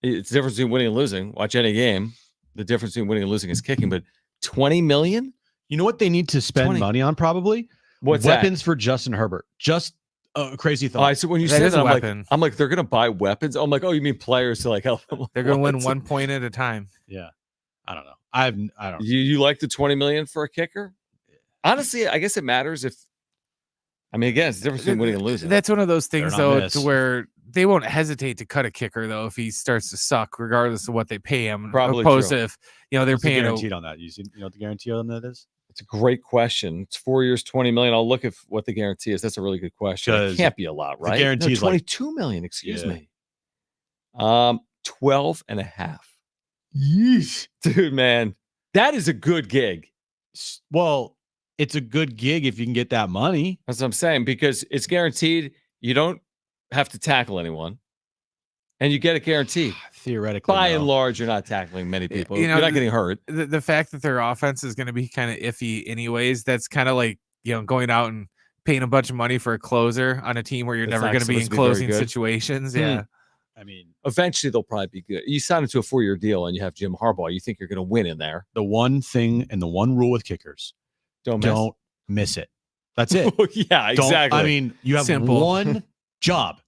It's the difference between winning and losing. Watch any game. The difference between winning and losing is kicking, but $20 million? You know what they need to spend 20. money on? Probably What's weapons for Justin Herbert. Just a crazy Oh, thought. so when you That said is that, a weapon. I'm like, they're going to buy weapons. I'm like, oh, you mean players to like help them? They're going to win 1 point at a time. Yeah, I don't know. I don't. Know. You like the $20 million for a kicker? Honestly, I guess it matters if. I mean, again, it's the difference between winning and losing. That's one of those things, though, miss. to where they won't hesitate to cut a kicker, though, if he starts to suck, regardless of what they pay him. Probably opposed true. to if they're What's the paying guaranteed on that. You know what the guarantee on that is? It's a great question. It's 4 years, $20 million. I'll look at what the guarantee is. That's a really good question. It can't be a lot, right? Guarantee is $22 million. Excuse me. 12 and a half. Yeesh. Dude, man, that is a good gig. Well, it's a good gig if you can get that money. That's what I'm saying, because it's guaranteed. You don't have to tackle anyone, and you get it guaranteed. Theoretically, By and large, you're not tackling many people. You know, you're not getting hurt. The fact that their offense is going to be kind of iffy anyways, that's kind of like, going out and paying a bunch of money for a closer on a team where you're That's never not going to be in supposed to be very closing good. situations. Yeah. I mean, Eventually, they'll probably be good. You sign into a 4-year deal, and you have Jim Harbaugh. You think you're going to win in there. the one thing and the one rule with kickers: don't miss it. That's it. Yeah, exactly. I mean, you have Simple. one job.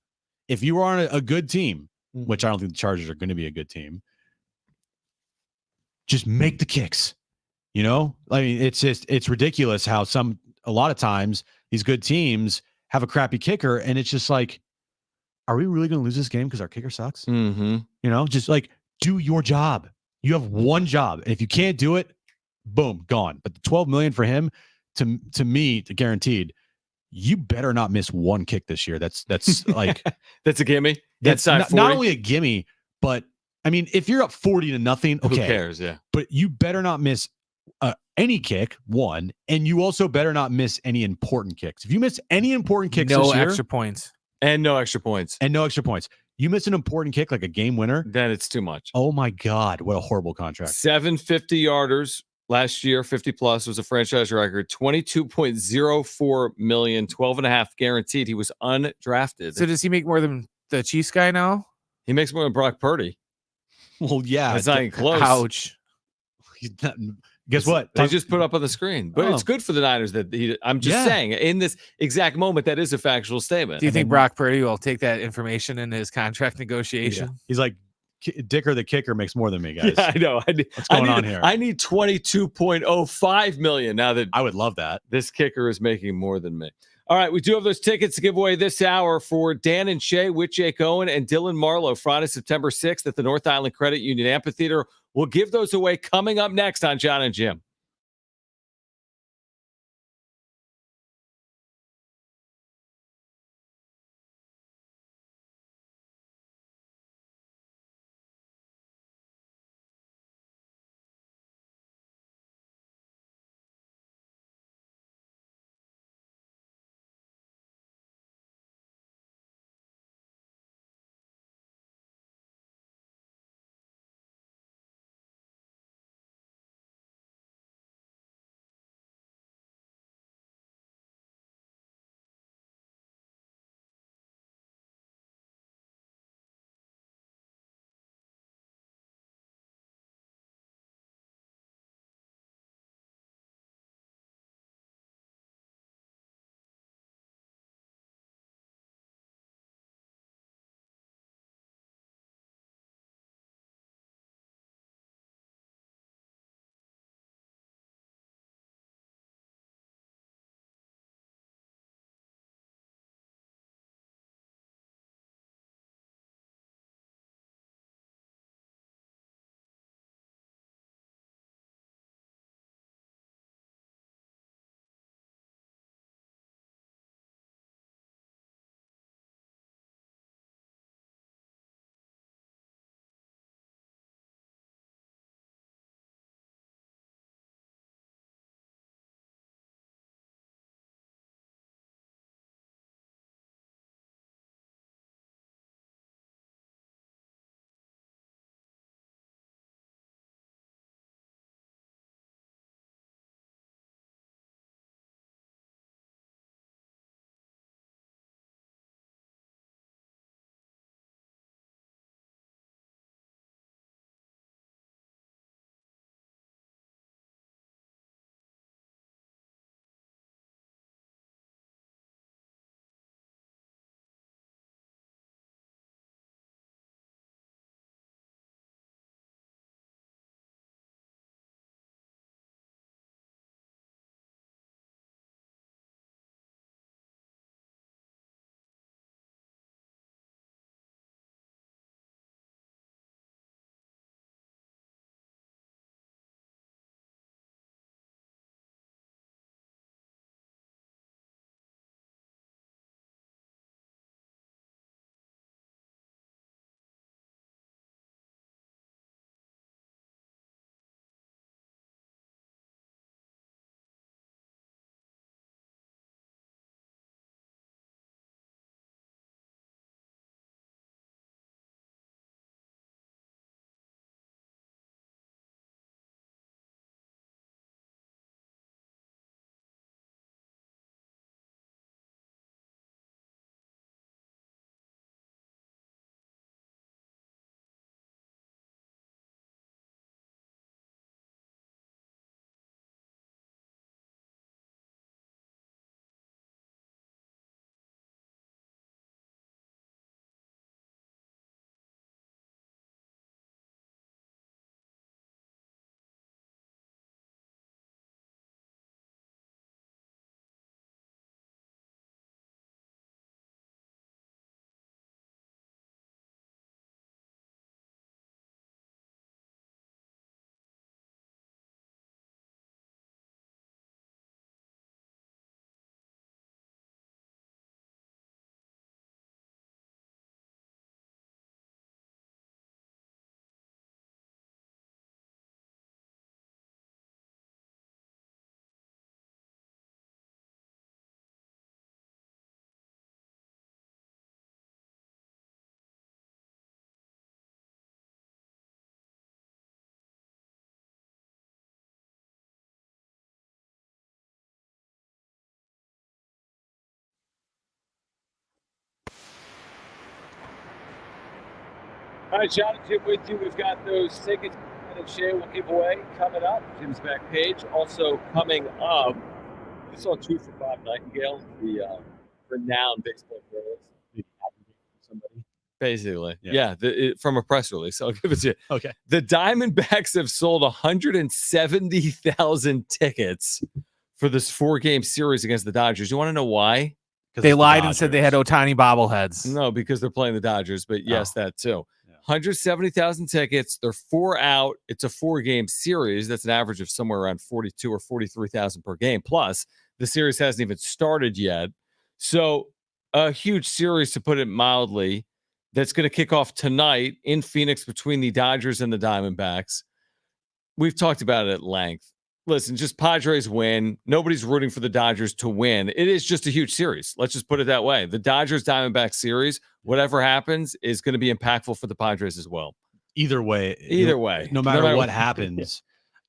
If you are on a good team, which I don't think the Chargers are going to be a good team, just make the kicks. I mean, it's ridiculous how a lot of times these good teams have a crappy kicker, and it's just like, are we really going to lose this game because our kicker sucks? Mm-hmm. Just like, do your job. You have one job, and if you can't do it, boom, gone. But the $12 million for him, to me, guaranteed. You better not miss one kick this year. That's like that's a gimme. That's Inside not 40? only a gimme, but I mean, if you're up 40-0, okay, Who cares? Yeah. but you better not miss any kick, one, and you also better not miss any important kicks. If you miss any important kicks No this year, extra points. And no extra points. you miss an important kick like a game winner, Then it's too much. oh my God, what a horrible contract. 750 yarders last year, 50 plus was a franchise record. 22.04 million, 12 and a half guaranteed. He was undrafted. So does he make more than the Chiefs guy now? He makes more than Brock Purdy. Well, yeah, That's not even close. Ouch. he's not, guess what? They just put up on the screen. But it's good for the Niners that I'm just saying, in this exact moment, that is a factual statement. Do you think Brock Purdy will take that information into his contract negotiation? Yeah. He's like, Dicker the kicker makes more than me, guys. Yeah, I know. What's going on here? I need 22.05 million now that I would love that. this kicker is making more than me. All right, we do have those tickets to give away this hour for Dan and Shay with Jake Owen and Dylan Marlowe, Friday, September 6th at the North Island Credit Union Amphitheater. We'll give those away coming up next on Jon and Jim. All right, John and Jim with you. We've got those tickets and share we'll give away coming up. Jim's back page. Also coming up, you saw a tweet from Bob Nightingale, the renowned baseball journalist. Somebody. Basically, yeah, from a press release. I'll give it to you. Okay. The Diamondbacks have sold 170,000 tickets for this 4-game series against the Dodgers. You want to know why? They lied and said they had Ohtani bobbleheads. No, because they're playing the Dodgers, but yes, that too. Yeah. 170,000 tickets. They're 4 out. It's a 4-game series. That's an average of somewhere around 42 or 43,000 per game. Plus, the series hasn't even started yet. So, a huge series, to put it mildly, that's going to kick off tonight in Phoenix between the Dodgers and the Diamondbacks. We've talked about it at length. Listen, just Padres win. Nobody's rooting for the Dodgers to win. It is just a huge series. Let's just put it that way. The Dodgers-Diamondbacks series, whatever happens, is going to be impactful for the Padres as well. Either way. No matter what happens,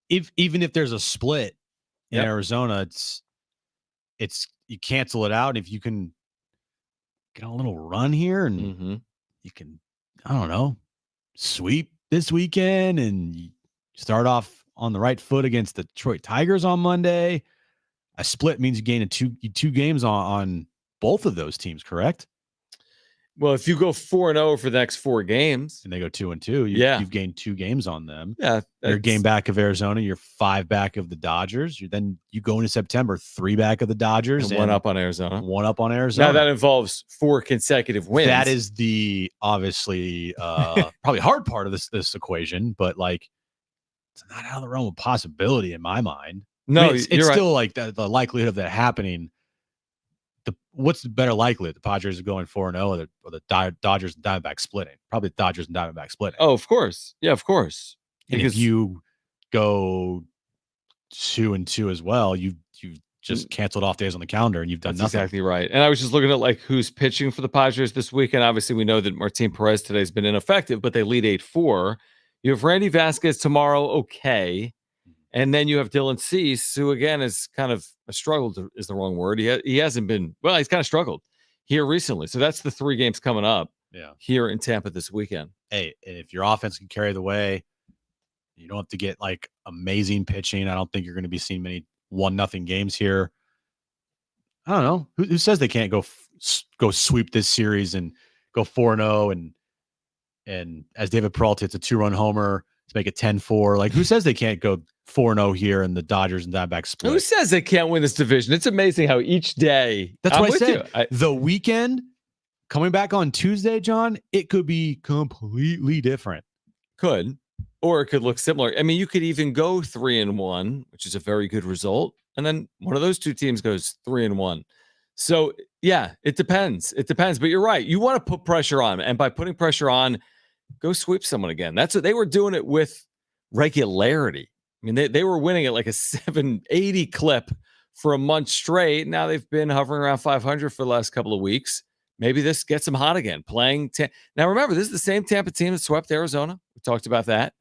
even if there's a split in Arizona, it's you cancel it out. If you can get a little run here and you can, I don't know, sweep this weekend and you start off on the right foot against the Detroit Tigers on Monday. A split means you gain two games on both of those teams, correct? Well, if you go 4-0 for the next 4 games, and they go 2-2, you've gained 2 games on them. Yeah, you're a game back of Arizona. You're 5 back of the Dodgers. Then you go into September 3 back of the Dodgers and 1 up on Arizona. 1 up on Arizona. Now that involves 4 consecutive wins. That is the obviously probably hard part of this equation, but like it's not out of the realm of possibility in my mind. No, I mean, it's right. still like the likelihood of that happening. What's the better likelihood? The Padres are going 4-0 or the Dodgers and Diamondbacks splitting? Probably the Dodgers and Diamondbacks splitting. Oh, of course. Yeah, of course. And because if you go 2-2 as well, you've just canceled off days on the calendar and you've done nothing. Exactly right. And I was just looking at like who's pitching for the Padres this weekend. Obviously, we know that Martin Perez today has been ineffective, but they lead 8-4. You have Randy Vasquez tomorrow, okay. And then you have Dylan Cease, who again is kind of struggled is the wrong word. He hasn't been, well, he's kind of struggled here recently. So that's the 3 games coming up here in Tampa this weekend. Hey, and if your offense can carry the way, you don't have to get like amazing pitching. I don't think you're going to be seeing many 1-0 games here. I don't know. Who says they can't go sweep this series and go 4-0 and as David Peralta hits a 2-run homer to make it 10-4. Like, who says they can't go 4-0 here in the Dodgers and Diamondbacks split? Who says they can't win this division? It's amazing how each day. That's what I said. The weekend coming back on Tuesday, John, it could be completely different. Could, or it could look similar. I mean, you could even go 3-1, which is a very good result, and then one of those 2 teams goes 3-1. So yeah, it depends. It depends. But you're right. You want to put pressure on, and by putting pressure on, go sweep someone again. That's what they were doing it with regularity. I mean, they were winning at like a 780 clip for a month straight. Now they've been hovering around 500 for the last couple of weeks. Maybe this gets them hot again. Now remember, this is the same Tampa team that swept Arizona. We talked about that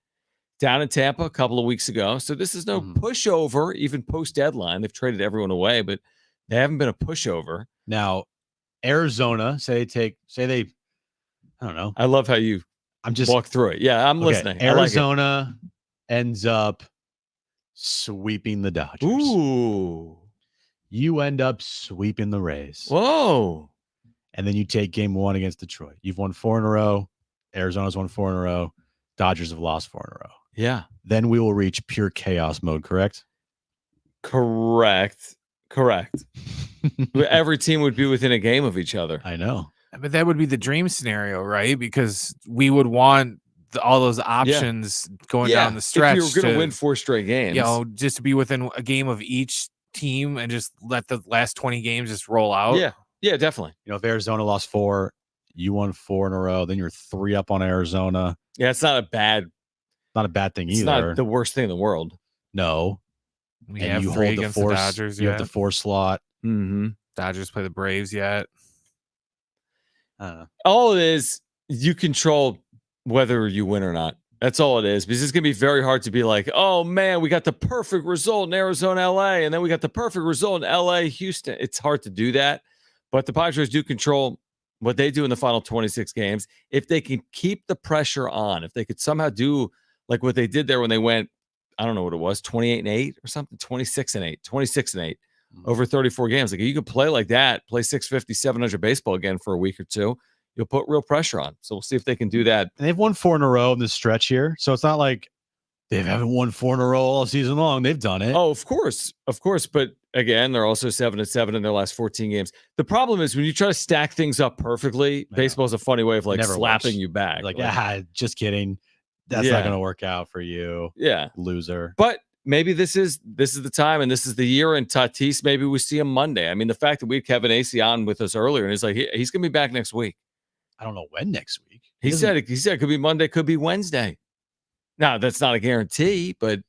down in Tampa a couple of weeks ago. So this is no pushover, even post deadline. They've traded everyone away, but they haven't been a pushover. Now, Arizona, say they, I don't know. I love how you walk through it. Yeah, I'm listening. Arizona ends up sweeping the Dodgers. Ooh. You end up sweeping the Rays. Whoa. And then you take game 1 against Detroit. You've won 4 in a row. Arizona's won 4 in a row. Dodgers have lost 4 in a row. Yeah. Then we will reach pure chaos mode, correct? Correct. Every team would be within a game of each other. I know. But that would be the dream scenario, right? Because we would want all those options going down the stretch. If you were going to win 4 straight games. You know, just to be within a game of each team and just let the last 20 games just roll out. Yeah, definitely. You know, if Arizona lost 4, you won 4 in a row, then you're 3 up on Arizona. Yeah, it's not a bad thing either. It's not the worst thing in the world. No. We have you 3 hold against the Dodgers. You have the 4 slot. Dodgers play the Braves yet. All it is, you control whether you win or not. That's all it is. Because it's going to be very hard to be like, oh, man, we got the perfect result in Arizona, LA, and then we got the perfect result in LA, Houston. It's hard to do that. But the Padres do control what they do in the final 26 games, if they can keep the pressure on, if they could somehow do like what they did there when they went, I don't know what it was, 28-8 or something, 26-8 over 34 games. Like you could play like that, play 650, 700 baseball again for a week or two. You'll put real pressure on. So we'll see if they can do that. And they've won 4 in a row in this stretch here. So it's not like they haven't won 4 in a row all season long. They've done it. Oh, of course. But again, they're also 7-7 in their last 14 games. The problem is when you try to stack things up perfectly, baseball is a funny way of like slapping you back. Like, just kidding. That's not going to work out for you. Yeah. Loser. But maybe this is the time and this is the year. And Tatis, maybe we see him Monday. I mean, the fact that we had Kevin Acee on with us earlier and he's like, he's going to be back next week. I don't know when next week. He said it could be Monday, could be Wednesday. Now, that's not a guarantee, but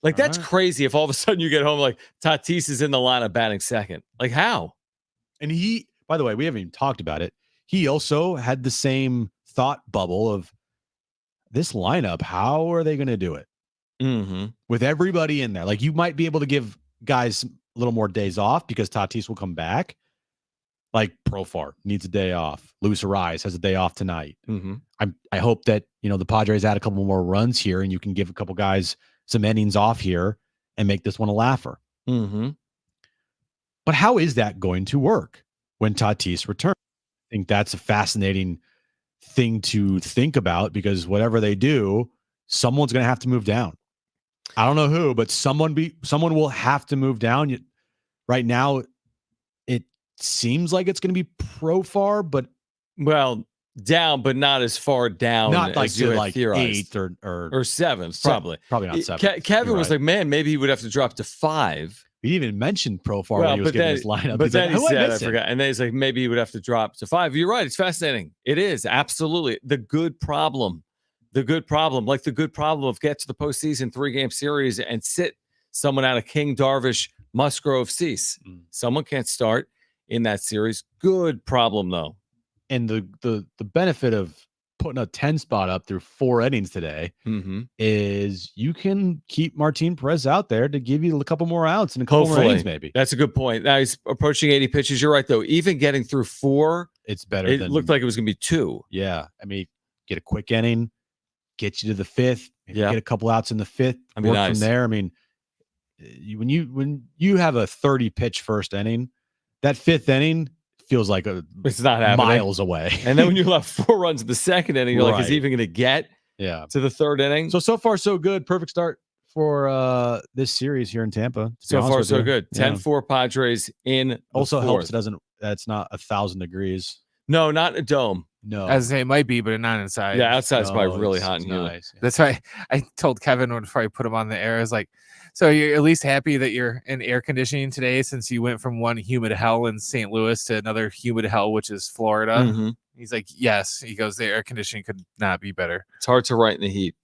like that's crazy if all of a sudden you get home like Tatis is in the lineup batting second. Like how? And he, by the way, we haven't even talked about it. He also had the same thought bubble of this lineup. How are they going to do it? With everybody in there? Like you might be able to give guys a little more days off because Tatis will come back. Like Profar needs a day off. Luis Ariz has a day off tonight. I hope that, the Padres add a couple more runs here and you can give a couple guys some innings off here and make this one a laugher. But how is that going to work when Tatis returns? I think that's a fascinating thing to think about because whatever they do, someone's going to have to move down. I don't know who, but someone will have to move down. Right now, it seems like it's going to be Profar, but down, but not as far down. Not like as you had like theorized. 8th or 7th, probably. Probably not 7th. Kevin was like, man, maybe he would have to drop to 5. He didn't even mention Profar when he was giving his lineup. But then like, he said, I forgot. And then he's like, maybe he would have to drop to 5. You're right. It's fascinating. It is. Absolutely. The good problem. Like the good problem of get to the postseason 3-game series and sit someone out of King, Darvish, Musgrove, Cease. Someone can't start in that series. Good problem, though. And the benefit of putting a 10 spot up through 4 innings today is you can keep Martin Perez out there to give you a couple more outs and a couple more innings, maybe. That's a good point. Now he's approaching 80 pitches. You're right, though. Even getting through 4, it's better. It looked like it was going to be 2. Yeah. I mean, get a quick inning, get you to the 5th, maybe get a couple outs in the 5th, work from there. I mean, when you have a 30 pitch first inning, that 5th inning feels like it's not happening. Miles away. And then when you left 4 runs in the 2nd inning, you're like, is he even going to get to the 3rd inning? So far, so good. Perfect start for this series here in Tampa. So far, so good. 10-4 Padres in also the 4th. Helps that's not 1,000 degrees. No, not a dome. No. As I say, it might be, but not inside. Yeah, outside's probably really hot and humid. Nice. That's why I told Kevin before I put him on the air, I was like, so you're at least happy that you're in air conditioning today since you went from one humid hell in St. Louis to another humid hell, which is Florida. He's like, yes. He goes, the air conditioning could not be better. It's hard to write in the heat.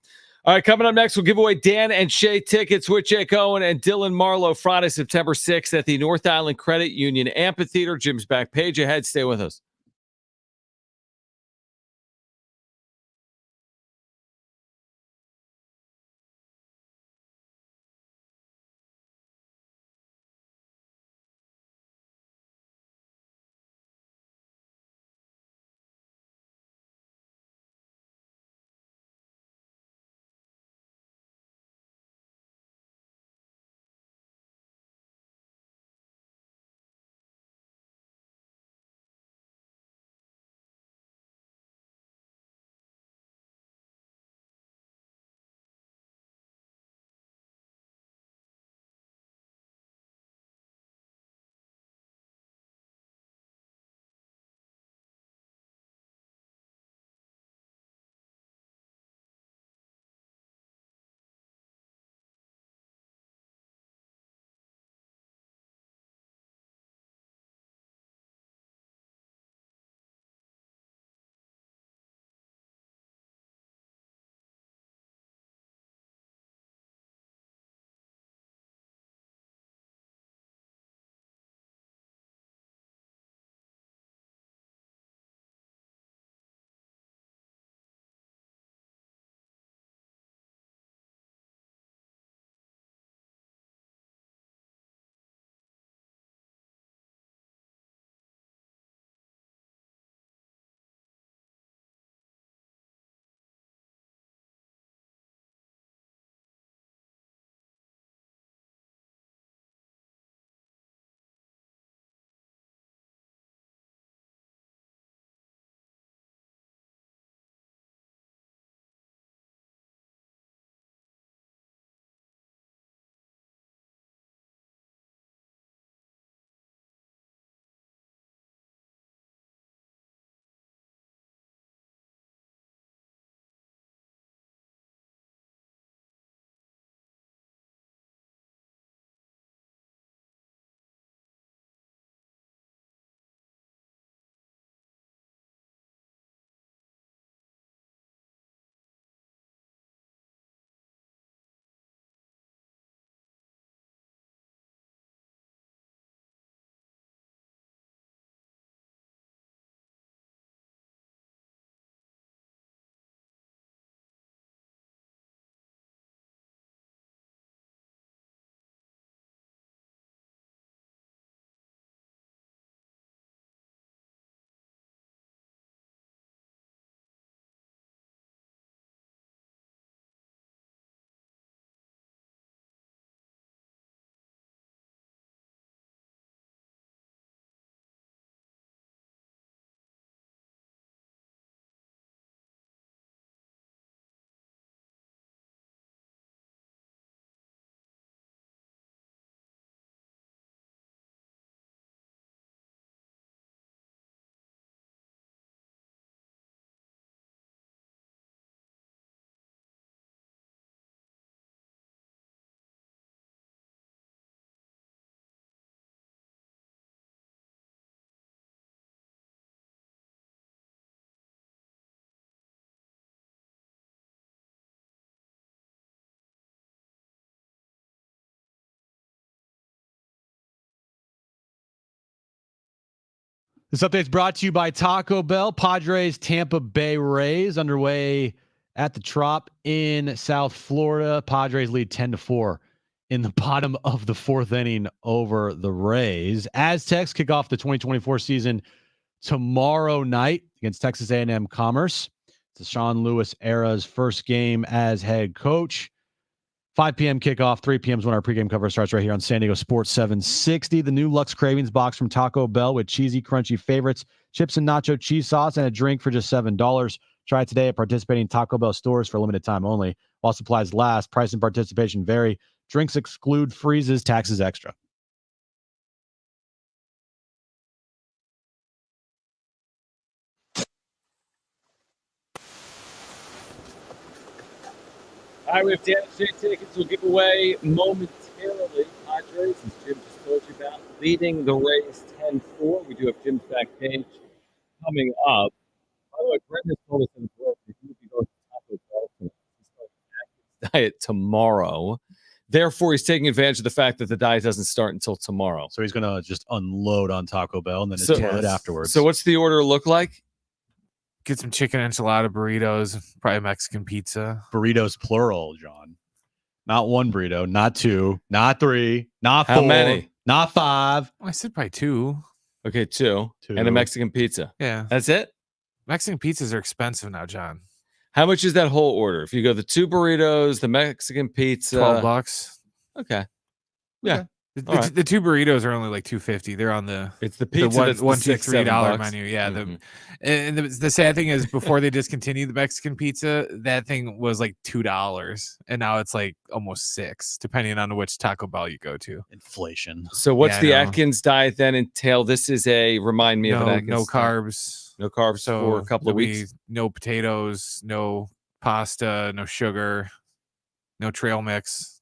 All right, coming up next, we'll give away Dan and Shay tickets with Jake Owen and Dylan Marlowe Friday, September 6th at the North Island Credit Union Amphitheater. Jim's back. Page ahead. Stay with us. This update is brought to you by Taco Bell. Padres Tampa Bay Rays underway at the Trop in South Florida. Padres lead 10-4 in the bottom of the fourth inning over the Rays. Aztecs kick off the 2024 season tomorrow night against Texas A&M Commerce. It's the Sean Lewis era's first game as head coach. 5 p.m. kickoff, 3 p.m. is when our pregame coverage starts right here on San Diego Sports 760. The new Lux Cravings box from Taco Bell with cheesy, crunchy favorites, chips and nacho cheese sauce, and a drink for just $7. Try it today at participating Taco Bell stores for a limited time only. While supplies last, price and participation vary. Drinks exclude freezes, taxes extra. All right, we have Dan J tickets we'll give away momentarily. Padres, as Jim just told you about, leading the Rays 10-4. We do have Jim's back page coming up. By the way, Brendan told us in the book that he would be going to Taco Bell tonight. He's starting Atkins diet tomorrow. Therefore, he's taking advantage of the fact that the diet doesn't start until tomorrow. So he's going to just unload on Taco Bell and then enjoy it afterwards. So what's the order look like? Get some chicken enchilada burritos, probably Mexican pizza. Burritos plural, John. Not one burrito, not two, not three, not four. How many? Not five. I said probably two. Okay, two. And a Mexican pizza. Yeah. That's it? Mexican pizzas are expensive now, John. How much is that whole order? If you go the 2 burritos, the Mexican pizza. $12. Okay. Yeah. Okay. The 2 burritos are only like $2.50. They're on the pizza that's $1, the $2, $3 $6-7 menu. Yeah. And the sad thing is, before they discontinued the Mexican pizza, that thing was like $2, and now it's like almost $6, depending on which Taco Bell you go to. Inflation. So what's the Atkins diet then entail? This is remind me of an Atkins. No carbs. No carbs for a couple of weeks. No potatoes, no pasta, no sugar, no trail mix.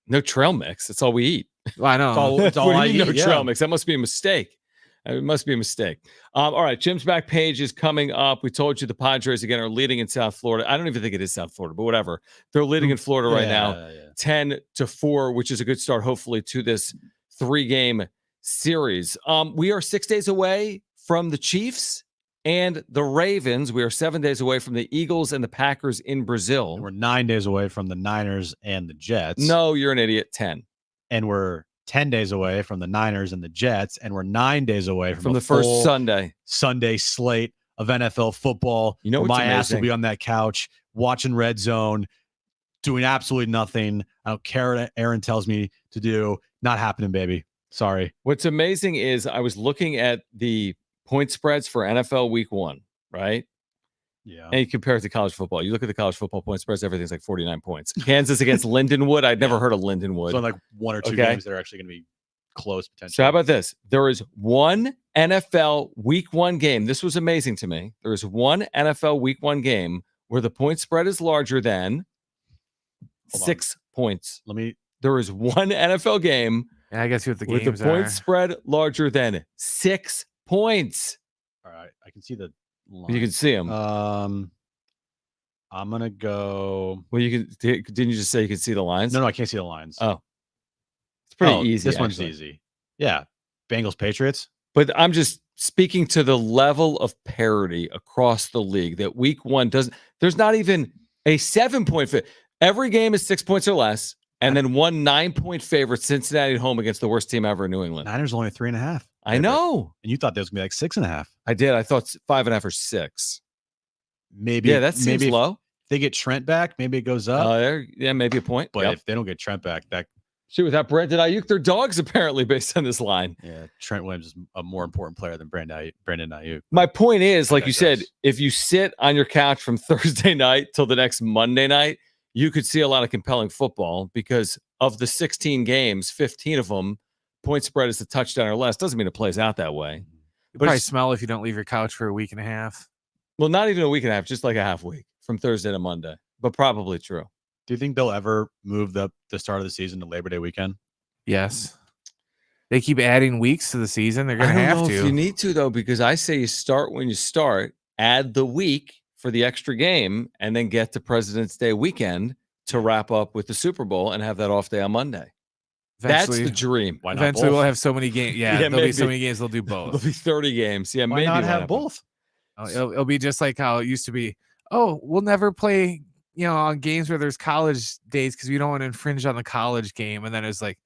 No trail mix. That's all we eat. Well, I know. It's all I eat. No trail mix. That must be a mistake. It must be a mistake. All right. Jim's back page is coming up. We told you the Padres, again, are leading in South Florida. I don't even think it is South Florida, but whatever. They're leading in Florida right now, 10-4, which is a good start, hopefully, to this 3-game series. We are 6 days away from the Chiefs and the Ravens. We are 7 days away from the Eagles and the Packers in Brazil. And we're 9 days away from the Niners and the Jets. No, you're an idiot. 10. And we're 10 days away from the Niners and the Jets. And we're 9 days away from the first Sunday slate of NFL football. You know what's my amazing? ass will be on that couch watching Red Zone, doing absolutely nothing. I don't care what Aaron tells me to do. Not happening, baby. Sorry. What's amazing is I was looking at the point spreads for NFL Week 1, right? Yeah. And you compare it to college football. You look at the college football point spreads, everything's like 49 points. Kansas against Lindenwood. I'd never heard of Lindenwood. So like 1 or 2 games that are actually going to be close potentially. So how about this? There is one NFL Week 1 game. This was amazing to me. There is one NFL Week 1 game where the point spread is larger than 6 points. There is one NFL game. Yeah, I guess what the games with the point spread larger than 6 points. All right, I can see the line. You can see them. I'm gonna go. Well, didn't you just say you can see the lines? No, I can't see the lines. Oh, it's pretty easy. This one's easy. Yeah, Bengals Patriots. But I'm just speaking to the level of parity across the league that Week 1 doesn't. There's not even a 7-point fit. Every game is 6 points or less. And then 1 9-point favorite, Cincinnati at home against the worst team ever in New England. Niners only 3.5. I know. And you thought there was going to be like 6.5. I did. I thought 5.5 or 6. Maybe. Yeah, that seems low. If they get Trent back, maybe it goes up. Yeah, maybe a point. But if they don't get Trent back, without Brandon Ayuk, they're dogs apparently based on this line. Yeah, Trent Williams is a more important player than Brandon Ayuk. My point is, like you said, if you sit on your couch from Thursday night till the next Monday night, you could see a lot of compelling football because of the 16 games, 15 of them, point spread is a touchdown or less. Doesn't mean it plays out that way. You probably smell if you don't leave your couch for a week and a half. Well, not even a week and a half, just like a half week from Thursday to Monday, but probably true. Do you think they'll ever move the start of the season to Labor Day weekend? Yes. They keep adding weeks to the season. They're going to have to. If you need to, though, because I say you start when you start, add the week for the extra game, and then get to President's Day weekend to wrap up with the Super Bowl and have that off day on Monday. That's Eventually, the dream. Why not eventually both? we'll have so many games. Yeah, Yeah, there'll be so maybe. many games they'll do There'll both. be 30 games. Yeah, Why maybe not why have not both? It'll be just like how it used to be. Oh, we'll never play, on games where there's college days because we don't want to infringe on the college game. And then it's like,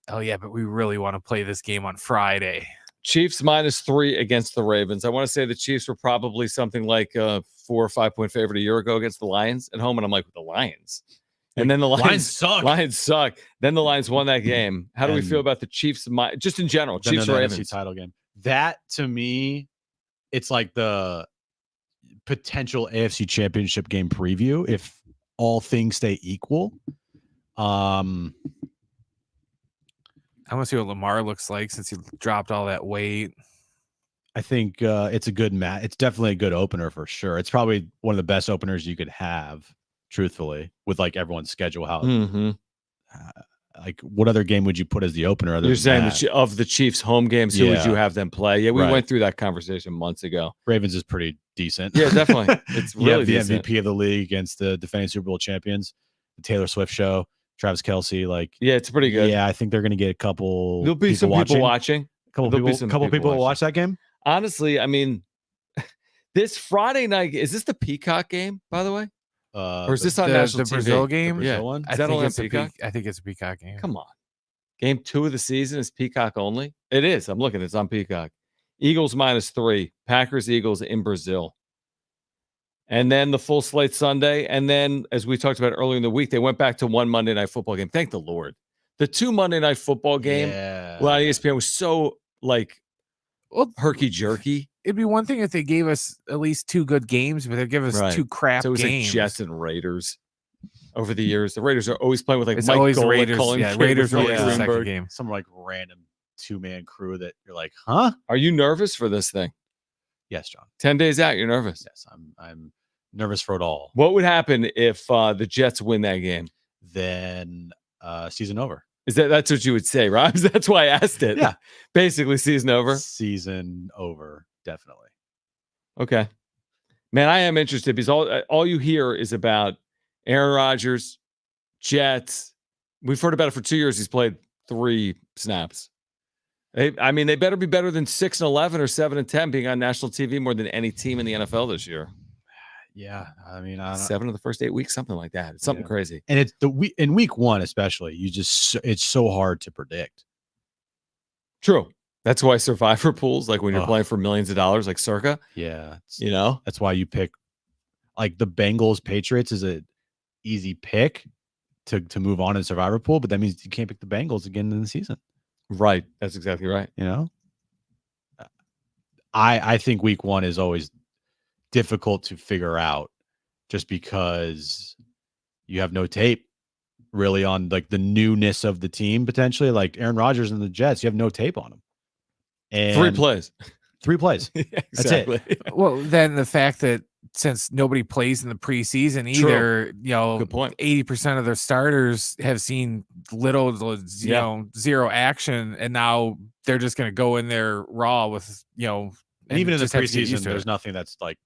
oh yeah, but we really want to play this game on Friday. Chiefs -3 against the Ravens. I want to say the Chiefs were probably something like a 4 or 5 point favorite a year ago against the Lions at home. And I'm like, the Lions. And then the Lions suck. Lions suck. Then the Lions won that game. How do we And feel about the Chiefs? Just in general, Then Chiefs the NFC Ravens. title game. That to me, it's like the potential AFC Championship game preview if all things stay equal. I want to see what Lamar looks like since he dropped all that weight. I think it's a good match. It's definitely a good opener for sure. It's probably one of the best openers you could have, truthfully, with like everyone's schedule. How like what other game would you put as the opener? You're saying of the Chiefs home games, who would you have them play? Yeah, we Right. went through that conversation months ago. Ravens is pretty decent. Yeah, definitely. It's You really have the decent. MVP of the league against the defending Super Bowl champions, the Taylor Swift show, Travis Kelce. Like, Yeah, it's pretty good. yeah, I think they're going to get a couple. There'll be some people watching. Couple There'll be people. some Couple people people will watch watching. that game. Honestly, I mean, this Friday night, is this the Peacock game, by the way? Or is this on national the TV? Brazil game? The Brazil Yeah. one? I Is that think only it's on Peacock? I think it's a Peacock game. Come on. Game 2 of the season is Peacock only? It is. I'm looking. It's on Peacock. Eagles -3. Packers, Eagles in Brazil. And then the full slate Sunday. And then, as we talked about earlier in the week, they went back to one Monday Night Football game. Thank the Lord. The 2 Monday Night Football game, Yeah. well, on ESPN was so, like, Well, herky-jerky. it'd be one thing if they gave us at least 2 good games, but they give us Right. 2 crap So it was games. like Jets and Raiders over the years. The Raiders are always playing with, like, It's Mike always the Golick, Raiders. Colin Yeah, Kaepernick, Raiders are Mike always the second Greenberg. game. Some like random 2-man crew that you're like, huh? Are you nervous for this thing? Yes, John. 10 days out, you're nervous. Yes, I'm nervous for it all. What would happen if the Jets win that game? Then season over. That's what you would say, right? That's why I asked it. Yeah. Basically, season over. Season over, definitely. Okay. Man, I am interested because all you hear is about Aaron Rodgers, Jets. We've heard about it for 2 years. He's played 3 snaps. They better be better than 6-11 or 7-10 being on national TV more than any team in the NFL this year. Yeah, I mean, I don't, 7 of the first 8 weeks, something like that. It's something crazy. and it's in week 1 especially. It's so hard to predict. True. That's why survivor pools, like when you're Ugh. playing for millions of dollars, like Circa, Yeah, that's why you pick like the Bengals Patriots is a easy pick to move on in survivor pool, but that means you can't pick the Bengals again in the season. Right. That's exactly right. You know, I think week 1 is always difficult to figure out just because you have no tape really on like the newness of the team potentially. Like Aaron Rodgers and the Jets, you have no tape on them. And 3 plays. 3 plays. Exactly. Well, then the fact that since nobody plays in the preseason either, Good point. 80% of their starters have seen little, zero action, and now they're just going to go in there raw with, And even in the just have to get used preseason, to there's it. nothing that's like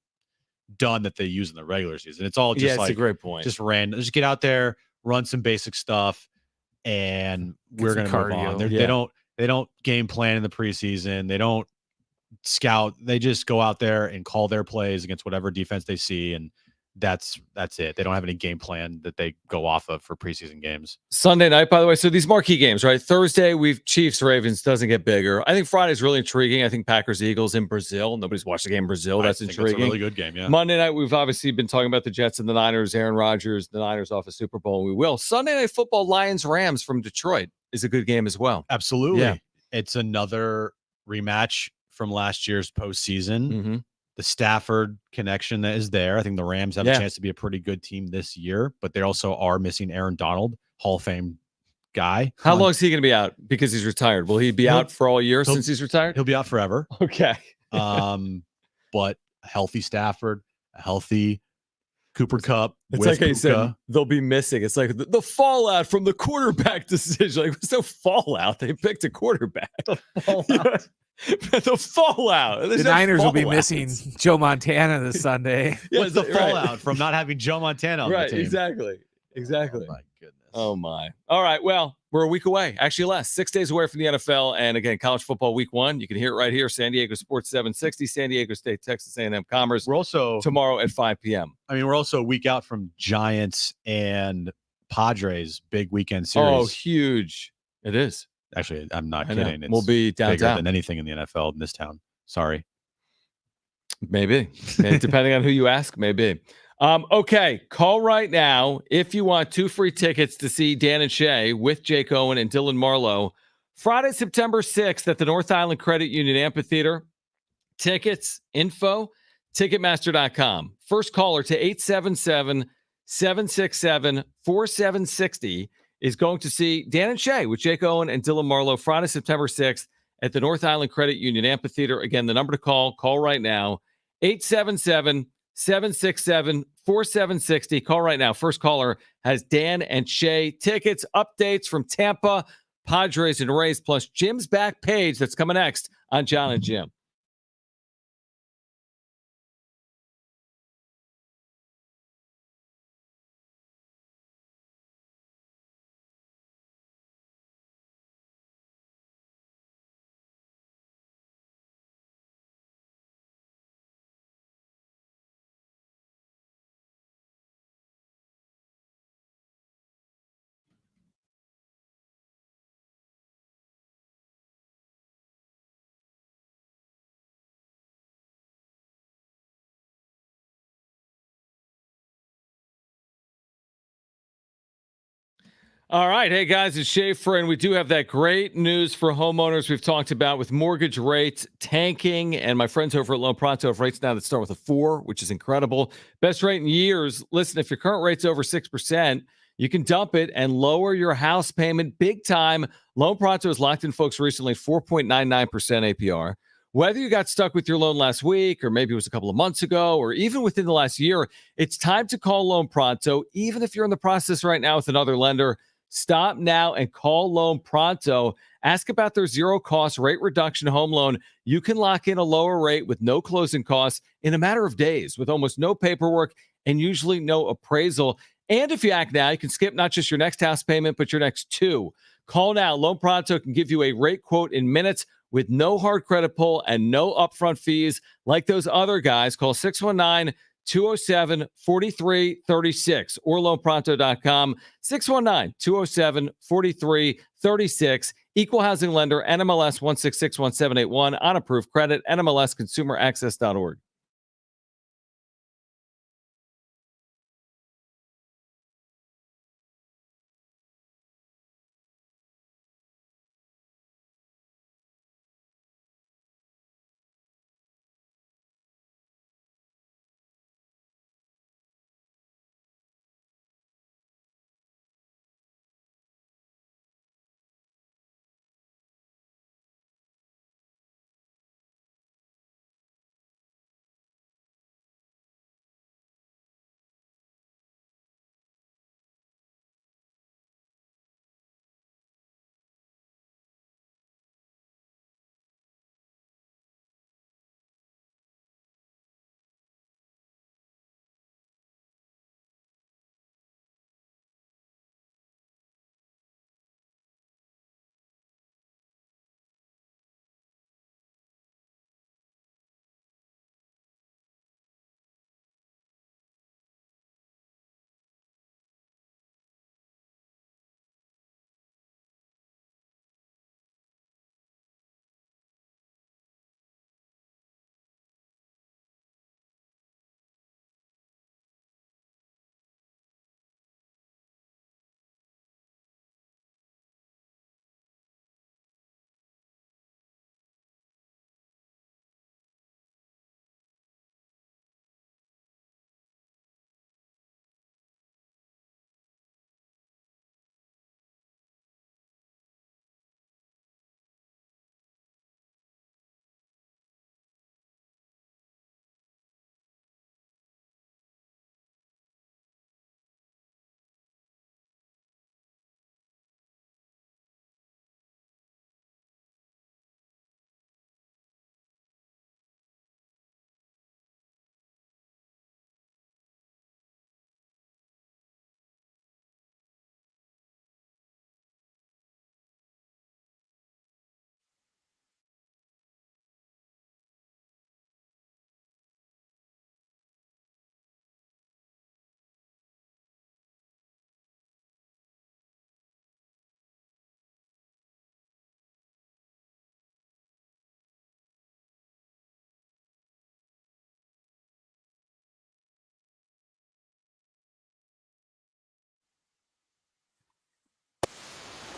done that they use in the regular season. It's all just Yeah, it's like a great point. just random. Just get out there, run some basic stuff, and we're some gonna move on. cardio. They don't game plan in the preseason. They don't scout. They just go out there and call their plays against whatever defense they see, and that's it. They don't have any game plan that they go off of for preseason games. Sunday night, by the way. So these marquee games, right? Thursday, we've Chiefs, Ravens, doesn't get bigger. I think Friday's really intriguing. I think Packers, Eagles in Brazil. Nobody's watched the game in Brazil. That's I think intriguing. That's a really good game. Yeah. Monday night, we've obviously been talking about the Jets and the Niners, Aaron Rodgers, the Niners off a Super Bowl, and we will. Sunday Night Football, Lions, Rams from Detroit is a good game as well. Absolutely. Yeah. It's another rematch from last year's postseason. Mm-hmm. The Stafford connection that is there. I think the Rams have a chance to be a pretty good team this year, but they also are missing Aaron Donald, Hall of Fame guy. How long is he going to be out? Because he's retired. Will he be out for all year since he's retired? He'll be out forever. Okay. But a healthy Stafford, a healthy Cooper Kupp. It's like I said, they'll be missing. It's like the fallout from the quarterback decision. Like, there's no fallout. They picked a quarterback. The fallout. The Niners will be missing Joe Montana this Sunday. What's the fallout from not having Joe Montana on the team? Exactly. Oh my goodness. Oh my. All right. Well, We're a week away, actually less, 6 days away from the NFL. And again, college football week 1. You can hear it right here. San Diego Sports 760, San Diego State, Texas A&M Commerce. We're also tomorrow at 5 p.m. I mean, we're also a week out from Giants and Padres big weekend series. Oh, huge. It is. Actually, I'm not I know. kidding. It's We'll be bigger downtown. than anything in the NFL in this town. Sorry. Maybe. Depending on who you ask, maybe. Okay, call right now if you want 2 free tickets to see Dan and Shay with Jake Owen and Dylan Marlowe Friday, September 6th at the North Island Credit Union Amphitheater. Tickets, info, Ticketmaster.com. First caller to 877-767-4760 is going to see Dan and Shay with Jake Owen and Dylan Marlowe Friday, September 6th at the North Island Credit Union Amphitheater. Again, the number to call right now, 877-767-4760. Call right now. First caller has Dan and Shay tickets, updates from Tampa, Padres and Rays, plus Jim's back page that's coming next on Jon and Jim. All right. Hey, guys, it's Schaefer, and we do have that great news for homeowners we've talked about with mortgage rates tanking. And my friends over at Loan Pronto have rates now that start with a 4, which is incredible. Best rate in years. Listen, if your current rate's over 6%, you can dump it and lower your house payment big time. Loan Pronto has locked in folks recently 4.99% APR. Whether you got stuck with your loan last week, or maybe it was a couple of months ago, or even within the last year, it's time to call Loan Pronto. Even if you're in the process right now with another lender, stop now and call Loan Pronto. Ask about their zero-cost rate reduction home loan. You can lock in a lower rate with no closing costs in a matter of days with almost no paperwork and usually no appraisal. And if you act now, you can skip not just your next house payment, but your next 2. Call now. Loan Pronto can give you a rate quote in minutes with no hard credit pull and no upfront fees like those other guys. Call 619-207-4336 or loanpronto.com. 619-207-4336. Equal housing lender, NMLS 1661781. On approved credit, NMLSconsumeraccess.org.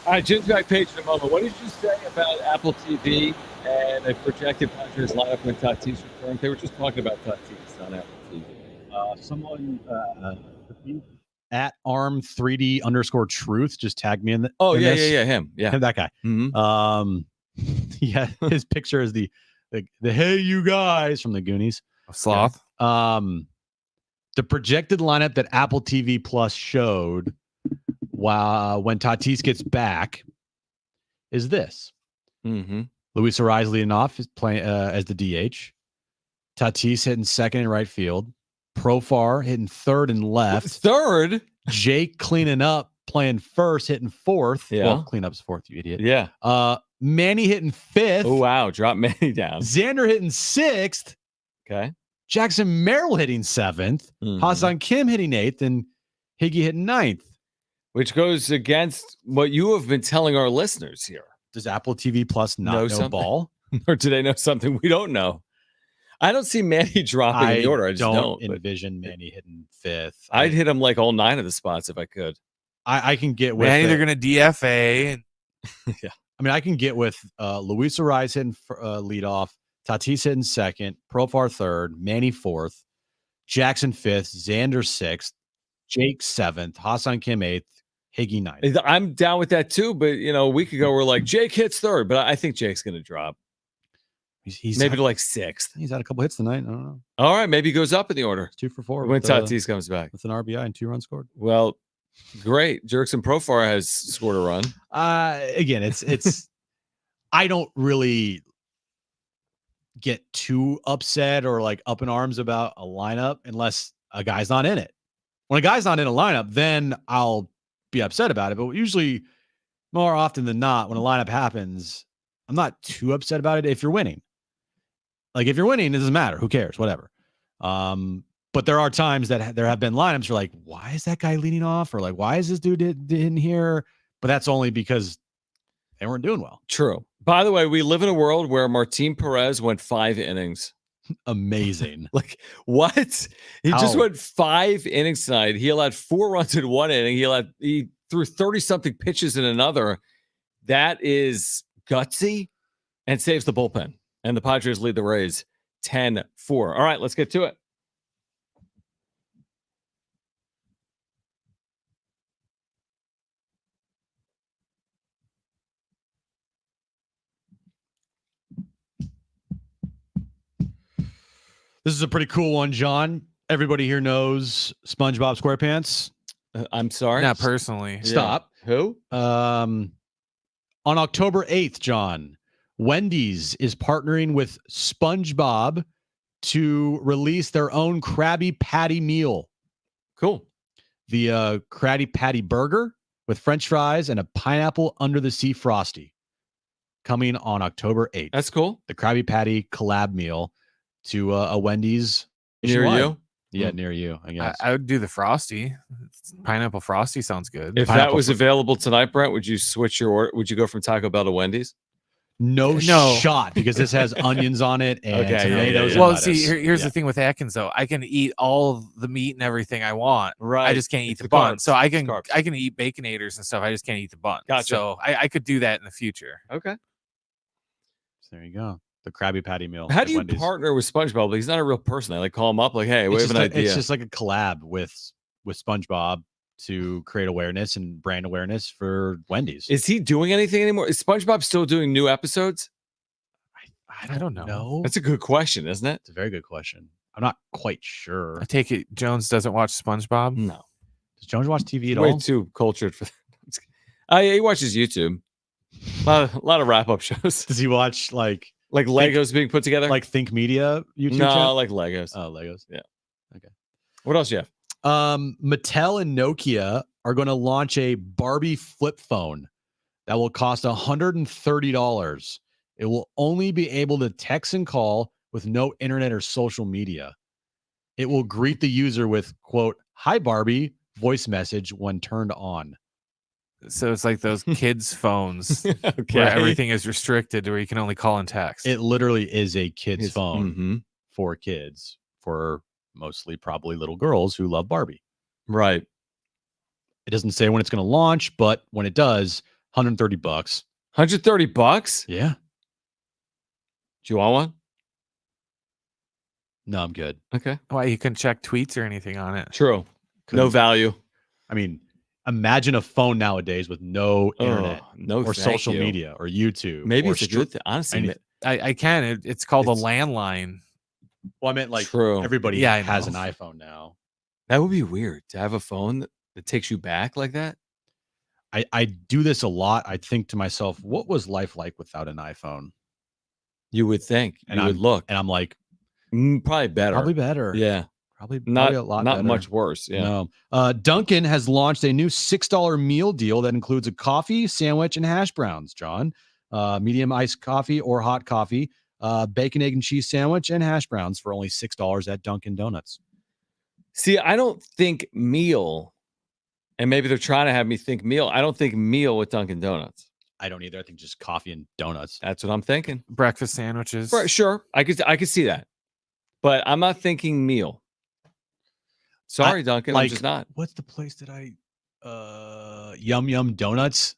All right, Jim's back page in a moment. What did you say about Apple TV and a projected Padres lineup when Tatis returned? They were just talking about Tatis on Apple TV. Someone at arm3D_truth just tagged me in the. Oh, in yeah, this. him. Yeah. That guy. Mhm. Yeah, his picture is the hey you guys from the Goonies. Sloth. The projected lineup that Apple TV Plus showed when Tatis gets back is this. Mm-hmm. Luis Ariz leading off is playing as the DH. Tatis hitting second and right field. Profar hitting third and left. Third? Jake cleaning up, playing first, hitting fourth. Yeah. Well, cleanup's fourth, you idiot. Yeah. Manny hitting fifth. Oh, wow. Drop Manny down. Xander hitting sixth. Okay. Jackson Merrill hitting seventh. Hassan Kim hitting eighth. And Higgy hitting ninth. Which goes against what you have been telling our listeners here. Does Apple TV Plus not know ball? Or do they know something we don't know? I don't see Manny dropping in the order. I just don't envision Manny hitting fifth. I'd hit him like all 9 of the spots if I could. I can get with Manny, they're going to DFA. Yeah. I mean, I can get with Luis Ariz hitting leadoff, Tatis hitting second, Profar third, Manny fourth, Jackson fifth, Xander sixth, Jake seventh, Hassan Kim eighth, Higgy ninth. I'm down with that too, but a week ago we're like Jake hits third, but I think Jake's going to drop. He's maybe to like sixth. He's had a couple hits tonight. I don't know. All right, maybe he goes up in the order. 2 for 4 when Tatis comes back with an RBI and 2 runs scored. Well, great. Jurickson Profar has scored a run. Again, it's I don't really get too upset or like up in arms about a lineup unless a guy's not in it. When a guy's not in a lineup, then I'll be upset about it. But usually, more often than not, when a lineup happens, I'm not too upset about it if you're winning. Like if you're winning, it doesn't matter. Who cares? Whatever. But there are times that there have been lineups where like, why is that guy leading off? Or like, why is this dude in here? But that's only because they weren't doing well. True. By the way, we live in a world where Martin Perez went 5 innings. Amazing. Like what? He just went 5 innings tonight. He allowed 4 runs in 1 inning. He threw 30-something pitches in another. That is gutsy and saves the bullpen. And the Padres lead the Rays 10-4. All right, let's get to it. This is a pretty cool one, John. Everybody here knows SpongeBob SquarePants. I'm sorry. Not personally. Stop. Yeah. Who? On October 8th, John, Wendy's is partnering with SpongeBob to release their own Krabby Patty meal. Cool. The Krabby Patty burger with French fries and a pineapple under the sea frosty coming on October 8th. That's cool. The Krabby Patty collab meal to a Wendy's near you. Yeah, near you. I guess I would do the frosty. Pineapple frosty sounds good. If that was available tonight, Brent, would you switch your order? Would you go from Taco Bell to Wendy's? No shot, because this has onions on it and tomatoes. Well, see, here's the thing with Atkins though. I can eat all the meat and everything I want. Right. I just can't eat the bun. Carbs. So I can eat Baconators and stuff. I just can't eat the bun. Gotcha. So I could do that in the future. Okay. So there you go. The Krabby Patty meal. How do you partner with SpongeBob? Like, he's not a real person. I like call him up like, hey, we have an idea. It's just like a collab with SpongeBob to create awareness and brand awareness for Wendy's. Is he doing anything anymore? Is SpongeBob still doing new episodes? I don't know. That's a good question, isn't it? It's a very good question. I'm not quite sure. I take it Jones doesn't watch SpongeBob. No. Does Jones watch TV at Way all? too cultured for that. He watches YouTube. A lot of wrap-up shows. Does he watch like Legos being put together? Like Think Media YouTube No, channel? like Legos. Oh, Legos. Yeah. Okay. What else you have? Mattel and Nokia are going to launch a Barbie flip phone that will cost $130. It will only be able to text and call with no internet or social media. It will greet the user with, quote, "Hi, Barbie," voice message when turned on. So it's like those kids' phones where everything is restricted, where you can only call and text. It literally is a kid's phone for kids, for mostly probably little girls who love Barbie. Right. It doesn't say when it's going to launch, but when it does, $130. $130? Yeah. Do you want one? No, I'm good. Okay. Why, you can check tweets or anything on it? True. No Couldn't- value. I mean, imagine a phone nowadays with no internet no, or thank social you. media or YouTube. Maybe or it's a good thing. Honestly, anything. I can. It's called a It's- landline. Well, I meant like True. everybody Yeah, I has an know. iPhone now. That would be weird to have a phone that takes you back like that. I do this a lot. I think to myself, what was life like without an iPhone? You would think. And you would look. And I'm like, Probably better. probably better. Yeah. Probably Not a lot not better. much worse. Yeah. No. Dunkin' has launched a new $6 meal deal that includes a coffee, sandwich, and hash browns, John. Medium iced coffee or hot coffee, bacon, egg, and cheese sandwich, and hash browns for only $6 at Dunkin' Donuts. See, I don't think meal, and maybe they're trying to have me think meal. I don't think meal with Dunkin' Donuts. I don't either. I think just coffee and donuts. That's what I'm thinking. Breakfast sandwiches. Right, sure. I could see that. But I'm not thinking meal. Sorry, Duncan. I'm just not. What's the place that Yum Yum Donuts?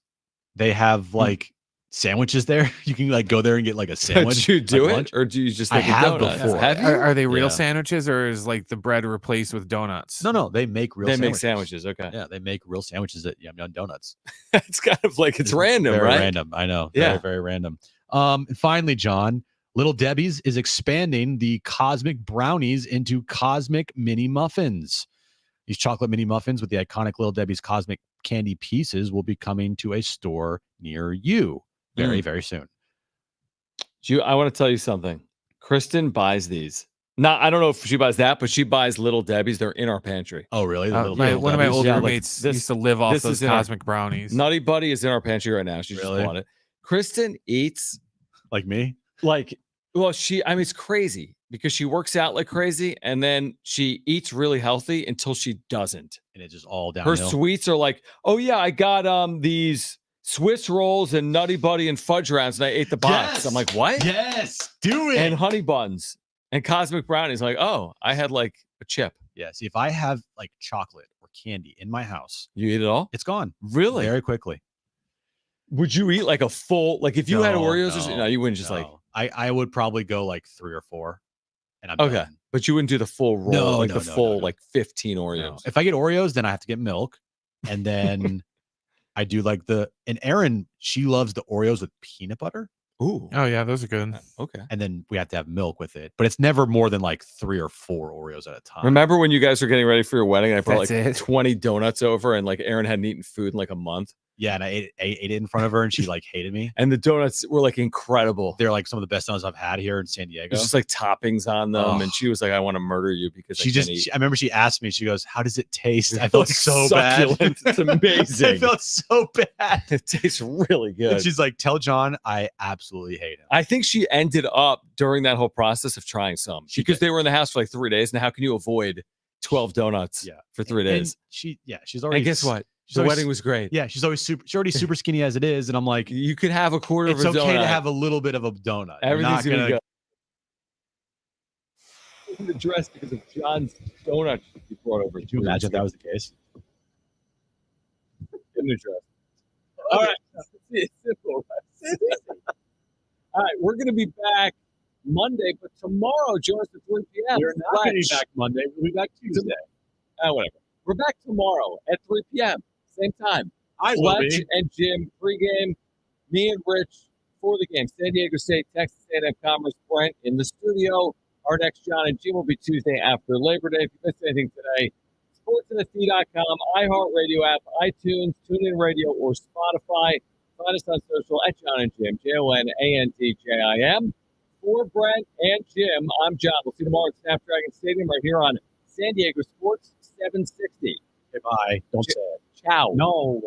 They have like sandwiches there. You can like go there and get like a sandwich. Do you do like it, lunch. or do you just I think of have donuts? before. Have you? Are they real Yeah. sandwiches, or is like the bread replaced with donuts? No, they make real. They sandwiches. make sandwiches. Okay. Yeah, they make real sandwiches at Yum Yum Donuts. It's kind of like it's random, very right? Random. I know. Yeah. Very, very random. And finally, John, Little Debbie's is expanding the cosmic brownies into cosmic mini muffins. These chocolate mini muffins with the iconic Little Debbie's cosmic candy pieces will be coming to a store near you very, very soon. I want to tell you something. Kristen buys these. I don't know if she buys that, but she buys Little Debbie's. They're in our pantry. Oh, really? The Little One of my Debbie's? old Yeah, like roommates this- used to live off this those is in our- cosmic brownies. Nutty Buddy is in our pantry right now. She Really? just bought it. Kristen eats Like me? well, it's crazy because she works out like crazy and then she eats really healthy until she doesn't. And it's just all Her downhill. sweets are like, oh yeah, I got these Swiss rolls and Nutty Buddy and fudge rounds and I ate the box. Yes! I'm like, what? Yes, do it. And honey buns and cosmic brownies. Like, oh, I had like a chip. Yeah, see, if I have like chocolate or candy in my house, You eat it all? it's gone Really? very quickly. Would you eat like a full, like if you had No, Oreos or something? No, you wouldn't just like, No. I would probably go like 3 or 4, and I'm okay. done. But you wouldn't do the full roll, No, like no, the no, full, no, no. like 15 No. Oreos. If I get Oreos, then I have to get milk, and then I do like and Erin, she loves the Oreos with peanut butter, Ooh. Oh yeah, those are good. Okay. and then we have to have milk with it. But it's never more than like 3 or 4 Oreos at a time. Remember when you guys were getting ready for your wedding? And I brought like That's it. 20 donuts over, and like Erin hadn't eaten food in like a month, Yeah, and I ate it in front of her, and she like hated me. and the donuts were like incredible. They're like some of the best donuts I've had here in San Diego. There's just like toppings on them, Oh. and she was like, "I want to murder you because She I just, can't eat." I remember she asked me, she goes, how does it taste? I It felt looks so bad. succulent. It's amazing. I felt so bad. It tastes really And good. she's like, tell John, I absolutely hate him. I think she ended up during that whole process of trying some She because did. they were in the house for like 3 days. And how can you avoid 12 donuts Yeah. for 3 days? She's already. And guess what? she's The always- wedding was great. Yeah, she's already super skinny as it is, and I'm like, You could have a quarter it's of a okay donut. to have a little bit of a donut. You're Everything's not gonna go. In the dress because of John's donut he brought over. Could you imagine if that was the case? In the dress. All right. It's simple. It's easy. All right, we're going to be back Monday, but tomorrow, join us at 3 p.m. We're not going to be back Monday. We'll be back Tuesday. Whatever. We're back tomorrow at 3 p.m. Same time. I will Fletch be. and Jim pregame. Me and Rich for the game. San Diego State, Texas A&M Commerce. Brent in the studio. Our next Jon and Jim will be Tuesday after Labor Day. If you missed anything today, sportsnft.com, iHeartRadio app, iTunes, TuneIn Radio, or Spotify. Find us on social at Jon and Jim, JONANTJIM. For Brent and Jim, I'm Jon. We'll see you tomorrow at Snapdragon Stadium right here on San Diego Sports 760. Bye. Don't say it. Ciao. No.